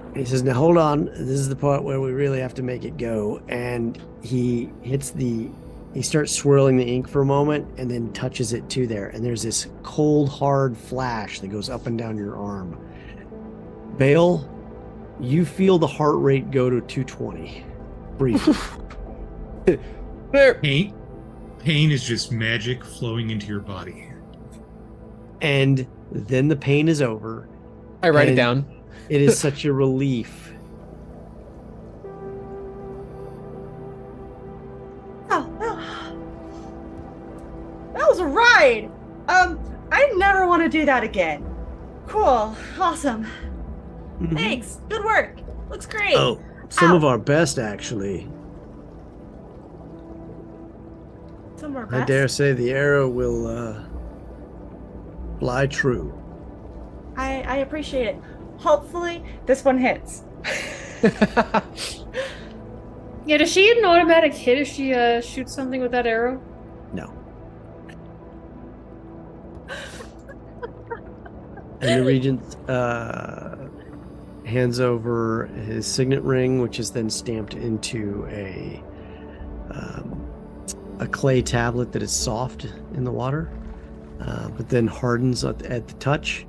And he says, now hold on, this is the part where we really have to make it go. And he starts swirling the ink for a moment and then touches it to there. And there's this cold, hard flash that goes up and down your arm. Bale, you feel the heart rate go to 220 briefly. Pain is just magic flowing into your body. And then the pain is over. I write it down. It is such a relief. That was a ride. I never want to do that again. Cool. Awesome. Mhm. Thanks. Good work. Looks great. Oh, some Ow. of our best, actually. Some more I best. dare say the arrow will fly true. I appreciate it. Hopefully, this one hits. Yeah, does she get an automatic hit if she shoots something with that arrow? No. And the regent hands over his signet ring, which is then stamped into a clay tablet that is soft in the water, but then hardens at the touch.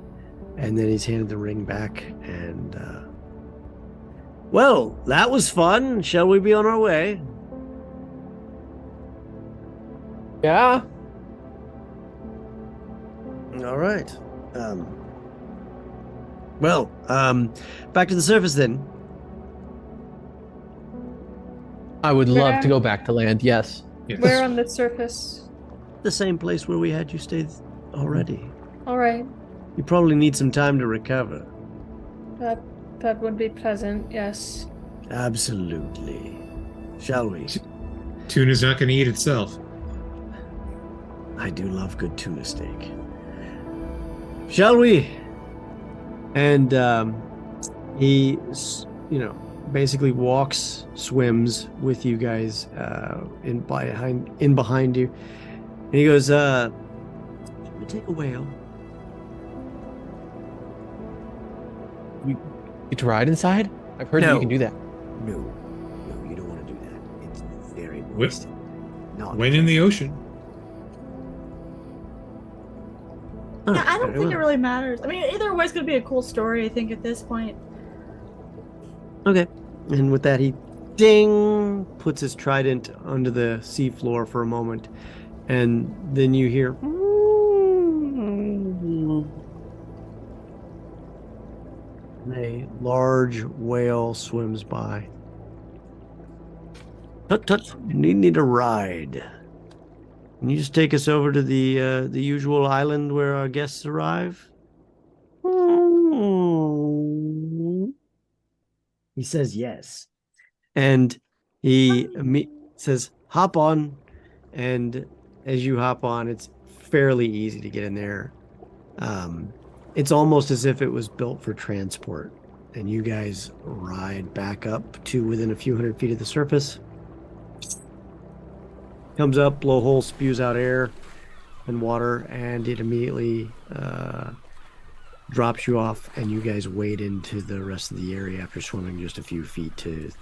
And then he's handed the ring back. And well, that was fun. Shall we be on our way? Yeah. All right. Well, back to the surface then. I would love Where? to go back to land. Yes. Yes. Where on the surface? The same place where we had you stay already. All right. You probably need some time to recover. That would be pleasant. Yes. Absolutely. Shall we? Tuna's not going to eat itself. I do love good tuna steak. Shall we? And he, basically swims with you guys in behind you. And he goes, "Should we take a whale?" We get to ride inside? I've heard that you can do that. No, you don't want to do that. It's very Whip. moist. No, When in the ocean. Yeah, I don't think it really matters. I mean, either way, it's going to be a cool story, I think, at this point. Okay. And with that, he ding puts his trident under the seafloor for a moment, and then you hear a large whale swims by. Tut tut, you need a ride. Can you just take us over to the usual island where our guests arrive? He says yes. And he says, hop on. And as you hop on, it's fairly easy to get in there. It's almost as if it was built for transport. And you guys ride back up to within a few hundred feet of the surface. Comes up, blowhole spews out air and water, and it immediately drops you off, and you guys wade into the rest of the area after swimming just a few feet to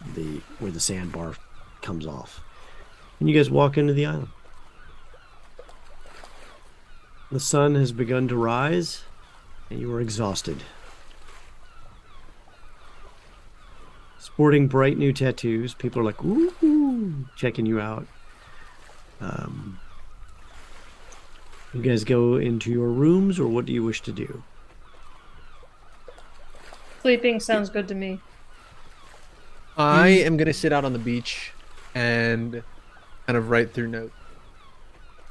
where the sandbar comes off. And you guys walk into the island. The sun has begun to rise, and you are exhausted. Sporting bright new tattoos, people are like, ooh, checking you out. You guys go into your rooms, or what do you wish to do? Sleeping sounds good to me. I am going to sit out on the beach and kind of write through notes.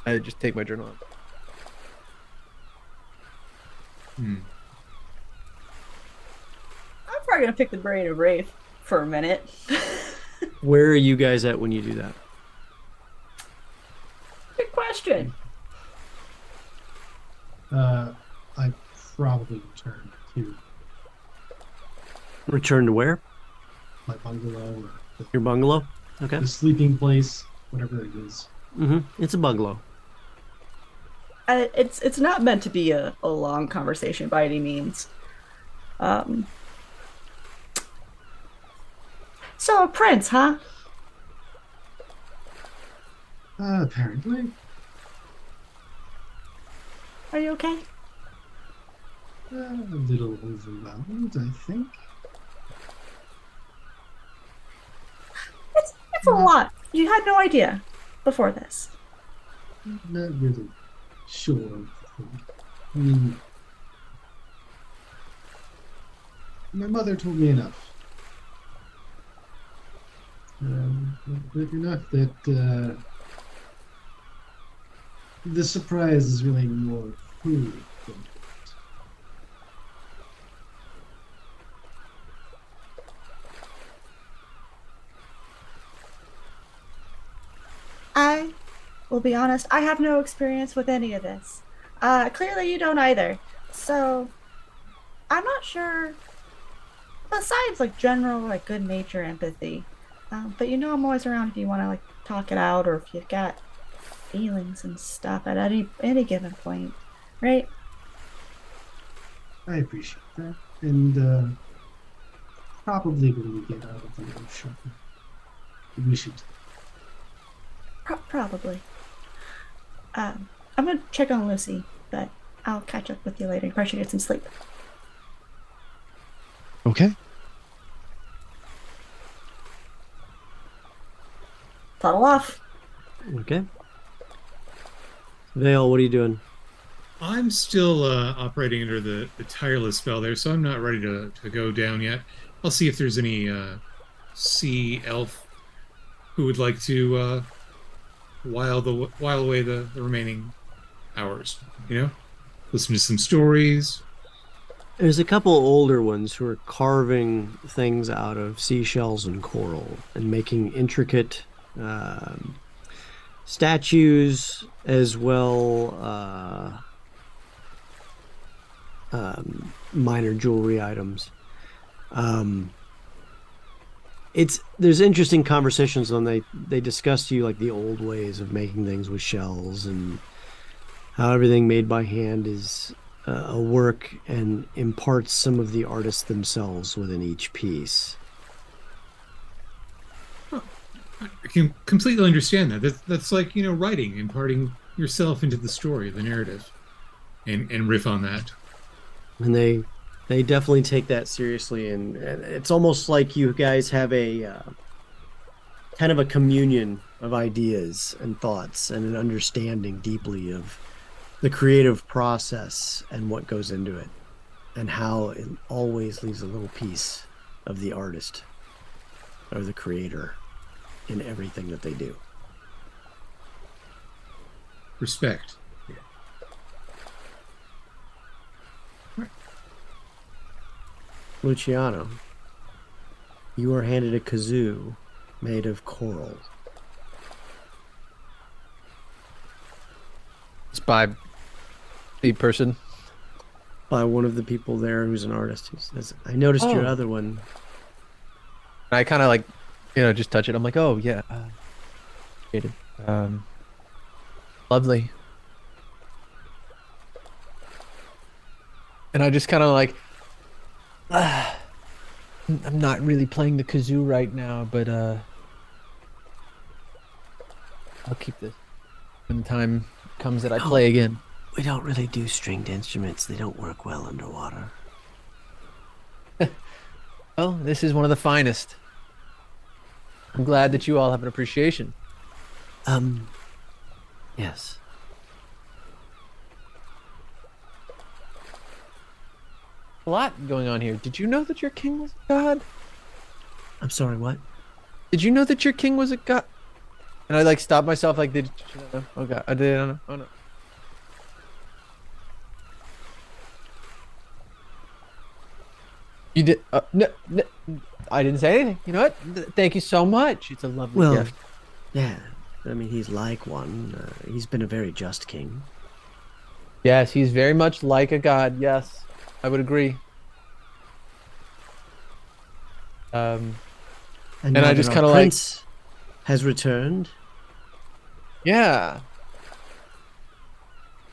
I just take my journal out. I'm probably going to pick the brain of Rafe for a minute. Where are you guys at when you do that? Good question. I probably return to Return to where? my bungalow or Your bungalow? Okay. the sleeping place, whatever it is. It's a bungalow. It's not meant to be a long conversation by any means. So a prince, huh? Apparently. Are you okay? A little overwhelmed, I think. It's a lot. You had no idea before this. Not really sure. I mean, my mother told me enough. Enough that the surprise is really more food than it. I will be honest, I have no experience with any of this. Clearly you don't either. So, I'm not sure, besides like general like good nature empathy. But you know I'm always around if you want to like talk it out or if you've got feelings and stuff at any given point, right? I appreciate that. And probably when we get out of the ocean, we should. Probably. I'm gonna check on Lucy, but I'll catch up with you later. You probably should get some sleep. Okay. Toddle off. Okay. Vale, what are you doing? I'm still operating under the tireless spell there, so I'm not ready to go down yet. I'll see if there's any sea elf who would like to while away the remaining hours. You know, listen to some stories. There's a couple older ones who are carving things out of seashells and coral and making intricate statues, as well minor jewelry items. There's interesting conversations when they discuss to you like the old ways of making things with shells and how everything made by hand is a work and imparts some of the artists themselves within each piece. I can completely understand that. That's like, writing, imparting yourself into the story, the narrative, and riff on that. And they definitely take that seriously, and it's almost like you guys have a kind of a communion of ideas and thoughts and an understanding deeply of the creative process and what goes into it, and how it always leaves a little piece of the artist or the creator in everything that they do. Respect. Luciano, you are handed a kazoo made of coral. It's by the person. By one of the people there who's an artist. Who says, I noticed your other one. I kind of like, just touch it. I'm like, oh yeah, lovely. And I just kind of like, I'm not really playing the kazoo right now, but I'll keep this when the time comes that I play again. We don't really do stringed instruments. They don't work well underwater. Well, this is one of the finest. I'm glad that you all have an appreciation. Yes. A lot going on here. Did you know that your king was a god? I'm sorry, what? Did you know that your king was a god? And I like stopped myself like, did you know? Oh god, I didn't know. Oh no. You did? No, I didn't say anything. You know what? Thank you so much. It's a lovely gift. Yeah. I mean, he's like one. He's been a very just king. Yes, he's very much like a god. Yes, I would agree. And I just kind of like has returned. Yeah.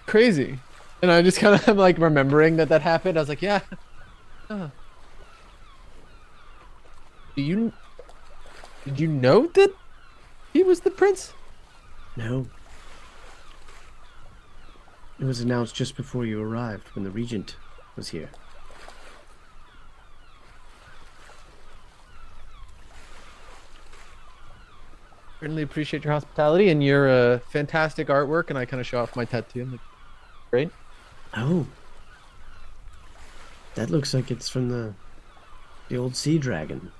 Crazy. And I just kind of am like remembering that happened. I was like, yeah. Oh. Did you know that he was the prince? No. It was announced just before you arrived when the regent was here. Certainly appreciate your hospitality and your fantastic artwork, and I kind of show off my tattoo. I'm like, great. Oh. That looks like it's from the old sea dragon.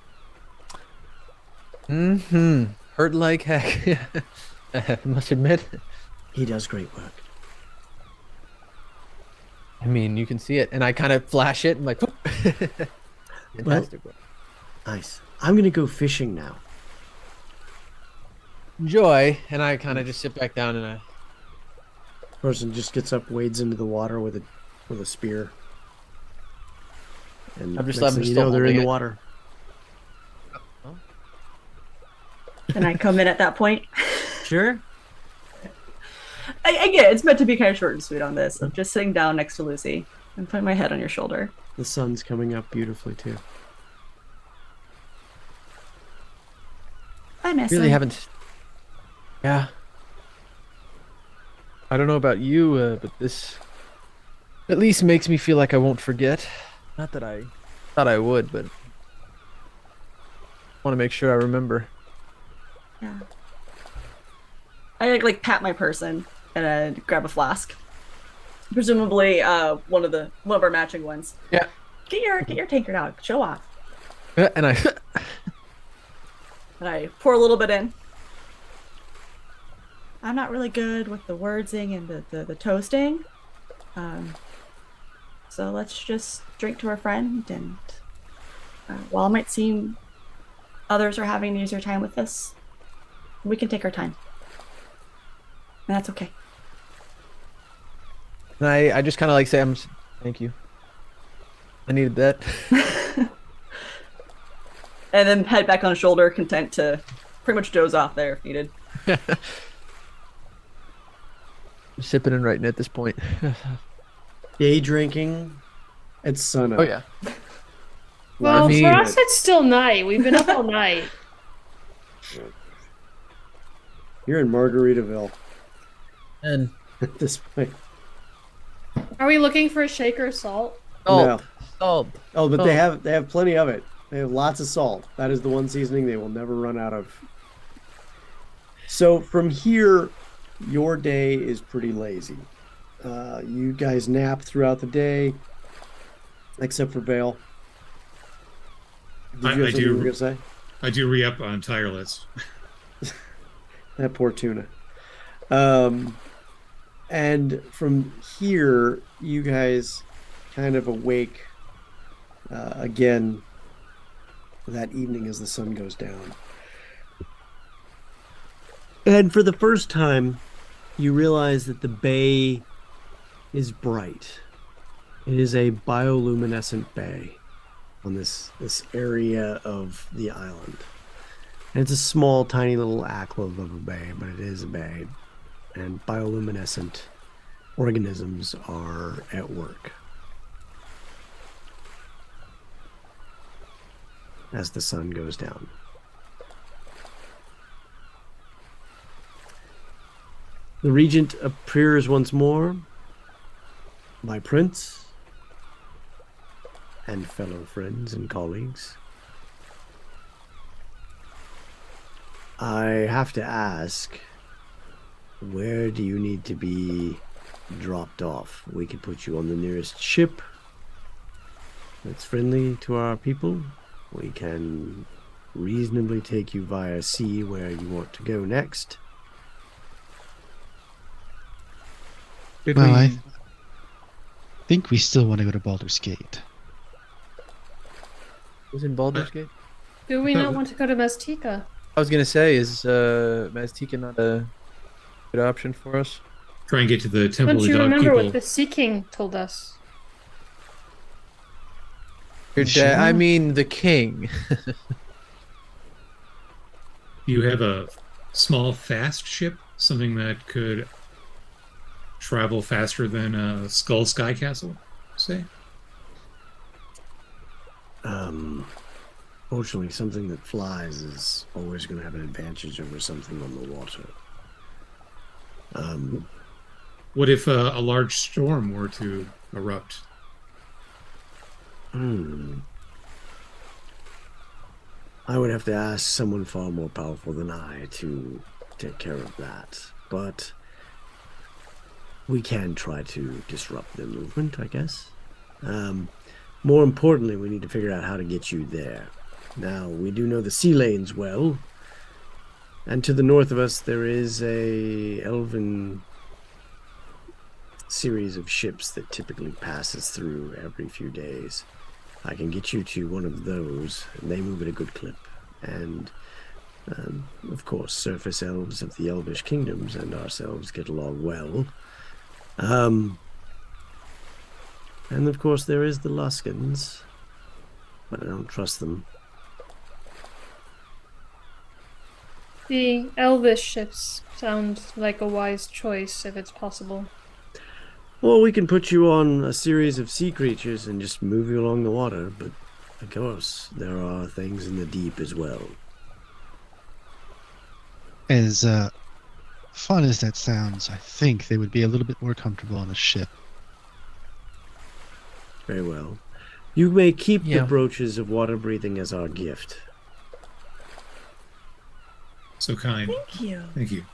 Mm-hmm. Hurt like heck. I must admit. He does great work. I mean, you can see it, and I kind of flash it and like, fantastic work. Nice. I'm gonna go fishing now. Enjoy, and I kind of just sit back down and Person just gets up, wades into the water with a spear, and I'm just next thing you know, they're in the water. And I come in at that point. Sure. I get it. It's meant to be kind of short and sweet on this. I'm just sitting down next to Lucy. And putting my head on your shoulder. The sun's coming up beautifully too. I miss Really him. haven't. Yeah. I don't know about you, but this at least makes me feel like I won't forget. Not that I thought I would, but I want to make sure I remember. Yeah. I like pat my person and grab a flask. Presumably, one of our matching ones. Yeah. Get your tankard out. Show off. And I. And I pour a little bit in. I'm not really good with the wordsing and the toasting. So let's just drink to our friend, and while it might seem others are having an easier time with this, we can take our time. And that's okay. And I just kind of like say, thank you. I needed that. And then head back on shoulder, content to pretty much doze off there if needed. I'm sipping and writing at this point. Day drinking at sunup. Oh yeah. Well, I mean, for us, it's still night. We've been up all night. You're in Margaritaville and at this point. Are we looking for a shaker of salt? salt. Salt. Oh, but Oh. they have plenty of it. They have lots of salt. That is the one seasoning they will never run out of. So from here, your day is pretty lazy. You guys nap throughout the day, except for Vale. Did you have something you were gonna say? I do re-up on tireless. That poor tuna. And from here, you guys kind of awake again that evening as the sun goes down. And for the first time, you realize that the bay is bright. It is a bioluminescent bay on this area of the island. And it's a small, tiny little alcove of a bay, but it is a bay. And bioluminescent organisms are at work as the sun goes down. The regent appears once more. My prince and fellow friends and colleagues. I have to ask, where do you need to be dropped off? We could put you on the nearest ship that's friendly to our people. We can reasonably take you via sea where you want to go next. Well, I think we still want to go to Baldur's Gate. Was in Baldur's Gate? Do we not want to go to Mestika? I was gonna say, is Maztica not a good option for us? Try and get to the Temple Don't of the you Dog remember People. what the Sea King told us? Your Sure. dad, I mean the king. You have a small, fast ship, something that could travel faster than a Skull Sky Castle, say? Fortunately, something that flies is always going to have an advantage over something on the water. What if a large storm were to erupt? I would have to ask someone far more powerful than I to take care of that. But we can try to disrupt their movement, I guess. More importantly, we need to figure out how to get you there. Now, we do know the sea lanes well. And to the north of us, there is a elven series of ships that typically passes through every few days. I can get you to one of those, and they move at a good clip. And, of course, surface elves of the Elvish kingdoms and ourselves get along well. And, of course, there is the Luskans, but I don't trust them. The Elvish ships sound like a wise choice if it's possible. Or we can put you on a series of sea creatures and just move you along the water, but of course, there are things in the deep as well. As fun as that sounds, I think they would be a little bit more comfortable on a ship. Very well. You may keep Yeah. the brooches of water breathing as our gift. So kind. Thank you. Thank you.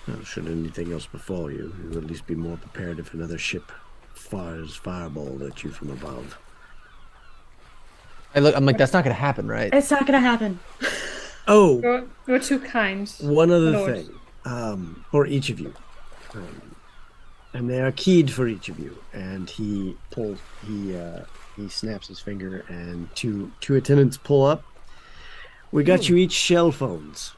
Well, should anything else befall you, you'll at least be more prepared if another ship fires fireball at you from above. I'm like, that's not gonna happen, right? It's not gonna happen. Oh, You're too kind. one other Lord. thing, for each of you, and they are keyed for each of you. And he snaps his finger, and two attendants pull up. We got you each shell phones.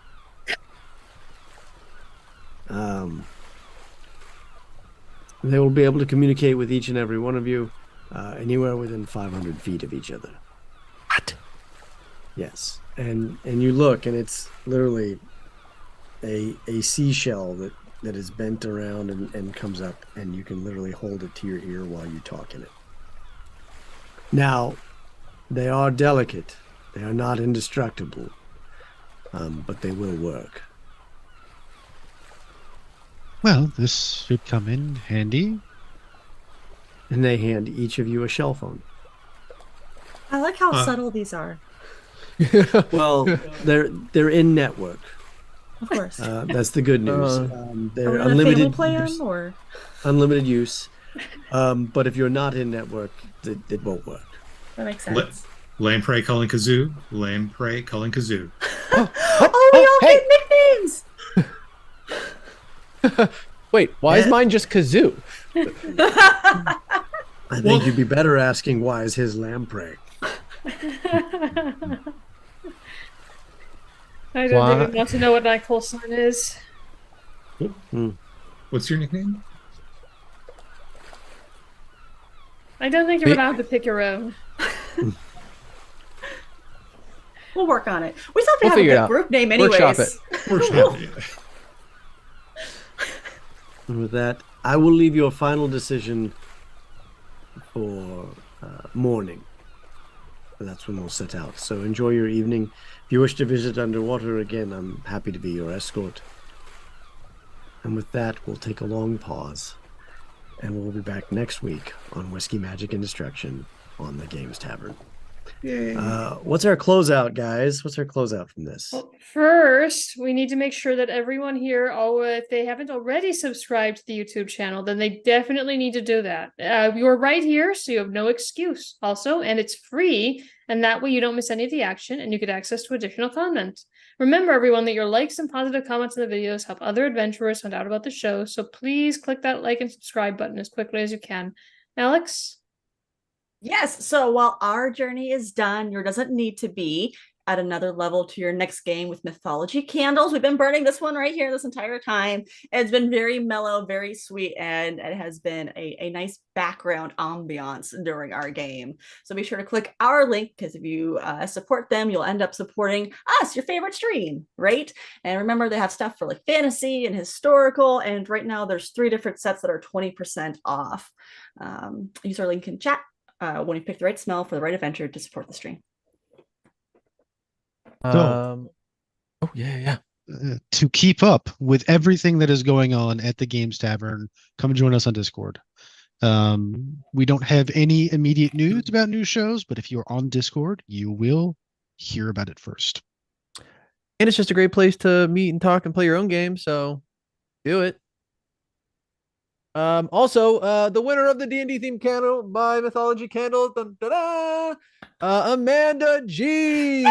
They will be able to communicate with each and every one of you, anywhere within 500 feet of each other. What? Yes, and you look, and it's literally a seashell that is bent around and comes up, and you can literally hold it to your ear while you talk in it. Now, they are delicate. They are not indestructible, but they will work. Well, this should come in handy. And they hand each of you a shell phone. I like how subtle these are. Well, they're in network. Of course. That's the good news. Are They're we on a unlimited family plan, use, or unlimited use. But if you're not in network, it won't work. that makes sense? Lamprey calling kazoo. Lamprey calling kazoo. Oh, we all hey! get nicknames. Wait, why is mine just Kazoo? I think you'd be better asking why is his lamprey. I don't even want to know what my call sign is. What's your nickname? I don't think you're allowed to pick your own. We'll work on it. We still have to We'll have figure a it good out. group name anyways. Workshop it. Workshop. Yeah. And with that, I will leave your final decision for morning. That's when we'll set out. So enjoy your evening. If you wish to visit underwater again, I'm happy to be your escort. And with that, we'll take a long pause. And we'll be back next week on Whiskey, Magic, and Destruction on the Games Tavern. Yay. What's our closeout, guys? What's our closeout from this? Well, first, we need to make sure that everyone here, if they haven't already subscribed to the YouTube channel, then they definitely need to do that. You're right here, so you have no excuse. Also, and it's free, and that way you don't miss any of the action, and you get access to additional content. Remember, everyone, that your likes and positive comments in the videos help other adventurers find out about the show, so please click that like and subscribe button as quickly as you can. Alex? Yes. So while our journey is done, yours doesn't need to be at another level to your next game with mythology candles. We've been burning this one right here this entire time. It's been very mellow, very sweet, and it has been a nice background ambiance during our game. So be sure to click our link, because if you support them, you'll end up supporting us, your favorite stream, right? And remember, they have stuff for like fantasy and historical, and right now there's 3 different sets that are 20% off. Use our link in chat when you pick the right smell for the right adventure to support the stream. So, Yeah. to keep up with everything that is going on at the Games Tavern, come join us on Discord. We don't have any immediate news about new shows, but if you're on Discord, you will hear about it first. And it's just a great place to meet and talk and play your own game, so do it. Also, the winner of the D&D themed candle by Mythology Candles, Amanda G.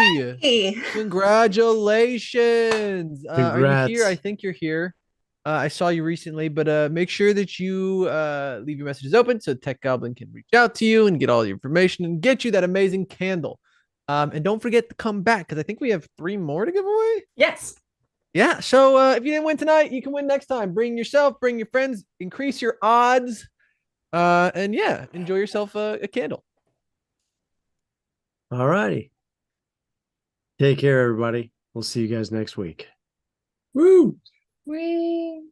Hey. Congratulations. Are you here? Congrats. I think you're here. I saw you recently, but make sure that you leave your messages open so Tech Goblin can reach out to you and get all the information and get you that amazing candle. And don't forget to come back, because I think we have 3 more to give away. Yes. Yeah, so if you didn't win tonight, you can win next time. Bring yourself, bring your friends, increase your odds, and yeah, enjoy yourself a candle. All righty. Take care, everybody. We'll see you guys next week. Woo. We